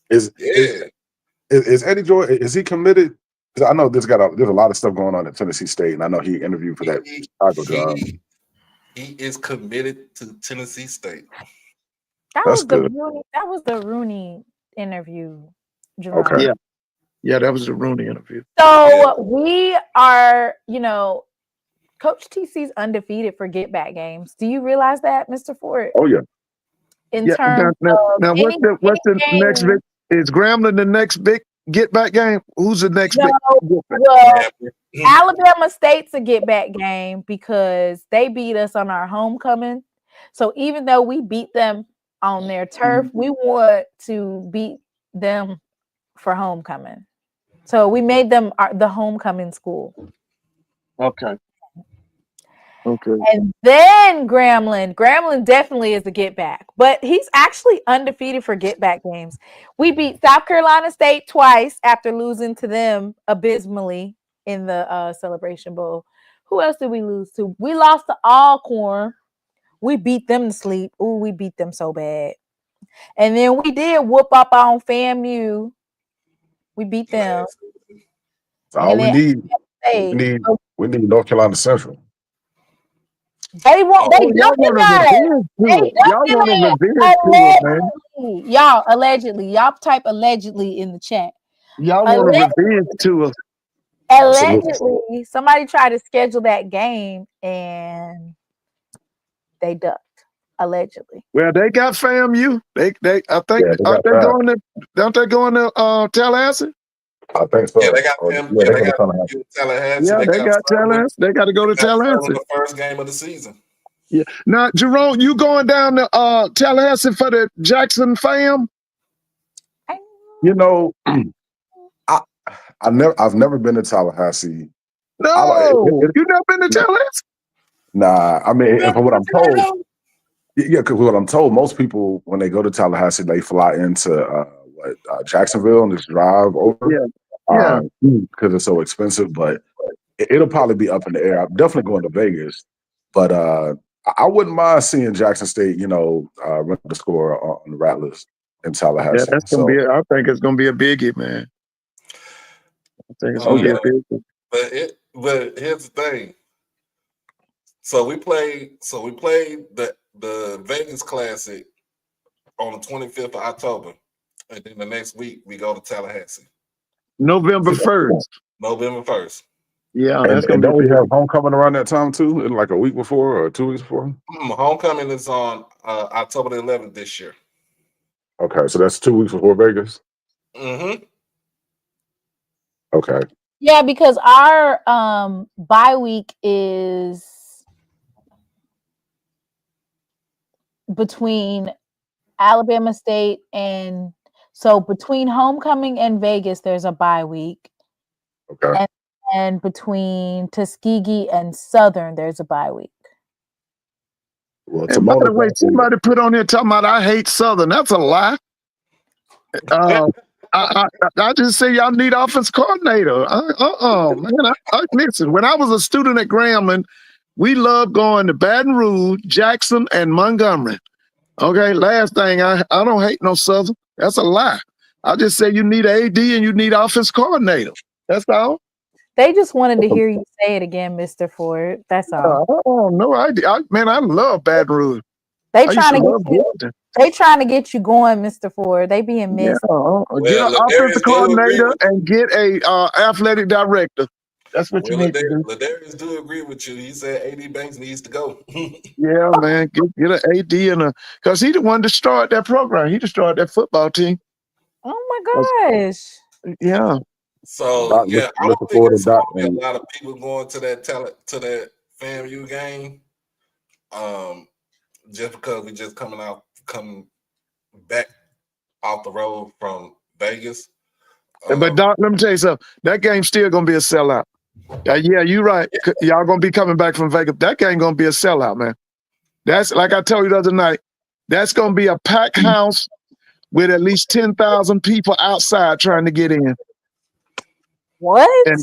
Is Eddie George, is he committed? Because I know there's a lot of stuff going on at Tennessee State, and I know he interviewed for that Chicago job. He is committed to Tennessee State. That was the Rooney interview. Jerome. Okay. Yeah, that was the Rooney interview. So we are, Coach TC's undefeated for get back games. Do you realize that, Mr. Ford? Oh yeah. In terms now what's the next big? Is Grambling the next big get back game? Who's the next big? Well, Alabama State's a get back game because they beat us on our homecoming. So even though we beat them on their turf, we want to beat them for homecoming. So we made them the homecoming school. Okay. Okay. And then Grambling. Grambling definitely is a get back, but he's actually undefeated for get back games. We beat South Carolina State twice after losing to them abysmally in the Celebration Bowl. Who else did we lose to? We lost to Alcorn. We beat them to sleep. Ooh, we beat them so bad. And then we did whoop up on FAMU. We beat them. That's all And we then need. hey, We need North Carolina Central. they want they y'all want ducking a us. revenge They to it. Y'all want a ducking revenge us. to it, man. Allegedly. Y'all allegedly. Y'all type allegedly in the chat. Y'all want a revenge to us. Allegedly, somebody tried to schedule that game and they ducked. Allegedly. Well, they got FAMU. They I think Yeah, aren't they going to don't they going to Tallahassee? I think so. Yeah, they got them. Yeah, they got Tallahassee. Yeah, they got Tallahassee. They got to go to Tallahassee. The first game of the season. Yeah. Now, Jerome, you going down to Tallahassee for the Jackson fam? You know, I've never been to Tallahassee. No, you never been to Tallahassee? Nah, I mean, from what I'm told, yeah, because what I'm told, most people when they go to Tallahassee, they fly into Jacksonville and just drive over. Yeah, because it's so expensive. But it'll probably be up in the air. I'm definitely going to Vegas, but I wouldn't mind seeing Jackson State, run the score on the Rattlers in Tallahassee. Yeah, that's gonna be. I think it's gonna be a biggie, man. I think it's gonna be a biggie. But here's the thing. So we played the Vegas Classic on the 25th of October, and then the next week we go to Tallahassee. November 1st. November 1st. Yeah, that's gonna be. Don't we have homecoming around that time too? In like a week before or 2 weeks before? Homecoming is on October the 11th this year. Okay, so that's 2 weeks before Vegas. Mm-hmm. Okay. Yeah, because our bye week is between Alabama State and so between homecoming and Vegas, there's a bye week. Okay. And between Tuskegee and Southern, there's a bye week. Well, and by the way, somebody put on here talking about I hate Southern. That's a lie. I just say y'all need offense coordinator. Man. Listen, when I was a student at Grambling, we loved going to Baton Rouge, Jackson, and Montgomery. Okay, last thing, I don't hate no Southern. That's a lie. I just say you need an AD and you need offense coordinator. That's all. They just wanted to hear you say it again, Mr. Ford. That's all. Oh no, I love Baton Rouge. They trying to get you going, Mr. Ford. They being missed. Get an offensive coordinator and get a athletic director. That's what you need to do. Ladarius do agree with you. He said AD Banks needs to go. Yeah, man, get an AD and because he the one that started that program. He destroyed that football team. Oh my gosh. Yeah. So yeah, I don't think it's going to be a lot of people going to that FAMU game. Just because we just coming back off the road from Vegas. But Doc, let me tell you something. That game's still gonna be a sellout. Yeah, you're right. Y'all gonna be coming back from Vegas. That game gonna be a sellout, man. That's like I told you the other night. That's gonna be a packed house with at least 10,000 people outside trying to get in. What? And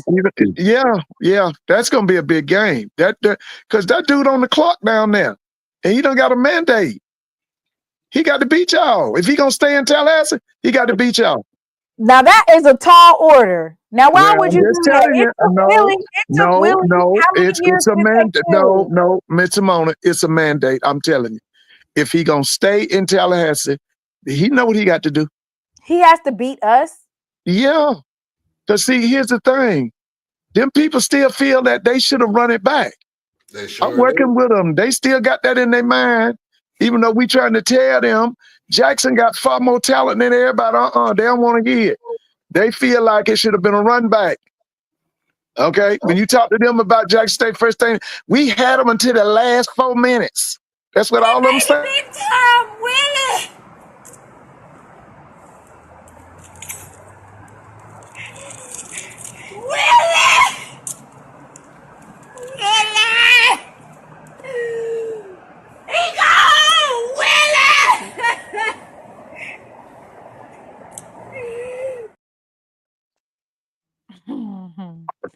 yeah, that's gonna be a big game. That because that dude on the clock down there, and he done got a mandate. He got to beat y'all. If he gonna stay in Tallahassee, he got to beat y'all. Now that is a tall order. Now why would you do that? It's a mandate. No, Miss Simona, it's a mandate. I'm telling you. If he gonna stay in Tallahassee, he know what he got to do. He has to beat us. Yeah. Because see, here's the thing. Them people still feel that they should have run it back. I'm working with them. They still got that in their mind. Even though we trying to tell them, Jackson got far more talent than everybody. They don't want to hear it. They feel like it should have been a run back. Okay? When you talk to them about Jackson State first thing, we had them until the last 4 minutes. That's what all of them say. Willie!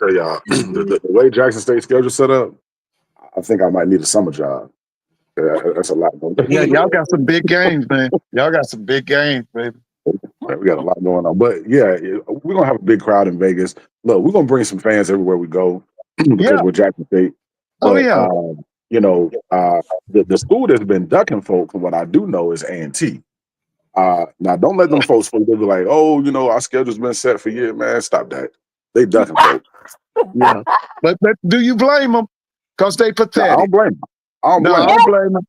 tell y'all, the way Jackson State schedule set up, I think I might need a summer job. That's a lot going on. Yeah, y'all got some big games, man. Y'all got some big games, baby. We got a lot going on. But yeah, we're going to have a big crowd in Vegas. Look, we're going to bring some fans everywhere we go because we're Jackson State. But, the school that's been ducking folk, from what I do know, is A&T. Now, don't let them folks be like, oh, our schedule's been set for years, man. Stop that. They ducking folk. Yeah. But do you blame them? Because they pathetic. I don't blame them. I don't blame them.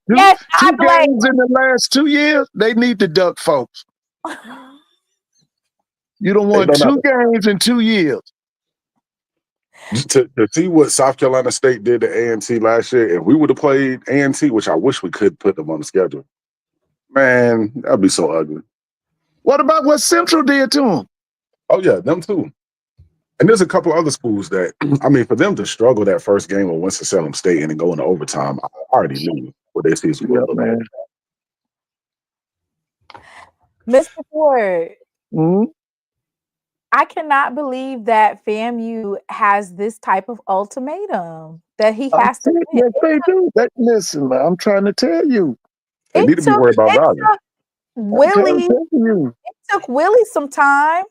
Two games in the last 2 years, they need to duck folks. You don't want 2 games in 2 years. To see what South Carolina State did to A&T last year, if we would have played A&T, which I wish we could put them on the schedule, man, that'd be so ugly. What about what Central did to them? Oh, yeah, them too. And there's a couple other schools that, I mean, for them to struggle that first game with Winston-Salem State and then go into overtime, I already knew what their season would look like. Mr. Ford, I cannot believe that FAMU has this type of ultimatum that he has to win. Yes, they do. Listen, man, I'm trying to tell you. They need to be worried about value. It took Willie some time.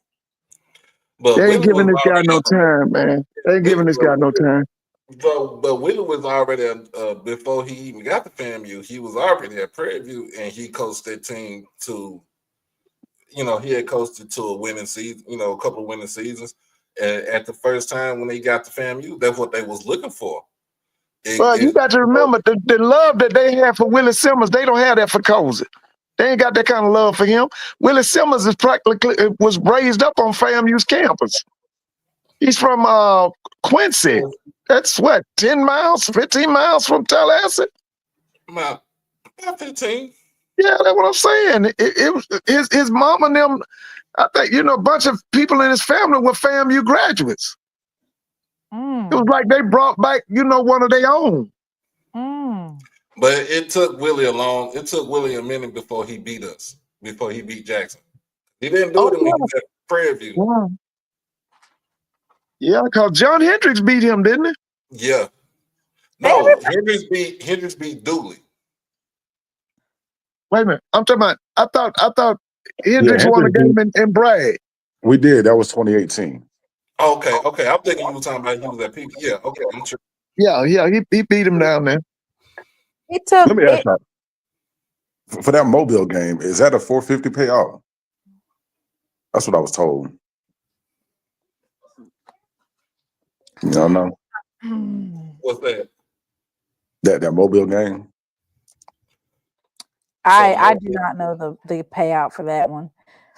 But they ain't giving this guy no time, man. They ain't giving this guy no time. But Willie was already before he even got to FAMU, he was already at Prairie View, and he coached that team to, he had coached it to a winning season, a couple of winning seasons. And at the first time when they got to FAMU, that's what they was looking for. You got to remember the love that they have for Willie Simmons. They don't have that for Cozy. They ain't got that kind of love for him. Willie Simmons was raised up on FAMU's campus. He's from Quincy. That's what, 10 miles, 15 miles from Tallahassee? About 15. Yeah, that's what I'm saying. It was his mom and them. I think, a bunch of people in his family were FAMU graduates. It was like they brought back, one of their own. But it took Willie a minute before he beat us, before he beat Jackson. He didn't do it when he was at Prairie View. Yeah, because John Hendricks beat him, didn't he? Yeah. No, Hendricks beat Dooley. Wait a minute. I'm talking about, I thought Hendricks won a game in Bragg. We did. That was 2018. Okay. I'm thinking you were talking about he was at Peak. Yeah, okay, I'm sure. Yeah, he beat him down there. Let me ask you, for that Mobile game, is that a $450 payout? That's what I was told. You don't know? What's that? That Mobile game? I do not know the payout for that one.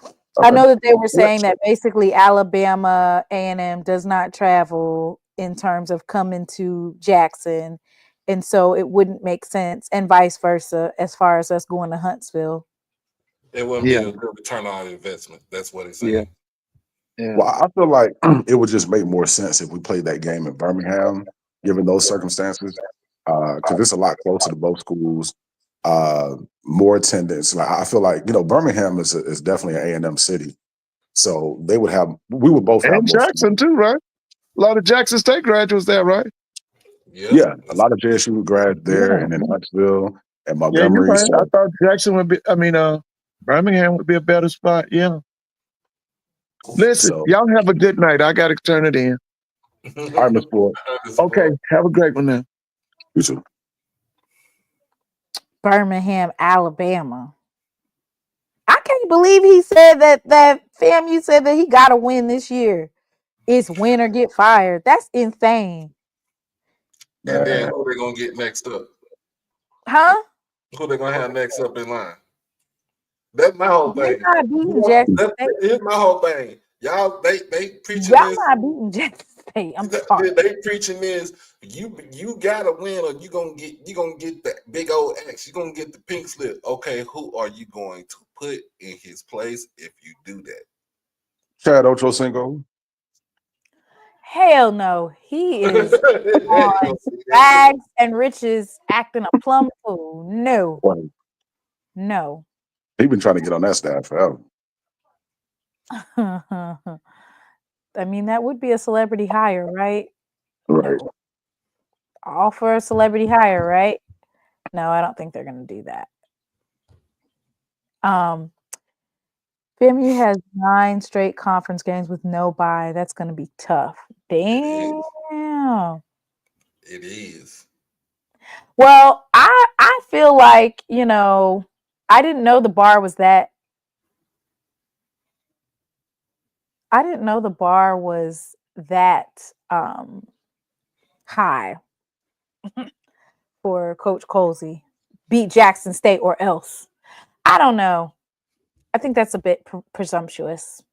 Okay. I know that they were saying that basically Alabama A&M does not travel in terms of coming to Jackson, and so it wouldn't make sense, and vice versa as far as us going to Huntsville. It wouldn't be a good return on investment. That's what it's saying. Yeah. Well, I feel like it would just make more sense if we played that game in Birmingham, given those circumstances, because it's a lot closer to both schools. More attendance. Like I feel like Birmingham is definitely an A&M city, so we would both have. And Jackson too, right? A lot of Jackson State graduates there, right? Yeah, a lot of JSU grads there, and in Huntsville and Montgomery. Yeah, right. I thought Jackson would be. Birmingham would be a better spot. Yeah. Listen, y'all have a good night. I got to turn it in. All right, Ms. Ford. Okay, have a great one now. You too. Birmingham, Alabama. I can't believe he said that FAMU said that he got to win this year. It's win or get fired. That's insane. And then who they gonna get next up? Huh? Who they gonna have next up in line? That's my whole thing. Here's my whole thing. Y'all, they preaching y'all this. Not beating Jackson State. I'm sorry. They preaching this. You gotta win, or you gonna get that big old X. You gonna get the pink slip. Okay, who are you going to put in his place if you do that? Chad Ochocinco. Hell no. He is on rags and riches acting a plum fool. No. No. He's been trying to get on that staff forever. I mean, that would be a celebrity hire, right? Right. No. All for a celebrity hire, right? No, I don't think they're going to do that. FAMU has 9 straight conference games with no bye. That's going to be tough. Damn. It is. Well, I feel like, you know, I didn't know the bar was that. I didn't know the bar was that high for Coach Colsey. Beat Jackson State or else. I don't know. I think that's a bit presumptuous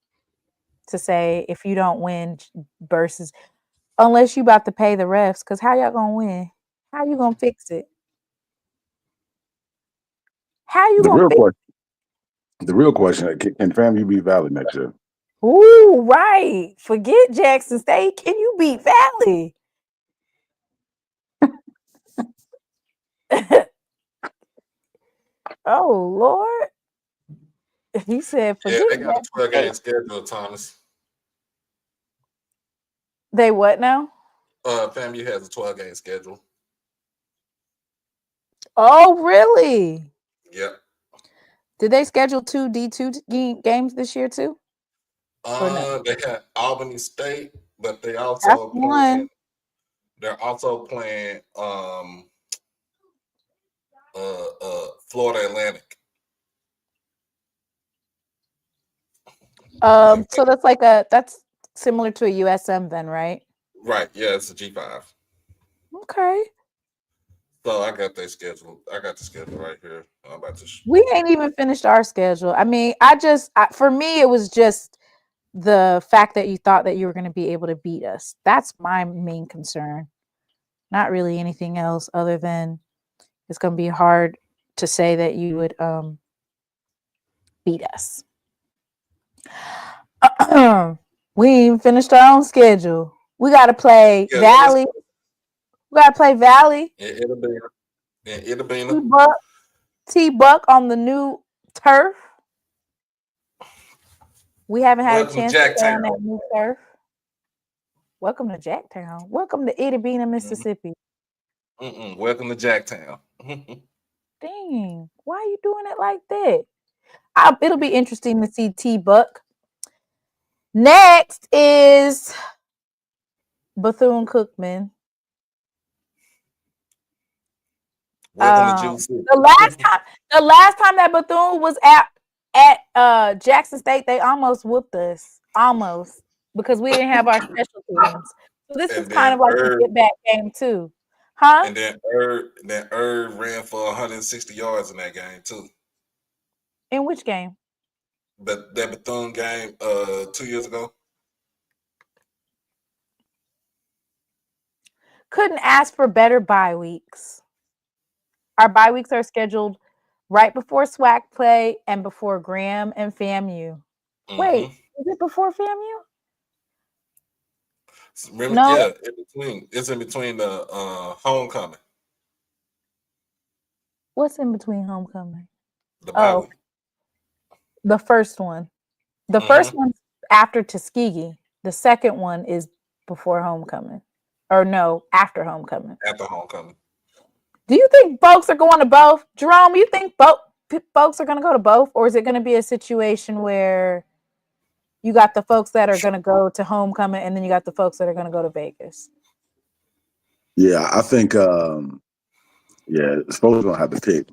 to say if you don't win versus unless you about to pay the refs, because how y'all gonna win? How you gonna fix it? How you The gonna real fix question. The real question: can FAMU beat Valley next year? Ooh, right. Forget Jackson State. Can you beat Valley? Oh Lord. He said Yeah, forget they got a Jackson 12-game State. schedule, Thomas. They what now? FAMU has a 12-game schedule. Oh, really? Yep. Did they schedule 2 D2 games this year too? Or no? They got Albany State, but they That's also playing. one. They're also playing Florida Atlantic. So that's similar to a USM then, right? Right. Yeah, it's a G5. Okay. So I got their schedule. I got the schedule right here. I'm about to. We ain't even finished our schedule. I mean, for me, it was just the fact that you thought that you were going to be able to beat us. That's my main concern. Not really anything else other than it's going to be hard to say that you would beat us. We ain't even finished our own schedule. We got to play Valley. We got to play Valley. T-Buck on the new turf. We haven't had a chance to play on that new turf. Welcome to Jacktown. Welcome to Itty Bina, Mississippi. Welcome to Jacktown. Dang, why are you doing it like that? It'll be interesting to see T-Buck. Next is Bethune-Cookman. Welcome to Juice City. The last time that Bethune was at Jackson State, they almost whooped us. Almost. Because we didn't have our special teams. So this is kind of like a get back game too. Huh? And then Irv ran for 160 yards in that game too. In which game? That Bethune game 2 years ago. Couldn't ask for better bye weeks. Our bye weeks are scheduled right before SWAC play and before Graham and FAMU. Wait, is it before FAMU? Remember, no. Yeah, in between. It's in between the homecoming. What's in between homecoming? The bye week. The first one. The first one's after Tuskegee. The second one is before homecoming. Or no, after homecoming. After homecoming. Do you think folks are going to both? Jerome, you think folks are going to go to both? Or is it going to be a situation where you got the folks that are going to go to homecoming and then you got the folks that are going to go to Vegas? Yeah, I think, folks are going to have to pick.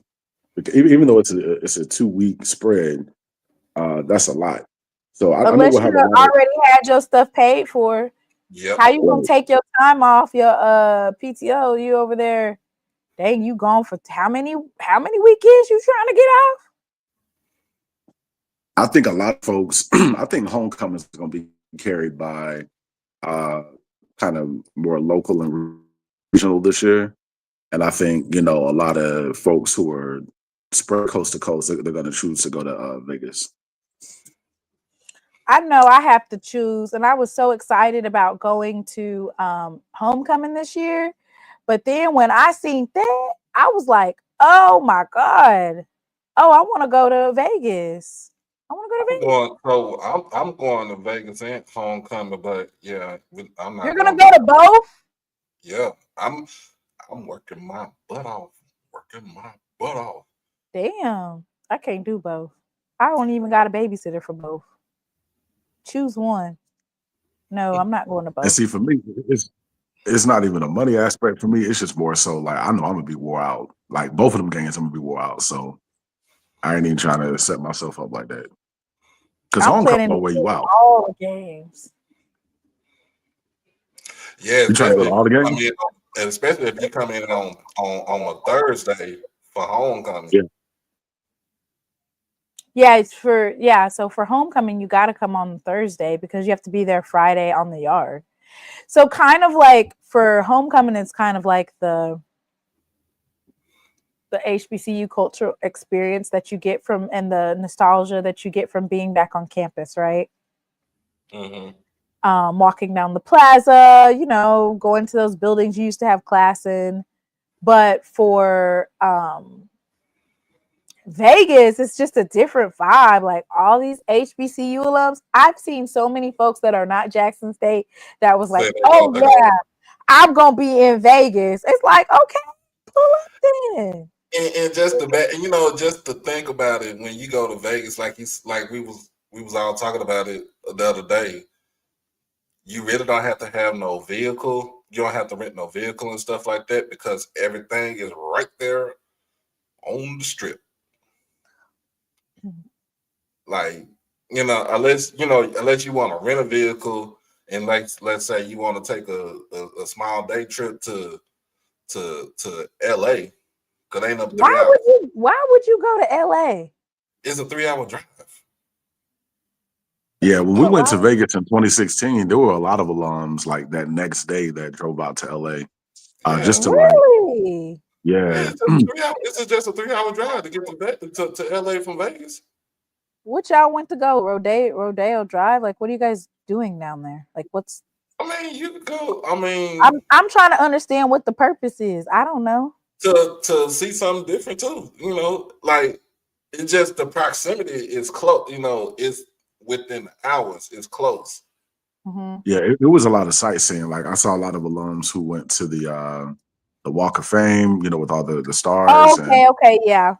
Even though it's a 2-week spread, that's a lot. So unless you already had your stuff paid for, how you going to take your time off your PTO? You over there, dang, you gone for how many weekends you trying to get off? I think a lot of folks, I think homecoming is going to be carried by kind of more local and regional this year. And I think, a lot of folks who are spread coast to coast, they're going to choose to go to Vegas. I know I have to choose. And I was so excited about going to homecoming this year. But then when I seen that, I was like, oh my God. Oh, I want to go to Vegas. I want to go to Vegas. I'm going to Vegas and homecoming, but yeah, I'm not. You're gonna go to both? Yeah, I'm working my butt off. Damn, I can't do both. I don't even got a babysitter for both. Choose one. No, I'm not going to And both. see, for me, it's not even a money aspect for me. It's just more so like I know I'm gonna be wore out. Like both of them games, I'm gonna be wore out. So I ain't even trying to set myself up like that. Because I'm planning homecoming to will wear do you out. all the games. Yeah, You trying to go to all the games? Especially if you come in on a Thursday for homecoming. Yeah. Yeah, so for homecoming, you got to come on Thursday because you have to be there Friday on the yard. So kind of like for homecoming, it's kind of like the HBCU cultural experience that you get from and the nostalgia that you get from being back on campus, right? Mm-hmm. Walking down the plaza, going to those buildings you used to have class in. But for Vegas, it's just a different vibe. Like all these HBCU alums, I've seen so many folks that are not Jackson State that was like, "Oh yeah, I'm gonna be in Vegas." It's like, okay, pull up then. And just just to think about it, when you go to Vegas, like we was all talking about it the other day, you really don't have to have no vehicle. You don't have to rent no vehicle and stuff like that because everything is right there on the strip. Like, unless you want to rent a vehicle and let's say you want to take a small day trip to LA, because ain't up 3 hours. Why would you go to LA? It's a 3-hour drive. Yeah, when we went to Vegas in 2016, there were a lot of alums like that next day that drove out to LA. Just to really? Yeah. It's just a 3-hour drive to get to LA from Vegas. What y'all went to go? Rodeo Drive? Like, what are you guys doing down there? Like, what's? I mean, you could go. I mean, I'm trying to understand what the purpose is. I don't know. To see something different too. Like it's just the proximity is close. It's within hours. It's close. Mm-hmm. Yeah, it was a lot of sightseeing. Like I saw a lot of alums who went to the Walk of Fame, with all the stars. Okay, yeah.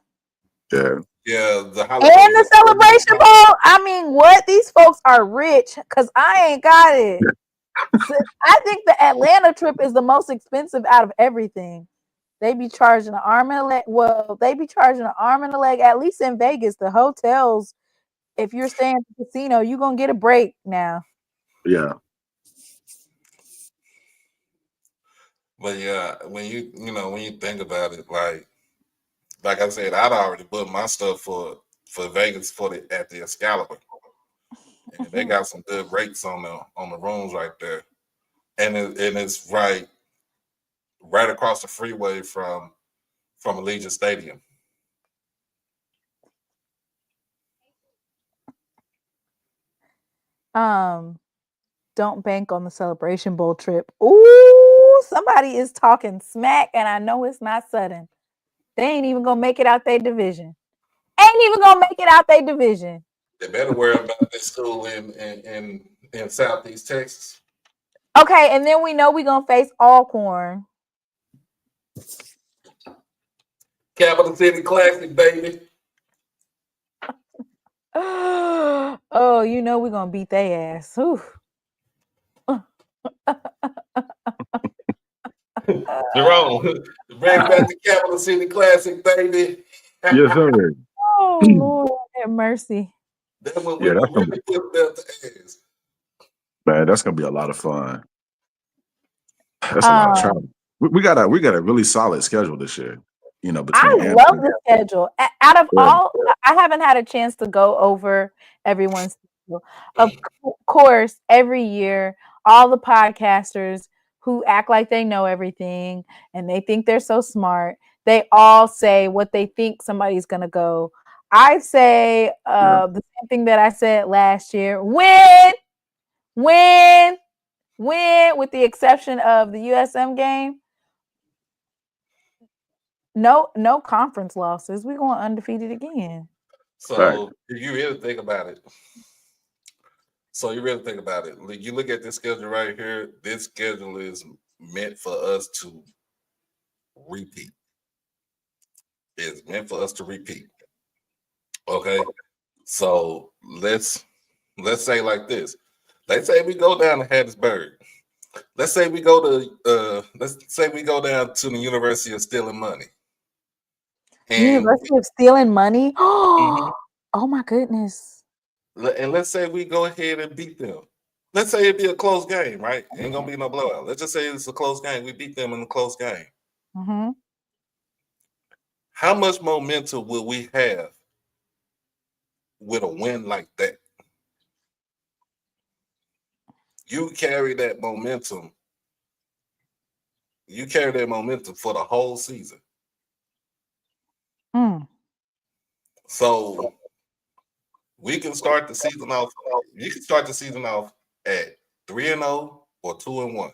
Yeah. Yeah, and the Celebration Bowl. I mean, what? These folks are rich because I ain't got it. So I think the Atlanta trip is the most expensive out of everything. They be charging an arm and a leg. Well, they be charging an arm and a leg. At least in Vegas, the hotels, if you're staying at the casino, you're gonna get a break now. Yeah. But yeah, when you think about it, like I said, I'd already booked my stuff for Vegas at the Excalibur, and they got some good rates on the rooms right there, and it's right across the freeway from Allegiant Stadium. Don't bank on the Celebration Bowl trip. Ooh, somebody is talking smack, and I know it's not sudden. They ain't even gonna make it out their division. They better worry about this school in Southeast Texas. Okay, and then we know we're gonna face Alcorn. Capital City Classic, baby. Oh, we're gonna beat their ass. Jerome, bring back the Capital City Classic, baby. Yes, sir. Oh, Lord, have mercy. That's when we really put belt to ass. Man, that's gonna be a lot of fun. That's a lot of travel. We got a really solid schedule this year. Between I love the schedule. Out of all, I haven't had a chance to go over everyone's schedule. Of course, every year, all the podcasters who act like they know everything and they think they're so smart, they all say what they think somebody's gonna go. I say the same thing that I said last year. Win, with the exception of the USM game. No conference losses. We're going undefeated again. So if you really think about it, you look at this schedule right here. This schedule is meant for us to repeat. It's meant for us to repeat. Okay, so let's say like this. Let's say we go down to Hattiesburg. Let's say we go down to the University of Stealing Money. And University of Stealing Money? Mhm. Oh my goodness. And let's say we go ahead and beat them. Let's say it be a close game, right? Ain't gonna be no blowout. Let's just say it's a close game. We beat them in a close game. Mm-hmm. How much momentum will we have with a win like that? You carry that momentum. You carry that momentum for the whole season. So we can start the season off. You can start the season off at 3-0 or 2-1.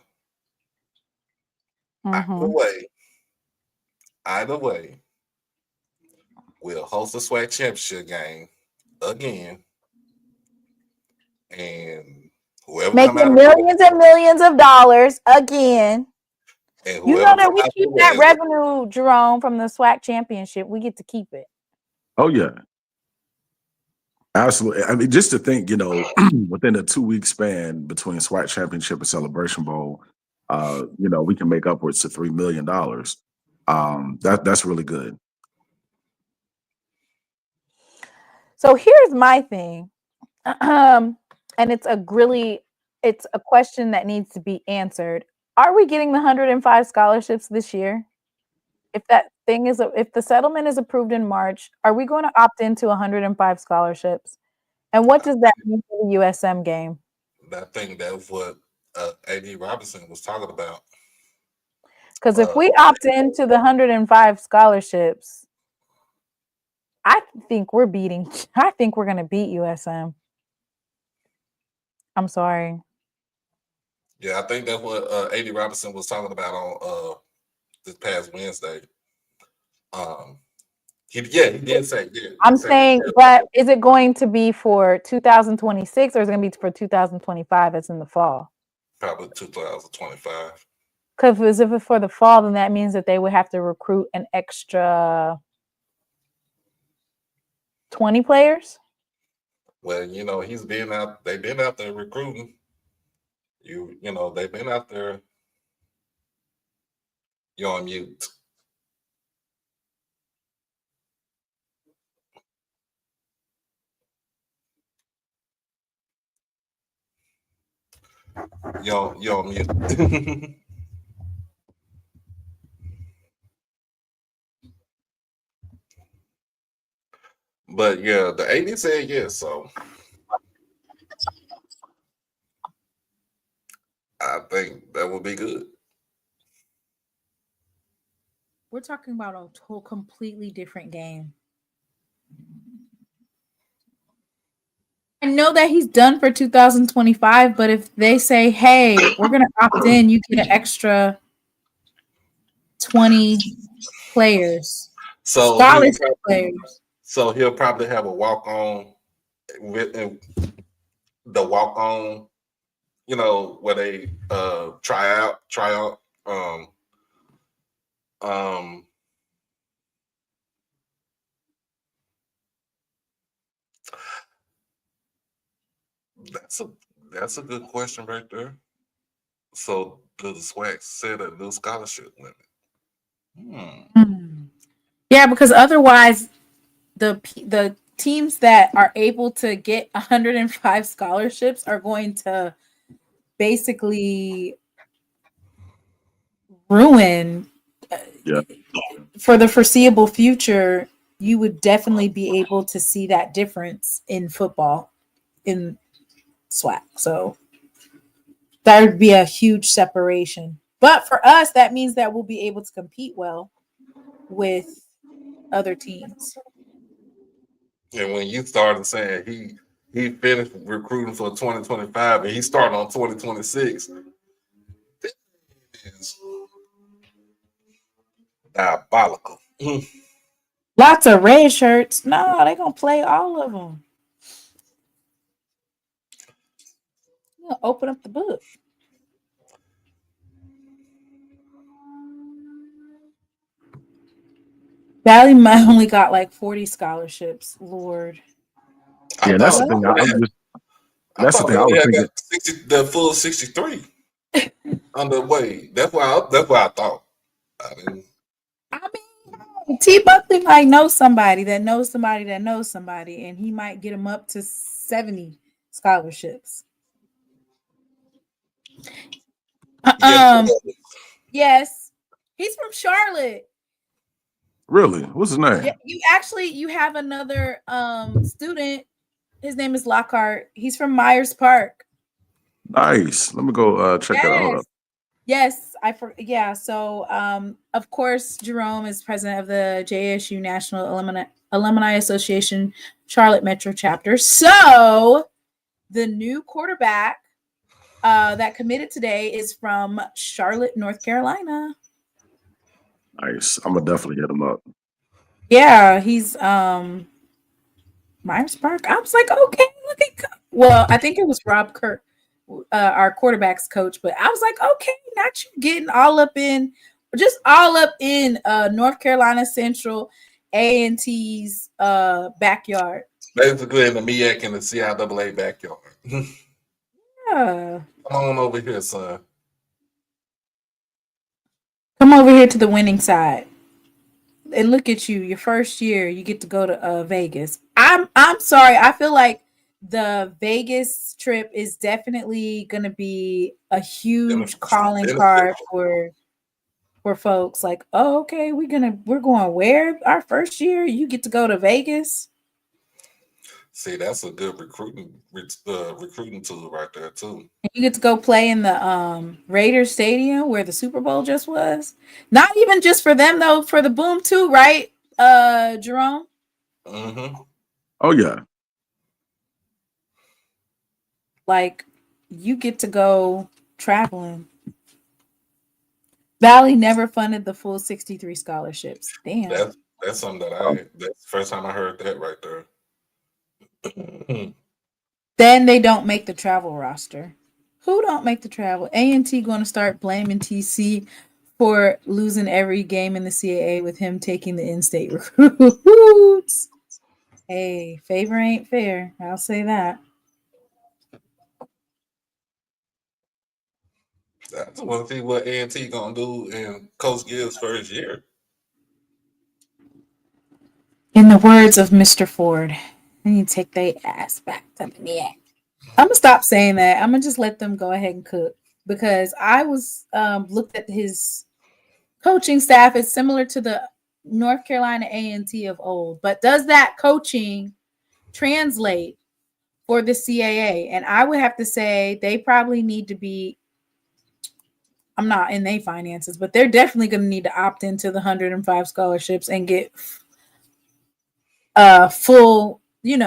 Either way, we'll host a SWAC championship game again, and whoever making millions and millions of dollars again. And you know that we keep that revenue, Jerome, from the SWAC championship. We get to keep it. Oh yeah, absolutely. I mean, just to think, within a 2-week span between SWAC championship and Celebration Bowl, we can make upwards to $3 million. That's really good. So here's my thing, and it's a question that needs to be answered. Are we getting the 105 scholarships this year? If the settlement is approved in March, are we going to opt into 105 scholarships? And what does that mean for the USM game? I think that's what A.D. Robinson was talking about. Because if we opt into the 105 scholarships, I think we're going to beat USM. I'm sorry. Yeah, I think that's what A.D. Robinson was talking about on this past Wednesday. He did say. Yeah, I'm saying, but is it going to be for 2026 or is it going to be for 2025? It's in the fall. Probably 2025. Because if it's for the fall, then that means that they would have to recruit an extra 20 players. Well, they've been out there recruiting. They've been out there. You're on mute. You're on mute. But yeah, the AD said yes, so I think that would be good. We're talking about a whole completely different game. I know that he's done for 2025, but if they say, hey, we're going to opt in, you get an extra 20 players. So scholarship players. So he'll probably have a walk-on with the walk-on, where they try out. That's a good question right there. So does the SWAC set a new scholarship limit? Yeah, because otherwise the teams that are able to get 105 scholarships are going to basically ruin for the foreseeable future. You would definitely be able to see that difference in football in SWAC. So that would be a huge separation. But for us, that means that we'll be able to compete well with other teams. And when you started saying he finished recruiting for 2025 and he started on 2026, this is diabolical. Lots of red shirts. No, they gonna play all of them. Open up the book. Valley might only got like 40 scholarships. Lord. Yeah, that's the thing. I thought they I was had thinking. got the full 63 underway. That's why I thought. I mean, T Buckley might know somebody that knows somebody that knows somebody, and he might get him up to 70 scholarships. Yes, he's from Charlotte. Really? What's his name? Yeah, you have another student. His name is Lockhart. He's from Myers Park. Nice. Let me go check that out. Yes, So, of course, Jerome is president of the JSU National Alumni Association Charlotte Metro chapter. So, the new quarterback that committed today is from Charlotte, North Carolina. Nice. I'm gonna definitely hit him up. Yeah, he's Myers Park. I was like, okay, look at. Well, I think it was Rob Kirk, our quarterback's coach, but I was like, okay, not you getting all up in North Carolina Central A&T's backyard. Basically in the MEAC and the CIAA backyard. Yeah. Come on over here, son. Come over here to the winning side. And look at you, your first year, you get to go to Vegas. I'm sorry, I feel like the Vegas trip is definitely going to be a huge calling card for folks. Like, oh, okay, we're going where? Our first year, you get to go to Vegas. See, that's a good recruiting tool right there too. And you get to go play in the Raiders Stadium where the Super Bowl just was. Not even just for them though, for the Boom too, right? Jerome. Mm-hmm. Oh yeah. Like, you get to go traveling. Valley never funded the full 63 scholarships. Damn. That's something that's the first time I heard that right there. Then they don't make the travel roster. Who don't make the travel? A&T going to start blaming TC for losing every game in the CAA with him taking the in-state recruits. Hey, favor ain't fair. I'll say that. I just want to see what A&T gonna do in Coach Gibbs' first year. In the words of Mr. Ford, they need to take their ass back to the net. I'm gonna stop saying that. I'm gonna just let them go ahead and cook, because I was looked at his coaching staff as similar to the North Carolina A&T of old, but does that coaching translate for the CAA? And I would have to say they probably need to be. I'm not in their finances, but they're definitely going to need to opt into the 105 scholarships and get full. They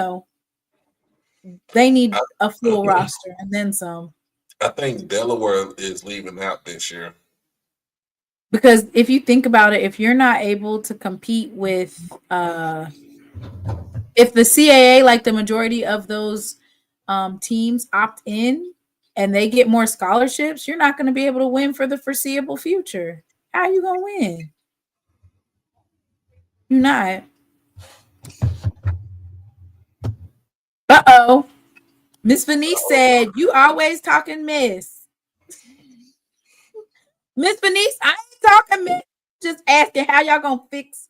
need a full roster and then some. I think Delaware is leaving out this year. Because if you think about it, if you're not able to compete with, if the CAA, like the majority of those teams opt in and they get more scholarships, you're not going to be able to win for the foreseeable future. How are you going to win? You're not. Uh-oh. Miss Venice said, you always talking mess. Miss Venice, I ain't talking mess. Just asking how y'all gonna fix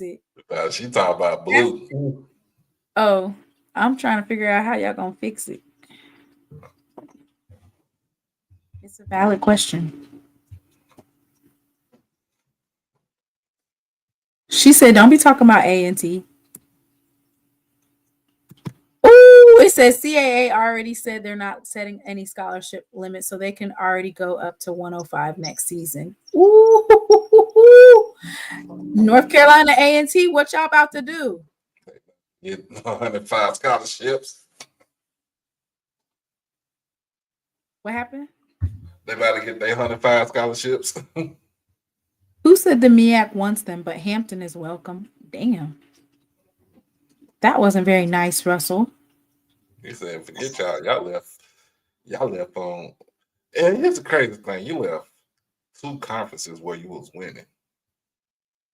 it. She talking about blue. Oh, I'm trying to figure out how y'all gonna fix it. It's a valid question. She said, don't be talking about A&T. Ooh, it says CAA already said they're not setting any scholarship limits, so they can already go up to 105 next season. Ooh. North Carolina A&T, what y'all about to do? Get 105 scholarships. What happened? They about to get their 105 scholarships. Who said the MEAC wants them, but Hampton is welcome? Damn. That wasn't very nice, Russell. He said, forget y'all. Y'all left on. And here's the crazy thing. You left 2 conferences where you was winning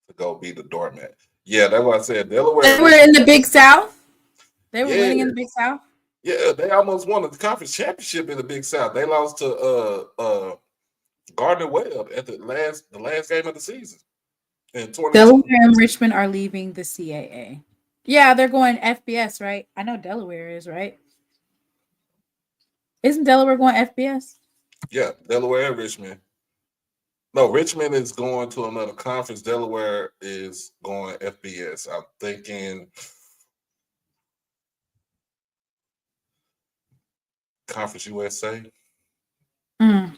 to go be the doormat. Yeah, that's what I said. Delaware. They were in the Big South. They were winning in the Big South. Yeah, they almost won the conference championship in the Big South. They lost to Gardner Webb at the last game of the season in 2020. Delaware and Richmond are leaving the CAA. Yeah, they're going FBS, right? I know Delaware is, right? Isn't Delaware going FBS? Yeah, Delaware and Richmond. No, Richmond is going to another conference. Delaware is going FBS. I'm thinking Conference USA. Mm.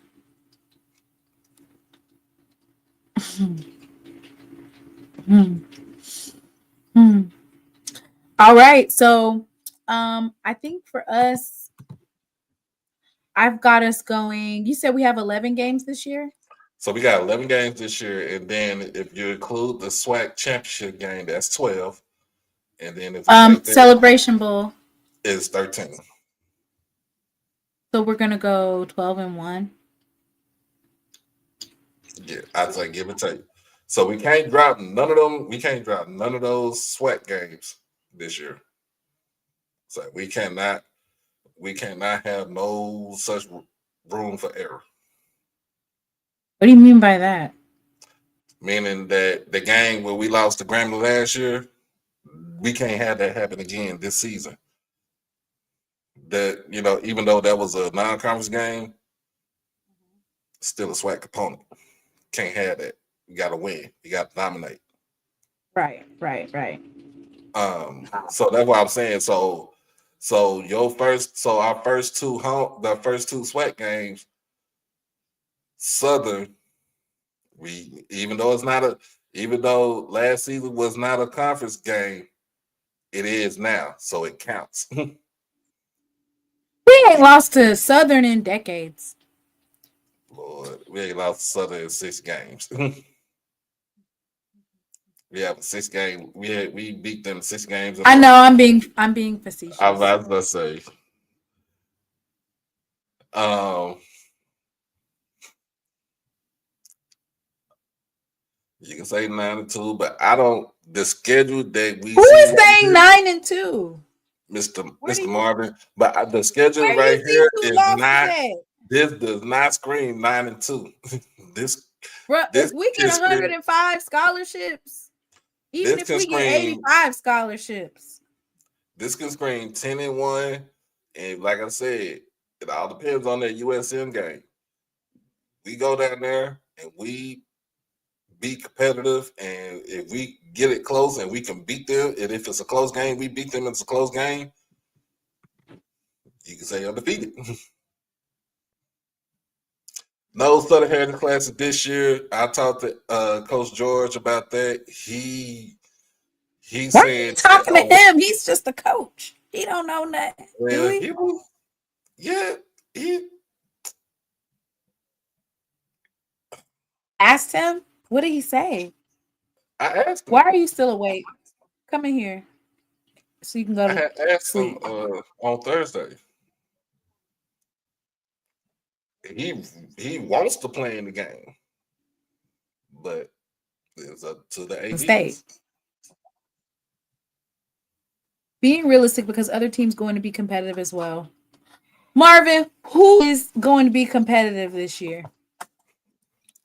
All right. So I think for us, I've got us going. You said we have 11 games this year? So we got 11 games this year, and then if you include the SWAC championship game, that's 12. And then if Celebration Bowl is 13. So we're gonna go 12-1. Yeah, I'd say give or take. So we can't drop none of them. We can't drop none of those SWAC games this year. So we cannot have no such room for error. What do you mean by that? Meaning that the game where we lost to Grambling last year, we can't have that happen again this season. That, even though that was a non-conference game, still a SWAC component. Can't have that. You got to win. You got to dominate. Right. So that's what I'm saying. So our first two SWAC games, Southern, even though last season was not a conference game, it is now, so it counts. We ain't lost to Southern in decades. Lord, we ain't lost to Southern in 6 games. We have a 6 game. We beat them 6 games. I know. I'm being facetious. I was about to say. You can say 9-2, but I don't. The schedule that we who is saying 9-2? Mr. Marvin, but the schedule right here is not. This does not scream 9-2. This if we get 105 scholarships, even if we get 85 scholarships, this can scream 10-1. And like I said, it all depends on that USM game. We go down there and we be competitive, and if we get it close and we can beat them, and if it's a close game, we beat them. It's a close game. You can say undefeated. No Southern Heritage Classic this year. I talked to Coach George about that. He said, are you talking to him? He's just a coach. He don't know nothing. Well, he asked him. What did he say? I asked him. Why are you still awake? Come in here so you can go to sleep. I asked him on Thursday. He wants to play in the game, but it's up to the ADs. Being realistic, because other teams going to be competitive as well. Marvin, who is going to be competitive this year?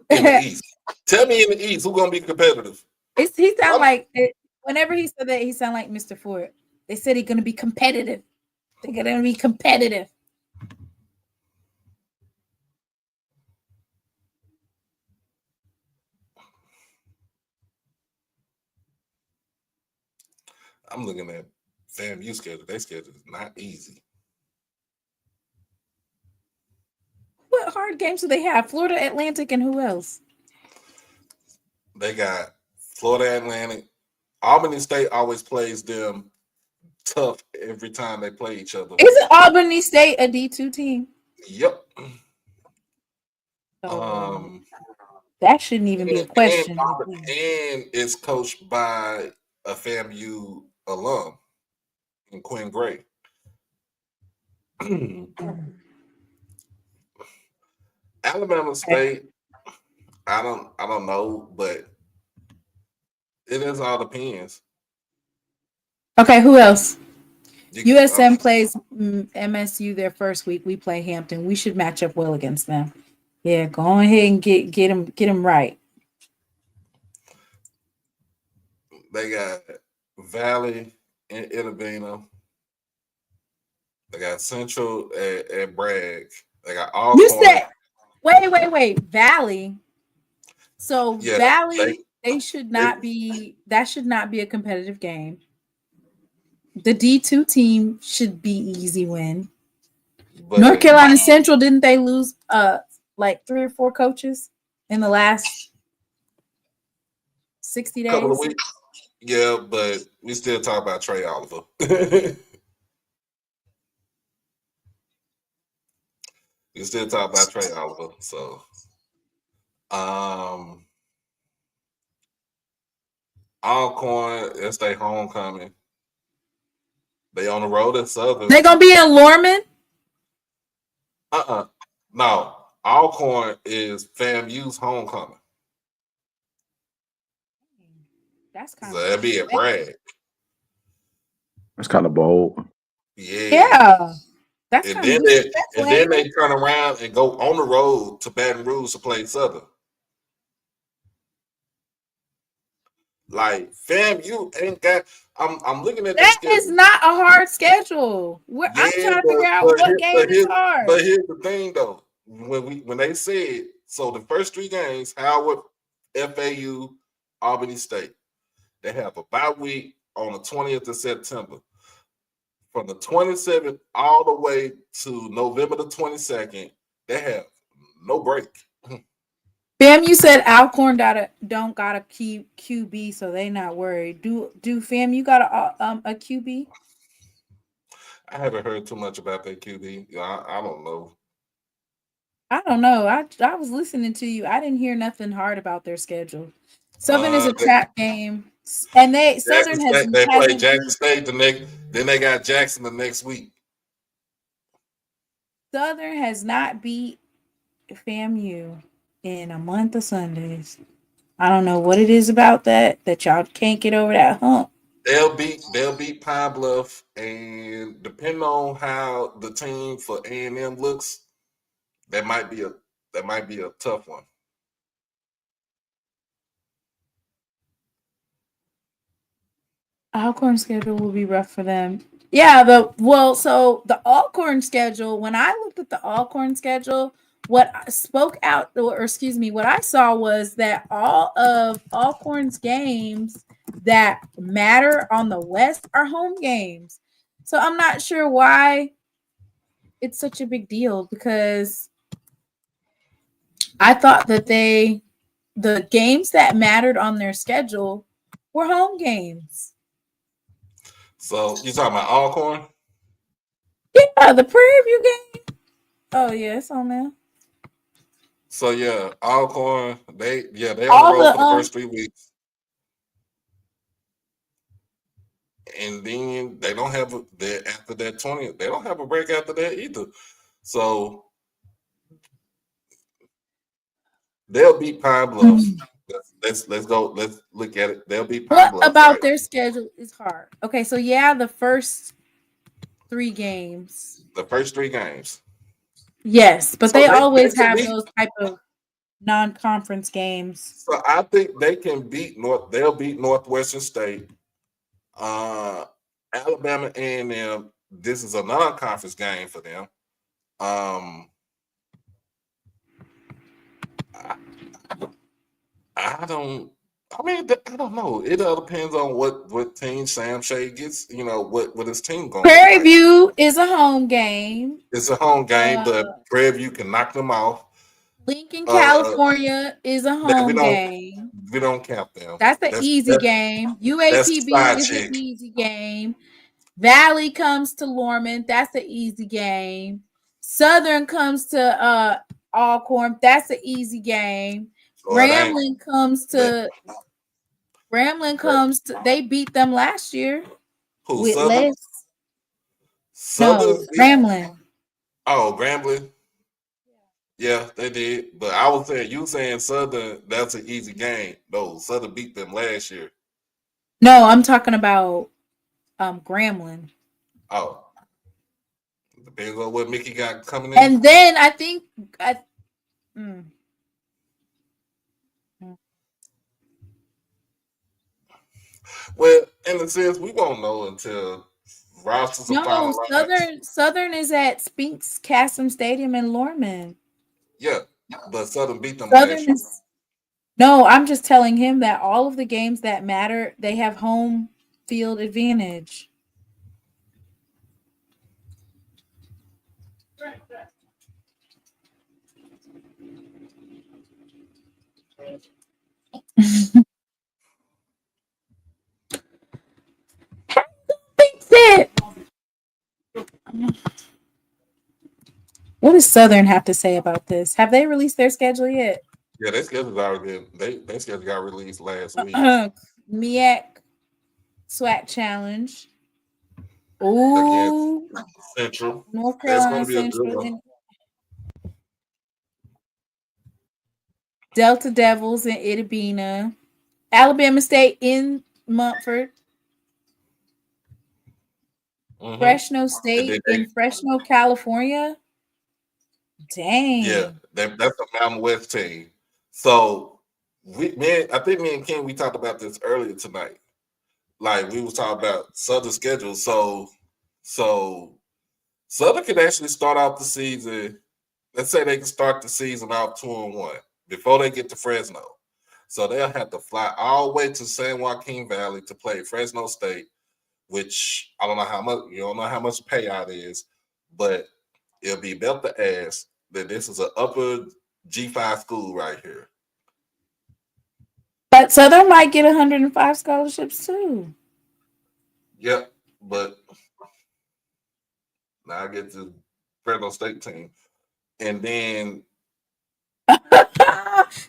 In the East. Tell me in the East who's going to be competitive. He sound like whenever he said that, he sound like Mr. Ford. They said he's going to be competitive. They're going to be competitive. I'm looking at FAMU schedule. Their schedule is not easy. What hard games do they have? Florida Atlantic and who else? They got Florida Atlantic. Albany State always plays them tough every time they play each other. Isn't Albany State a D2 team? Yep. That shouldn't even be a question. And it's coached by a FAMU alum in Quinn Gray. Alabama State, I don't know, but it is all depends. Okay, who else? USM plays MSU their first week. We play Hampton. We should match up well against them. Yeah, go ahead and get them right. They got Valley and Itabena. They got Central at Bragg. They got Alcorn. You said, wait, Valley. So yeah, Valley, they should not be. That should not be a competitive game. The D2 team should be easy win. But North Carolina Central, didn't they lose like 3 or 4 coaches in the last 60 days? Couple of weeks. Yeah, but we still talk about Trey Oliver. We still talk about Trey Oliver. So Alcorn, it's their homecoming. They on the road at Southern. They gonna be in Lorman? No. Alcorn is FAMU's homecoming. That's kind so that'd be at Bragg. That's kind of bold. Yeah. That's and then they turn around and go on the road to Baton Rouge to play Southern. Like FAMU ain't got. I'm looking at that is not a hard schedule. I'm trying to figure out what game is hard. But here's the thing, though. When they said so, the first 3 games: Howard, FAU, Albany State. They have a bye week on the 20th of September. From the 27th all the way to November the 22nd, they have no break. Bam, you said Alcorn don't got a QB, so they not worried. Do Fam, you got a QB? I haven't heard too much about that QB. I don't know. I don't know. I was listening to you. I didn't hear nothing hard about their schedule. Southern is a trap game, and Southern has they play Jackson State the next. Then they got Jackson the next week. Southern has not beat FAMU in a month of Sundays. I don't know what it is about that y'all can't get over that hump. They'll beat Pine Bluff, and depending on how the team for A&M looks, that might be a tough one. Alcorn schedule will be rough for them. Yeah, so the Alcorn schedule, when I looked at the Alcorn schedule, what I saw was that all of Alcorn's games that matter on the West are home games. So I'm not sure why it's such a big deal, because I thought that the games that mattered on their schedule were home games. So you talking about Alcorn? Yeah, the Prairie View game. Oh yeah, it's on there. So yeah, Alcorn, they on the road for the first 3 weeks. And then they don't have after that 20th, they don't have a break after that either. So they'll beat Pine Bluff. Let's go. Let's look at it. They'll be Pine Bluff. What about their schedule is hard? Okay, so yeah, the first 3 games. The first 3 games. Yes, but so they always have those type of non-conference games. So I think they can beat They'll beat Northwestern State, Alabama A&M. This is a non-conference game for them. I don't know. It all depends on what team Sam Shea gets. What his team going. Prairie View is a home game. It's a home game, but Prairie View can knock them off. Lincoln, California is a home game. We don't count them. That's an easy game. UAPB is an easy game. Valley comes to Lorman. That's an easy game. Southern comes to Alcorn. That's an easy game. Grambling comes to. They beat them last year. Who, with Southern? less. Southern No, Grambling. Oh, Grambling. Yeah, they did. But I was saying, you saying Southern, that's an easy game. No, Southern beat them last year. No, I'm talking about Grambling. Oh. Depends on what Mickey got coming in. And then I think Well, in a sense, we won't know until rosters are finalized. Southern is at Spinks Cassim Stadium in Lorman. Yeah, but Southern beat them last year. No, I'm just telling him that all of the games that matter, they have home field advantage. Fix it. What does Southern have to say about this? Have they released their schedule yet? Yeah, their schedule's already been. Their schedule got released last week. MEAC SWAC Challenge. Ooh, Central. North Carolina Central. Delta Devils in Itabena. Alabama State in Mumford. Fresno State in Fresno, California. Dang. Yeah, that's a Mountain West team. So I think me and Ken, we talked about this earlier tonight. Like we was talking about Southern schedule. So Southern can actually start out the season. Let's say they can start the season out 2-1 before they get to Fresno. So they'll have to fly all the way to San Joaquin Valley to play Fresno State, which I don't know how much, you don't know how much payout is, but it'll be belt to ass that this is an upper G5 school right here. But Southern might get 105 scholarships too. Yep, but now I get the Fresno State team. And then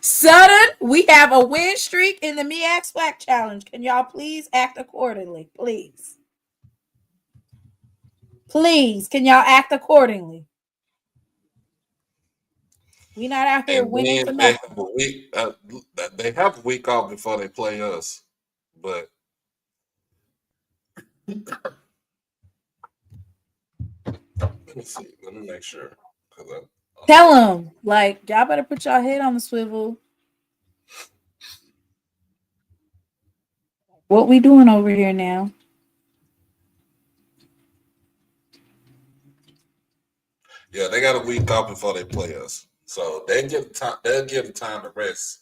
Southern, we have a win streak in the MEAC SWAC Challenge. Can y'all please act accordingly? Please. Please, can y'all act accordingly? We not out here winning for nothing. They have a week off before they play us, but let me see. Let me make sure. Tell them, like, y'all better put y'all head on the swivel. What we doing over here now? Yeah, they got a week off before they play us, so they'll give the time to rest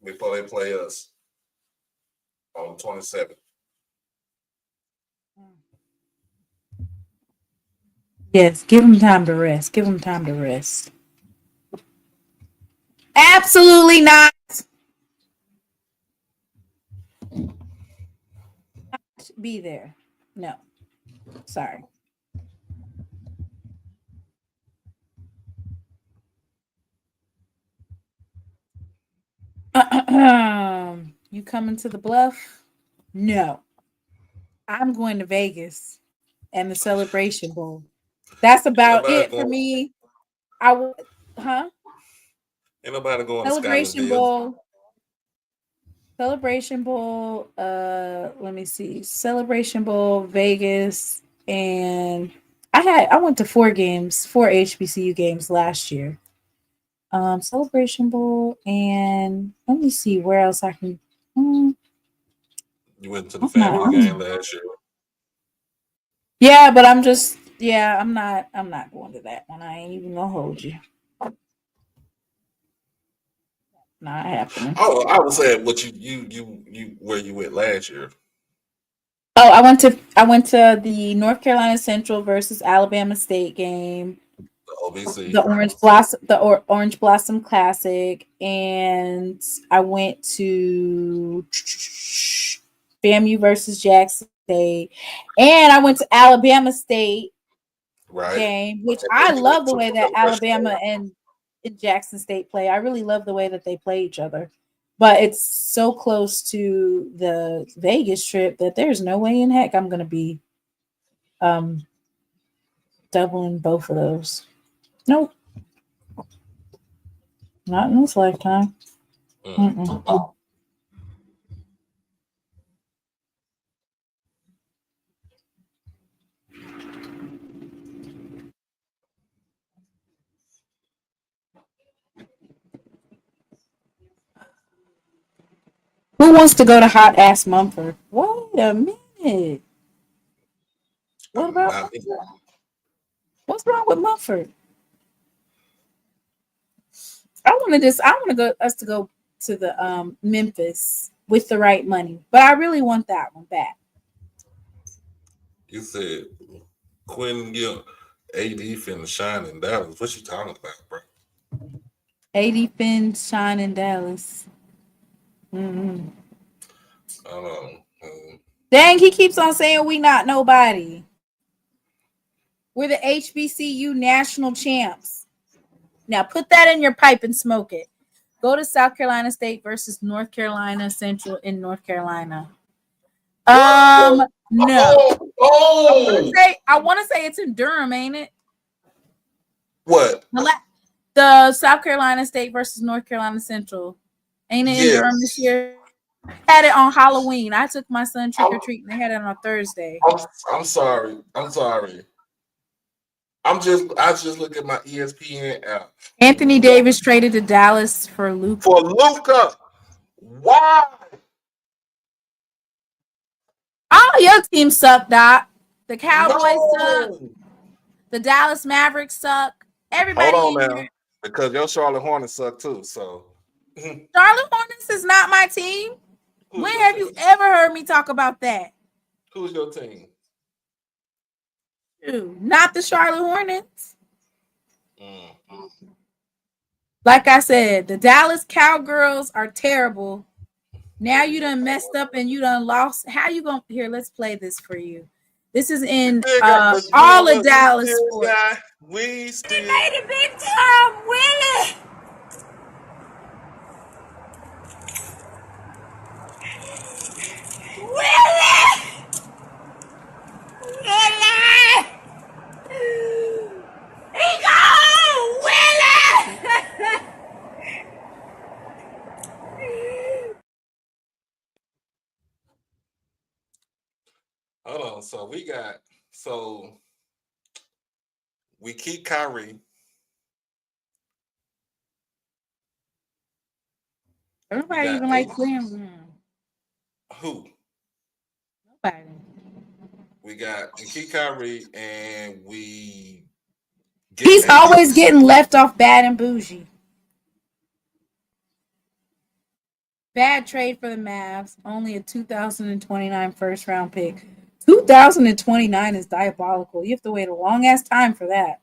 before they play us on the 27th. Yes, give them time to rest. Give them time to rest. Absolutely not. Be there. No. Sorry. You coming to the Bluff? No. I'm going to Vegas and the Celebration Bowl. That's about it for me. Ain't nobody going Celebration Bowl. Celebration Bowl. Let me see. Celebration Bowl, Vegas, and I went to 4 HBCU games last year. Celebration Bowl, and let me see where else I can. You went to the family game last year. Yeah, but I'm not going to that one. I ain't even gonna hold you. Not happening. Oh, I was saying what you where you went last year. Oh, I went to the North Carolina Central versus Alabama State game. OBC. The Orange Blossom Classic, and I went to FAMU versus Jackson State, and I went to Alabama State game, which I love the way that Alabama and in Jackson State play. I really love the way that they play each other. But it's so close to the Vegas trip that there's no way in heck I'm going to be doubling both of those. Nope. Not in this lifetime. Mm-mm. Who wants to go to hot ass Mumford? Wait a minute. What about what's wrong with Mumford? I want us to go to the Memphis with the right money, but I really want that one back. You said Quinn Gill, AD finna shine in Dallas. What you talking about, bro? AD Finn shine in Dallas. Mm-hmm. Dang, he keeps on saying we not nobody. We're the HBCU national champs. Now put that in your pipe and smoke it. Go to South Carolina State versus North Carolina Central in North Carolina. No. I want to say it's in Durham, ain't it? What? The South Carolina State versus North Carolina Central. Ain't it in Durham this year? Had it on Halloween. I took my son trick or treating. They had it on Thursday. I'm sorry. I just look at my ESPN app. Anthony Davis traded to Dallas for Luka. Why? All your teams suck, Doc. The Cowboys suck. The Dallas Mavericks suck. Everybody. Hold on now, because your Charlotte Hornets suck too. So Charlotte Hornets is not my team. When have you ever heard me talk about that? Who's your team? Not the Charlotte Hornets. Like I said, the Dallas Cowgirls are terrible. Now you done messed up and you done lost. How you gonna here? Let's play this for you. This is in all of Dallas sports. We still made it big time, Willie. Hold on. We keep Kyrie. Nobody even like playing. Who? Nobody. We keep Kyrie, and we. He's always getting left off bad and bougie. Bad trade for the Mavs. Only a 2029 first round pick. 2029 is diabolical. You have to wait a long ass time for that.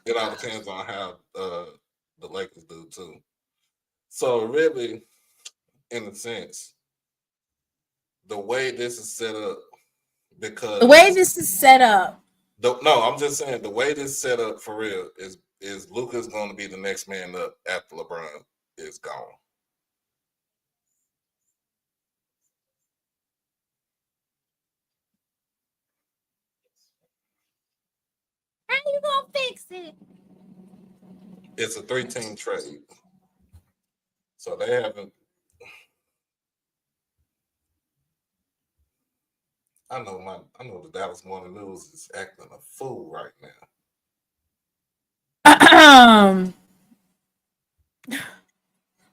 It all depends on how the Lakers do too. So really, in a sense, the way this is set up, because the way this is set up. I'm just saying the way this is set up for real is Luka's going to be the next man up after LeBron is gone. How you gonna fix it? It's a 3-team trade, so they haven't. I know the Dallas Morning News is acting a fool right now.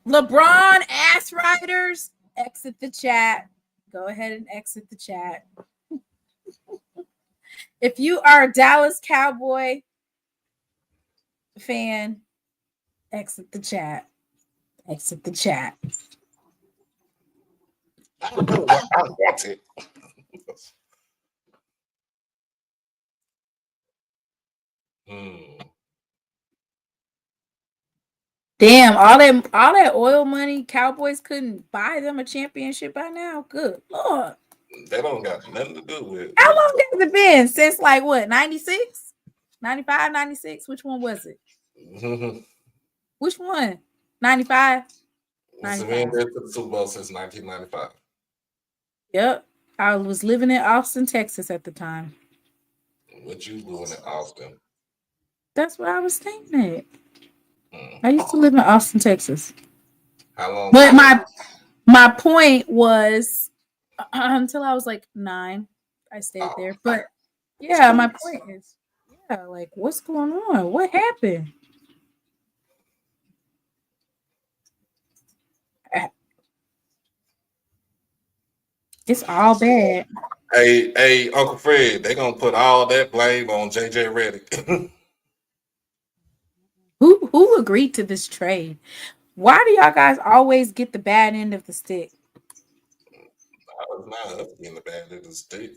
LeBron ass riders, exit the chat. Go ahead and exit the chat. If you are a Dallas Cowboy fan, exit the chat. Exit the chat. I want it. Damn, all that oil money, Cowboys couldn't buy them a championship by now. Good Lord. They don't got nothing to do with it. How long has it been? Since like what, 96? 95, 96? Which one was it? Which one? 95? We ain't been to the Super Bowl since 1995. Yep. I was living in Austin, Texas at the time. What you doing in Austin? That's what I was thinking. I used to live in Austin, Texas. How long? But my point was until I was like 9, I stayed there. But yeah, my point is, yeah, like what's going on? What happened? It's all bad. Hey, Uncle Fred, they gonna put all that blame on JJ Redick. Who agreed to this trade? Why do y'all guys always get the bad end of the stick? It's not us getting the bad end of the stick.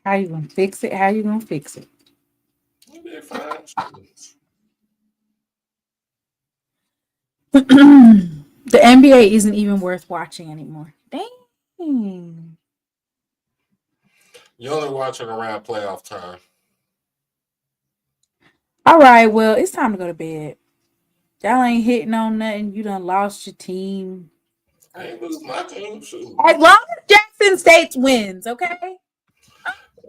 How you gonna fix it? How you gonna fix it? The NBA isn't even worth watching anymore. Dang. You only watching around playoff time. All right, well, it's time to go to bed. Y'all ain't hitting on nothing. You done lost your team. I ain't lose my team. As long as Jackson State wins, okay?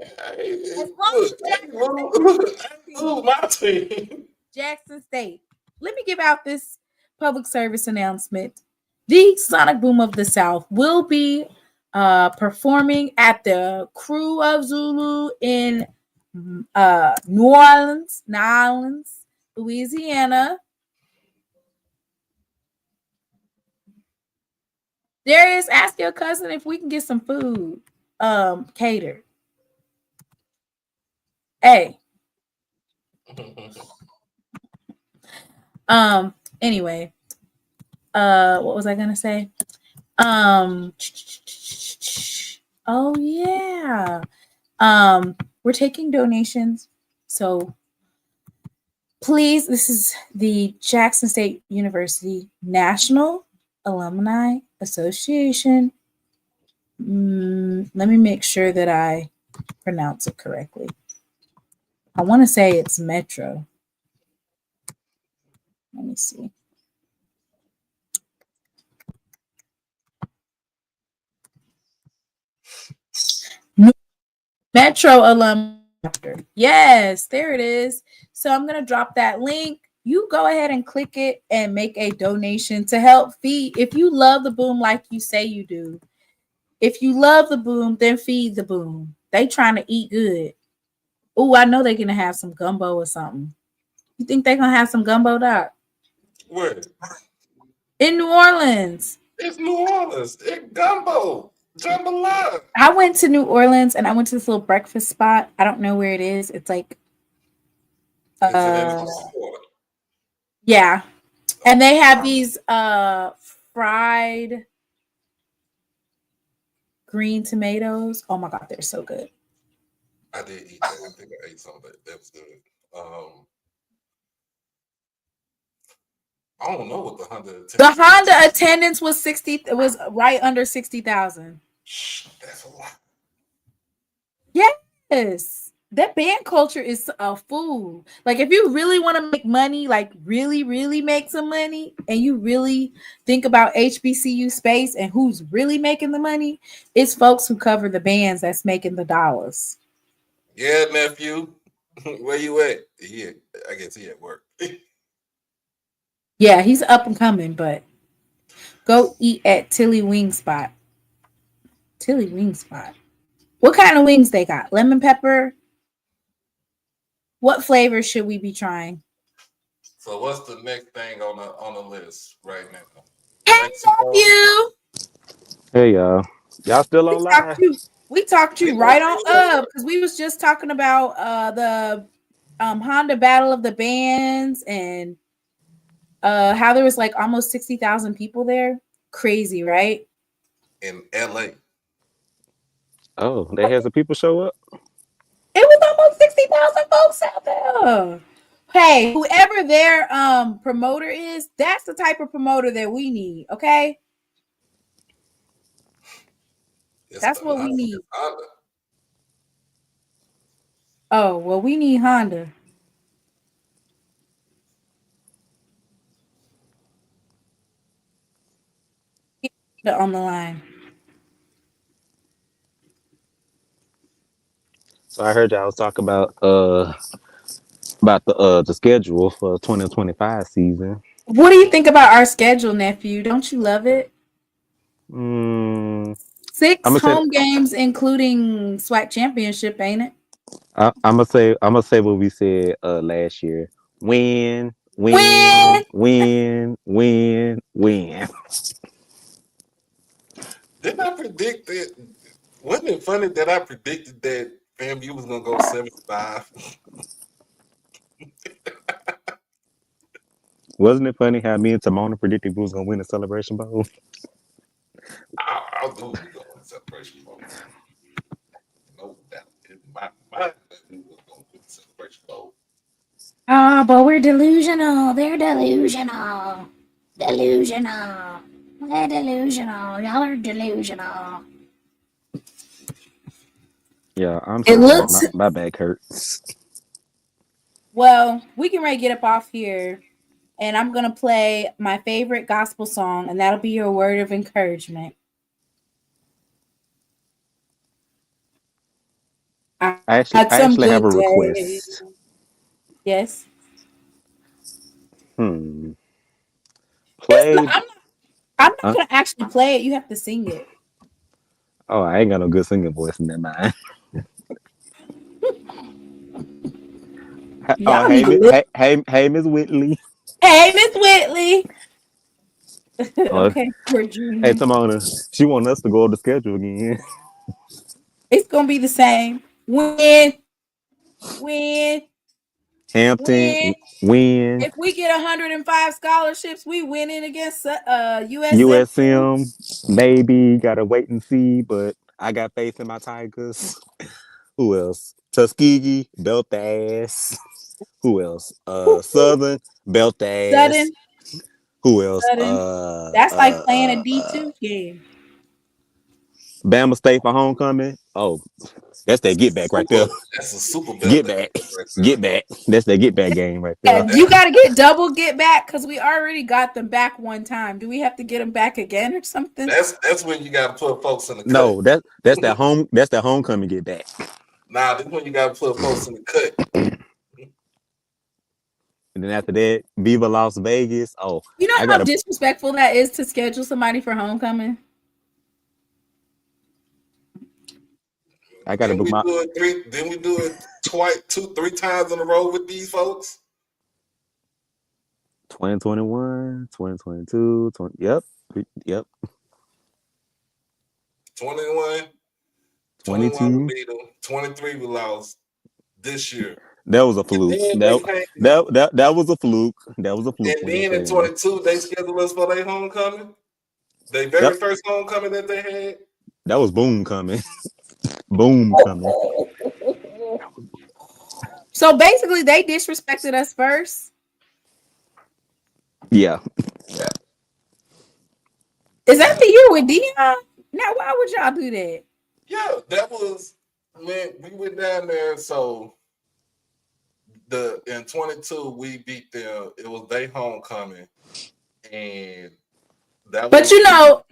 As long as lose my team. Jackson State. Let me give out this public service announcement. The Sonic Boom of the South will be performing at the Crew of Zulu in New Orleans, Louisiana. Darius, ask your cousin if we can get some food catered. Hey. Anyway, what was I gonna say? Oh yeah. We're taking donations. So please, this is the Jackson State University National Alumni Association. Let me make sure that I pronounce it correctly. I want to say it's Metro. Let me see. Metro alum. Yes, there it is. So I'm going to drop that link. You go ahead and click it and make a donation to help feed. If you love the boom like you say you do, if you love the boom, then feed the boom. They trying to eat good. Oh, I know they're going to have some gumbo or something. You think they're going to have some gumbo, Doc? Where? In New Orleans. It's New Orleans. It's gumbo. Jambalaya. I went to New Orleans and I went to this little breakfast spot. I don't know where it is. It's like yeah. And they have these fried green tomatoes. Oh my god, they're so good. I did eat that. I think I ate some of that. That was good. I don't know what the Honda attendance was 60. It was right under 60,000. That's a lot. Yes, that band culture is a fool. Like, if you really want to make money, like really make some money, and you really think about HBCU space and who's really making the money, it's folks who cover the bands that's making the dollars. Yeah, nephew, where you at? Yeah, I guess he at work. Yeah, he's up and coming, but go eat at Tilly Wing Spot. Tilly Wing Spot. What kind of wings they got? Lemon pepper? What flavor should we be trying? So what's the next thing on the list right now? Hey, nephew! Hey, y'all still on live? We talked you right on up because we was just talking about the Honda Battle of the Bands and how there was like almost 60,000 people there. Crazy, right? In LA. Oh, they had some people show up. It was almost 60,000 folks out there. Hey, whoever their promoter is, that's the type of promoter that we need, okay? That's what we need. Oh, well, we need Honda. On the line. So I heard y'all was talking about the schedule for 2025 season. What do you think about our schedule, nephew? Don't you love it? I'm 6 gonna say home games, including SWAC championship, ain't it? I'm gonna say what we said last year. Win, Win! win, win, win, win. Didn't I predict that? Wasn't it funny that I predicted that FAMU was gonna go 75? Wasn't it funny how me and Timona predicted we was gonna win the Celebration Bowl? I'll do we go win the Celebration Bowl. No doubt in my mind that we was gonna win the Celebration Bowl. Oh, but we're delusional. They're delusional. Delusional. They're delusional. Y'all are delusional. Yeah, I'm It so sorry. looks My back hurts. well. We can get up off here, and I'm gonna play my favorite gospel song, and that'll be your word of encouragement. I I had some actually have good a days. request. Yes. Hmm. It's not, Play. I'm not gonna actually play it. You have to sing it. Oh, I ain't got no good singing voice in that mind. Oh, Y'all need to live. hey, Miss Whitley. Hey, Miss Whitley. Oh, Okay, we're hey, dreaming. Timona. She want us to go on the schedule again. It's gonna be the same. Win, win, Hampton, win. win. If we get 105 scholarships, we winning against USM. USM, maybe gotta wait and see, but I got faith in my Tigers. Who else? Tuskegee, belt the ass. Who else? Southern, belt the ass. Sudden, Who else? sudden. That's like playing a D2 game. Bama State for homecoming. Oh, that's that get back right there. That's a super belt Get that back, right get there. back. That's that get back game right there. Yeah, you got to get double get back because we already got them back one time. Do we have to get them back again or something? That's when you gotta put folks in the cut. No, that's that homecoming get back. Nah, this when you gotta put folks in the cut. And then after that, Viva Las Vegas. Oh, You know I how gotta. disrespectful that is to schedule somebody for homecoming? I gotta book my. Then we do it twice, 3 times in a row with these folks. 2021, 2022, 20, yep. 21, 22. we beat them. 23 we lost this year. That was a fluke. That was a fluke. That was a fluke. And then in 22, they scheduled us for their homecoming. Their very first homecoming that they had. That was boom coming. Boom coming. So basically, they disrespected us first. Yeah. Is that the year with Dion? Now, why would y'all do that? Yeah, that was, man, we went down there. So in 22, we beat them. It was their homecoming. And that but was, you know,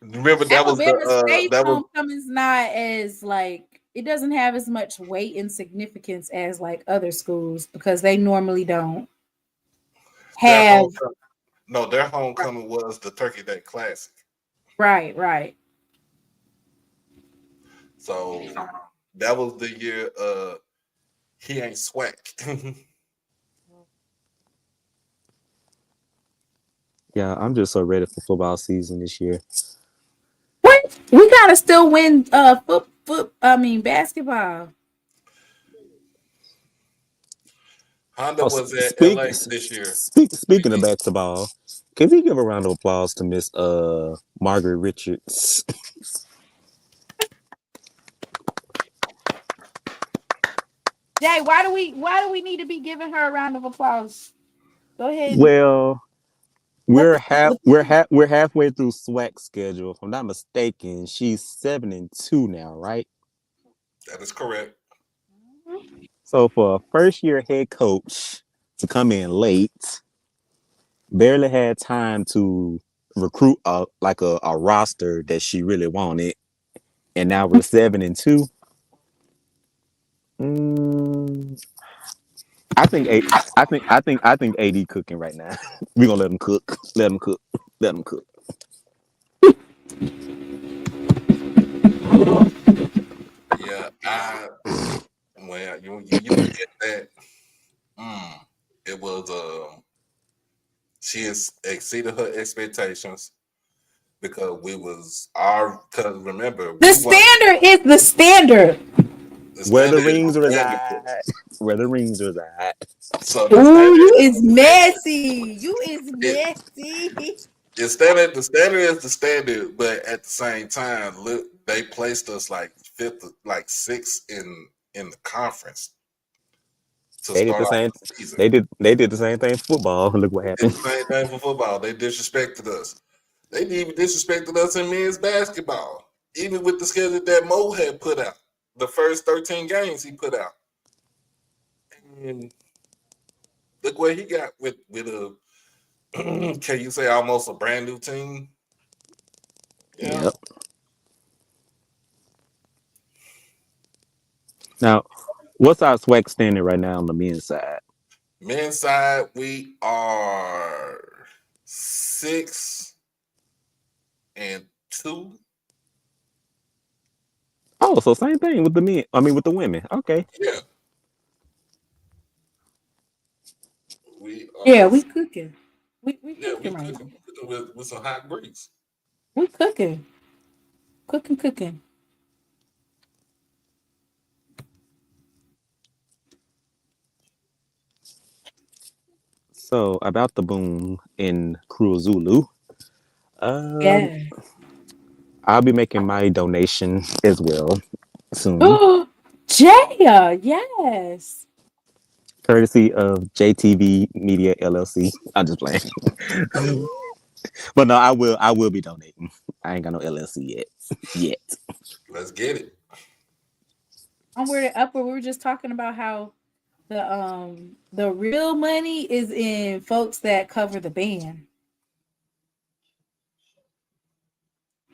remember that was State's homecoming's not as like, it doesn't have as much weight and significance as like other schools because they normally don't have. Their homecoming was the Turkey Day Classic. Right. So that was the year he ain't SWAC. Yeah, I'm just so ready for football season this year. What? We gotta still win basketball. Honda was at LA this year. Speaking of basketball, can we give a round of applause to Miss Margaret Richards? Jay, why do we need to be giving her a round of applause? Go ahead. Well, we're halfway through SWAC schedule. If I'm not mistaken, she's 7-2 now, right? That is correct. So for a first-year head coach to come in late, barely had time to recruit a roster that she really wanted, and now we're 7-2. I think AD cooking right now. We're gonna let him cook. Let him cook. Let him cook. Yeah, well, you look at that. It was she has exceeded her expectations because because remember the standard is the standard. Where the rings reside. Where the rings reside. So you is messy. You is messy. The standard is the standard, but at the same time, look, they placed us like fifth, like sixth in the conference. They did the same. They did the same thing for football. Look what happened. They did the same thing for football. They disrespected us. They even disrespected us in men's basketball, even with the schedule that Mo had put out. The first 13 games he put out, and look what he got with a. Can you say almost a brand new team? Yeah. Yep. Now, what's our SWAC standing right now on the men's side? Men's side, we are 6-2. Oh, so same thing with the men. I mean, with the women. Okay. Yeah. We cooking. We cooking right now. With some hot grease. We cooking. Cooking. So about the boom in Zulu, Yeah. I'll be making my donation as well soon. Jaya, yes. Courtesy of JTV Media LLC. I'm just playing. But no, I will be donating. I ain't got no LLC yet. Let's get it. I'm where we were just talking about how the real money is in folks that cover the band.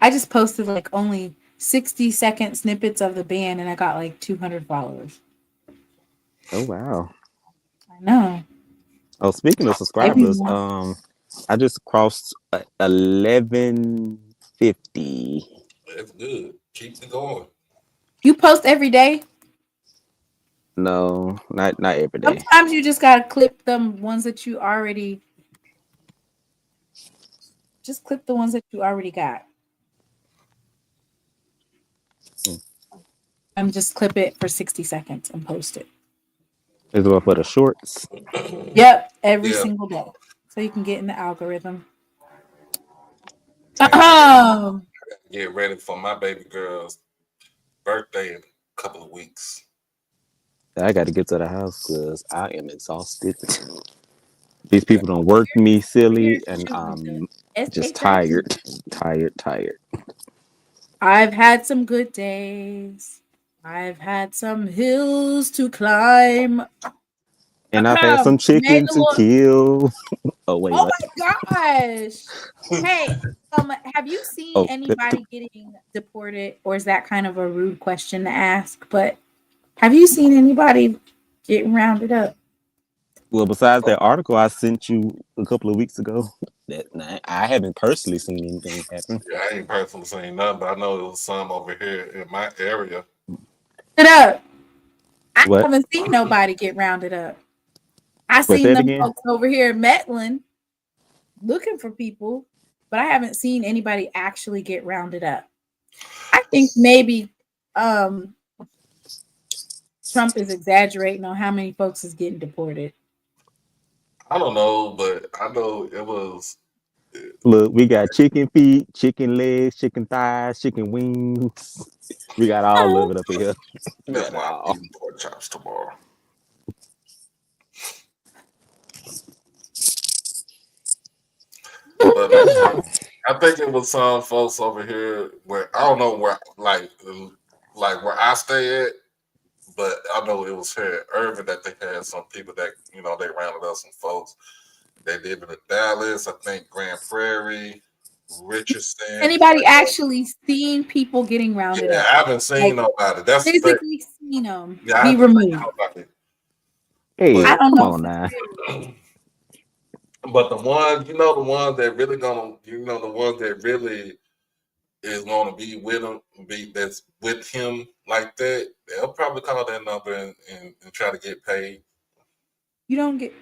I just posted like only 60-second snippets of the band and I got like 200 followers. Oh wow. I know. Oh, speaking of subscribers, I just crossed 1150. That's good. Keep it going. You post every day? No, not every day. Sometimes you just gotta clip them ones that you already. Just clip the ones that you already got. Just clip it for 60 seconds and post it. Is it for the shorts? Yep, every single day, so you can get in the algorithm. Get ready for my baby girl's birthday in a couple of weeks. I got to get to the house because I am exhausted. These people don't work me silly, and I'm just tired. I've had some good days. I've had some hills to climb. And I've had some chicken to kill. Oh, wait. Oh my gosh. Hey, have you seen anybody getting deported? Or is that kind of a rude question to ask? But have you seen anybody getting rounded up? Well, besides that article I sent you a couple of weeks ago, I haven't personally seen anything happen. Yeah, I ain't personally seen nothing, but I know there was some over here in my area. Shut up. I haven't seen nobody get rounded up. I seen them folks over here in Metland looking for people, but I haven't seen anybody actually get rounded up. I think maybe Trump is exaggerating on how many folks is getting deported. I don't know, but I know it was. Look, we got chicken feet, chicken legs, chicken thighs, chicken wings. We got all of it up here. We That's got it why I'm all. eating pork chops tomorrow. But I think it was some folks over here where I don't know where like where I stay at, but I know it was here in Irving that they had some people that they rounded up some folks. They live in Dallas, I think Grand Prairie, Richardson. Anybody actually seen people getting rounded Yeah, up? I haven't seen nobody. That's physically seen them yeah, I be haven't seen removed. nobody. Hey, I don't come know. on now. But the ones that really the ones that really is gonna be with him, that's with him like that, they'll probably call that number and try to get paid. You don't get.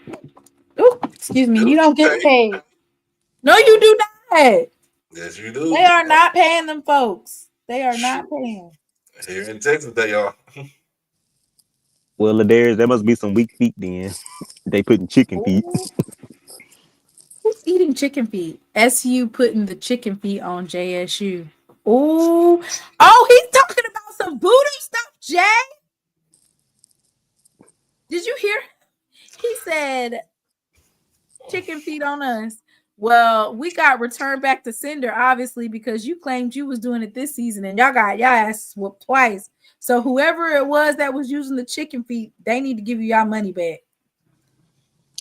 Oh, excuse me. You don't get paid. No, you do not. Yes, you do. They are not paying them folks. They are not paying. Here in Texas, they are. Well, there must be some weak feet then. They putting chicken feet. Who's eating chicken feet? SU putting the chicken feet on JSU. Oh, he's talking about some voodoo stuff, Jay. Did you hear? He said chicken feet on us. Well, we got returned back to sender, obviously, because you claimed you was doing it this season and y'all got your ass whooped twice. So whoever it was that was using the chicken feet, they need to give you y'all money back.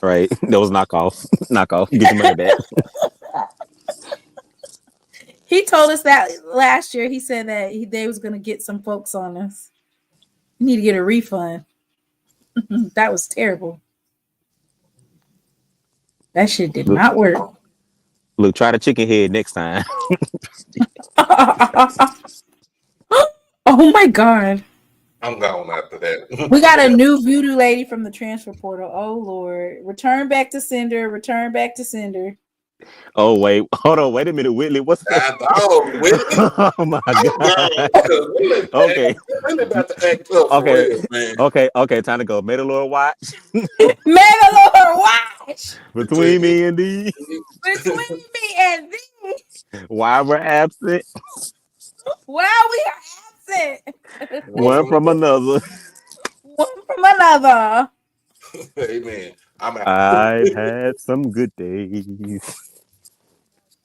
Right. That was knockoff. Knockoff. Get your money back. He told us that last year. He said that they was going to get some folks on us. You need to get a refund. That was terrible. That shit did not work. Look, try the chicken head next time. Oh my God. I'm gone after that. We got a new voodoo lady from the transfer portal. Oh Lord. Return back to sender. Return back to sender. Oh wait, hold on, wait a minute, Whitley. What's that? Oh my God. Okay. Okay. Time to go. May the Lord watch. May the Lord watch between me and thee. Between me and thee. While we're absent. While we are absent. One from another. One from another. Amen. I've had some good days.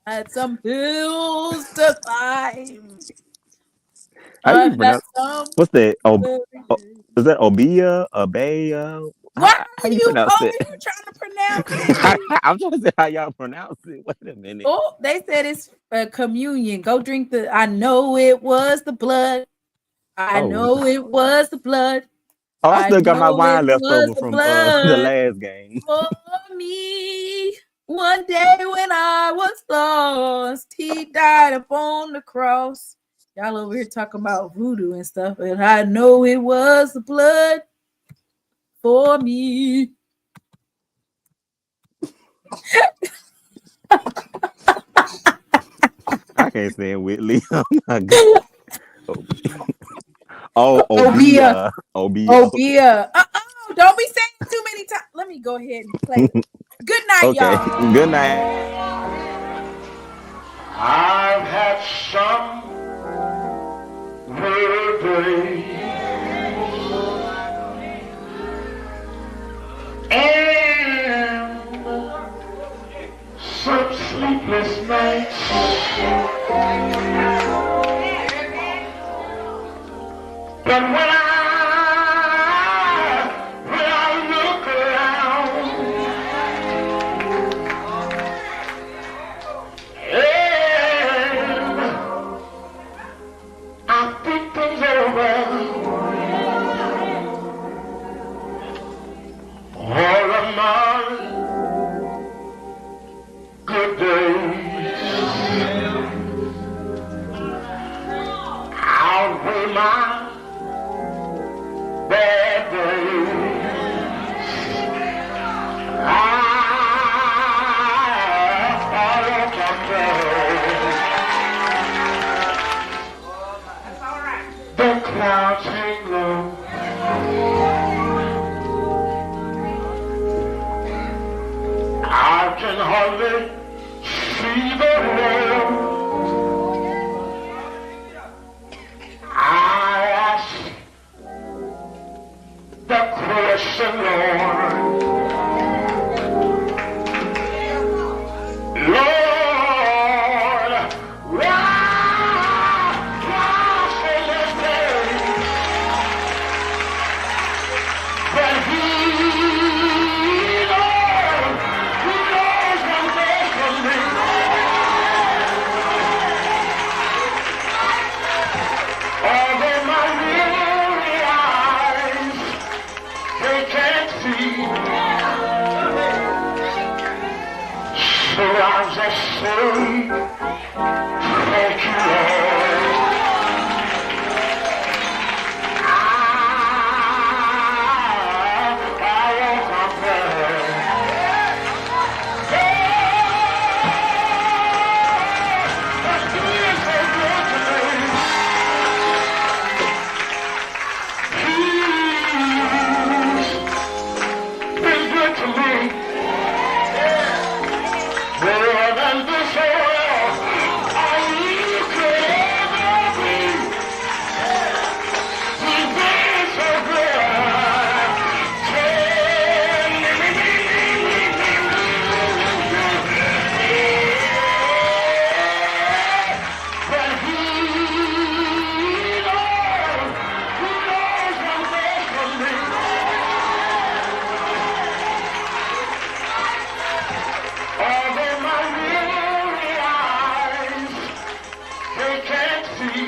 Had some hills to climb. How you pronounce? What's that? Is that Obia? Abaya? Why how you pronounce it? You trying to pronounce it? I'm trying to say how y'all pronounce it. Wait a minute. Oh, they said it's communion. Go drink the. I know it was the blood. I know it was the blood. Oh, I still got my wine left over from the last game. For me, one day when I was lost, he died upon the cross. Y'all over here talking about voodoo and stuff, and I know it was the blood for me. I can't stand Whitley. Oh my God. Obia. Don't be saying it too many times. Let me go ahead and play it. Good night, y'all. Good night. I've had some good days and some sleepless nights. But when I look around, and I think things over, all of my good days outweigh my bad days. The clouds hang low. hardly see the world. I ask the question, Lord. Lord, why so much pain? But He knows one thing for me. Although my weary eyes, they can't see, so I'll just say, thank you, Lord. I won't complain. But He is so good to me. He's been good to me. More than this world I could ever be. He's been so good. But He knows one thing for me. Although my weary eyes, they can't see,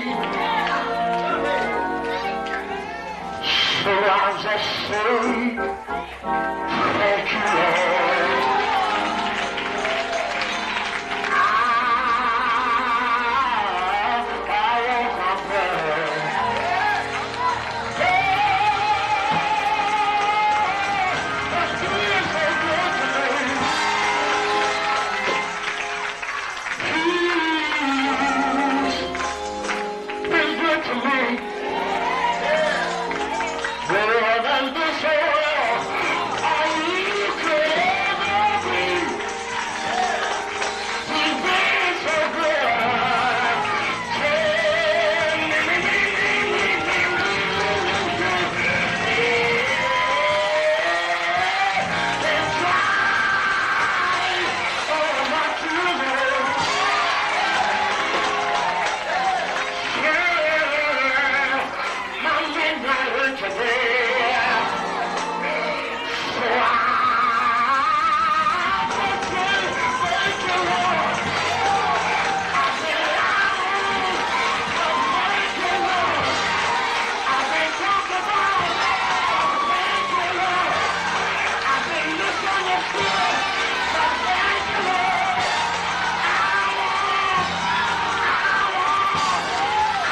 so I'll just say,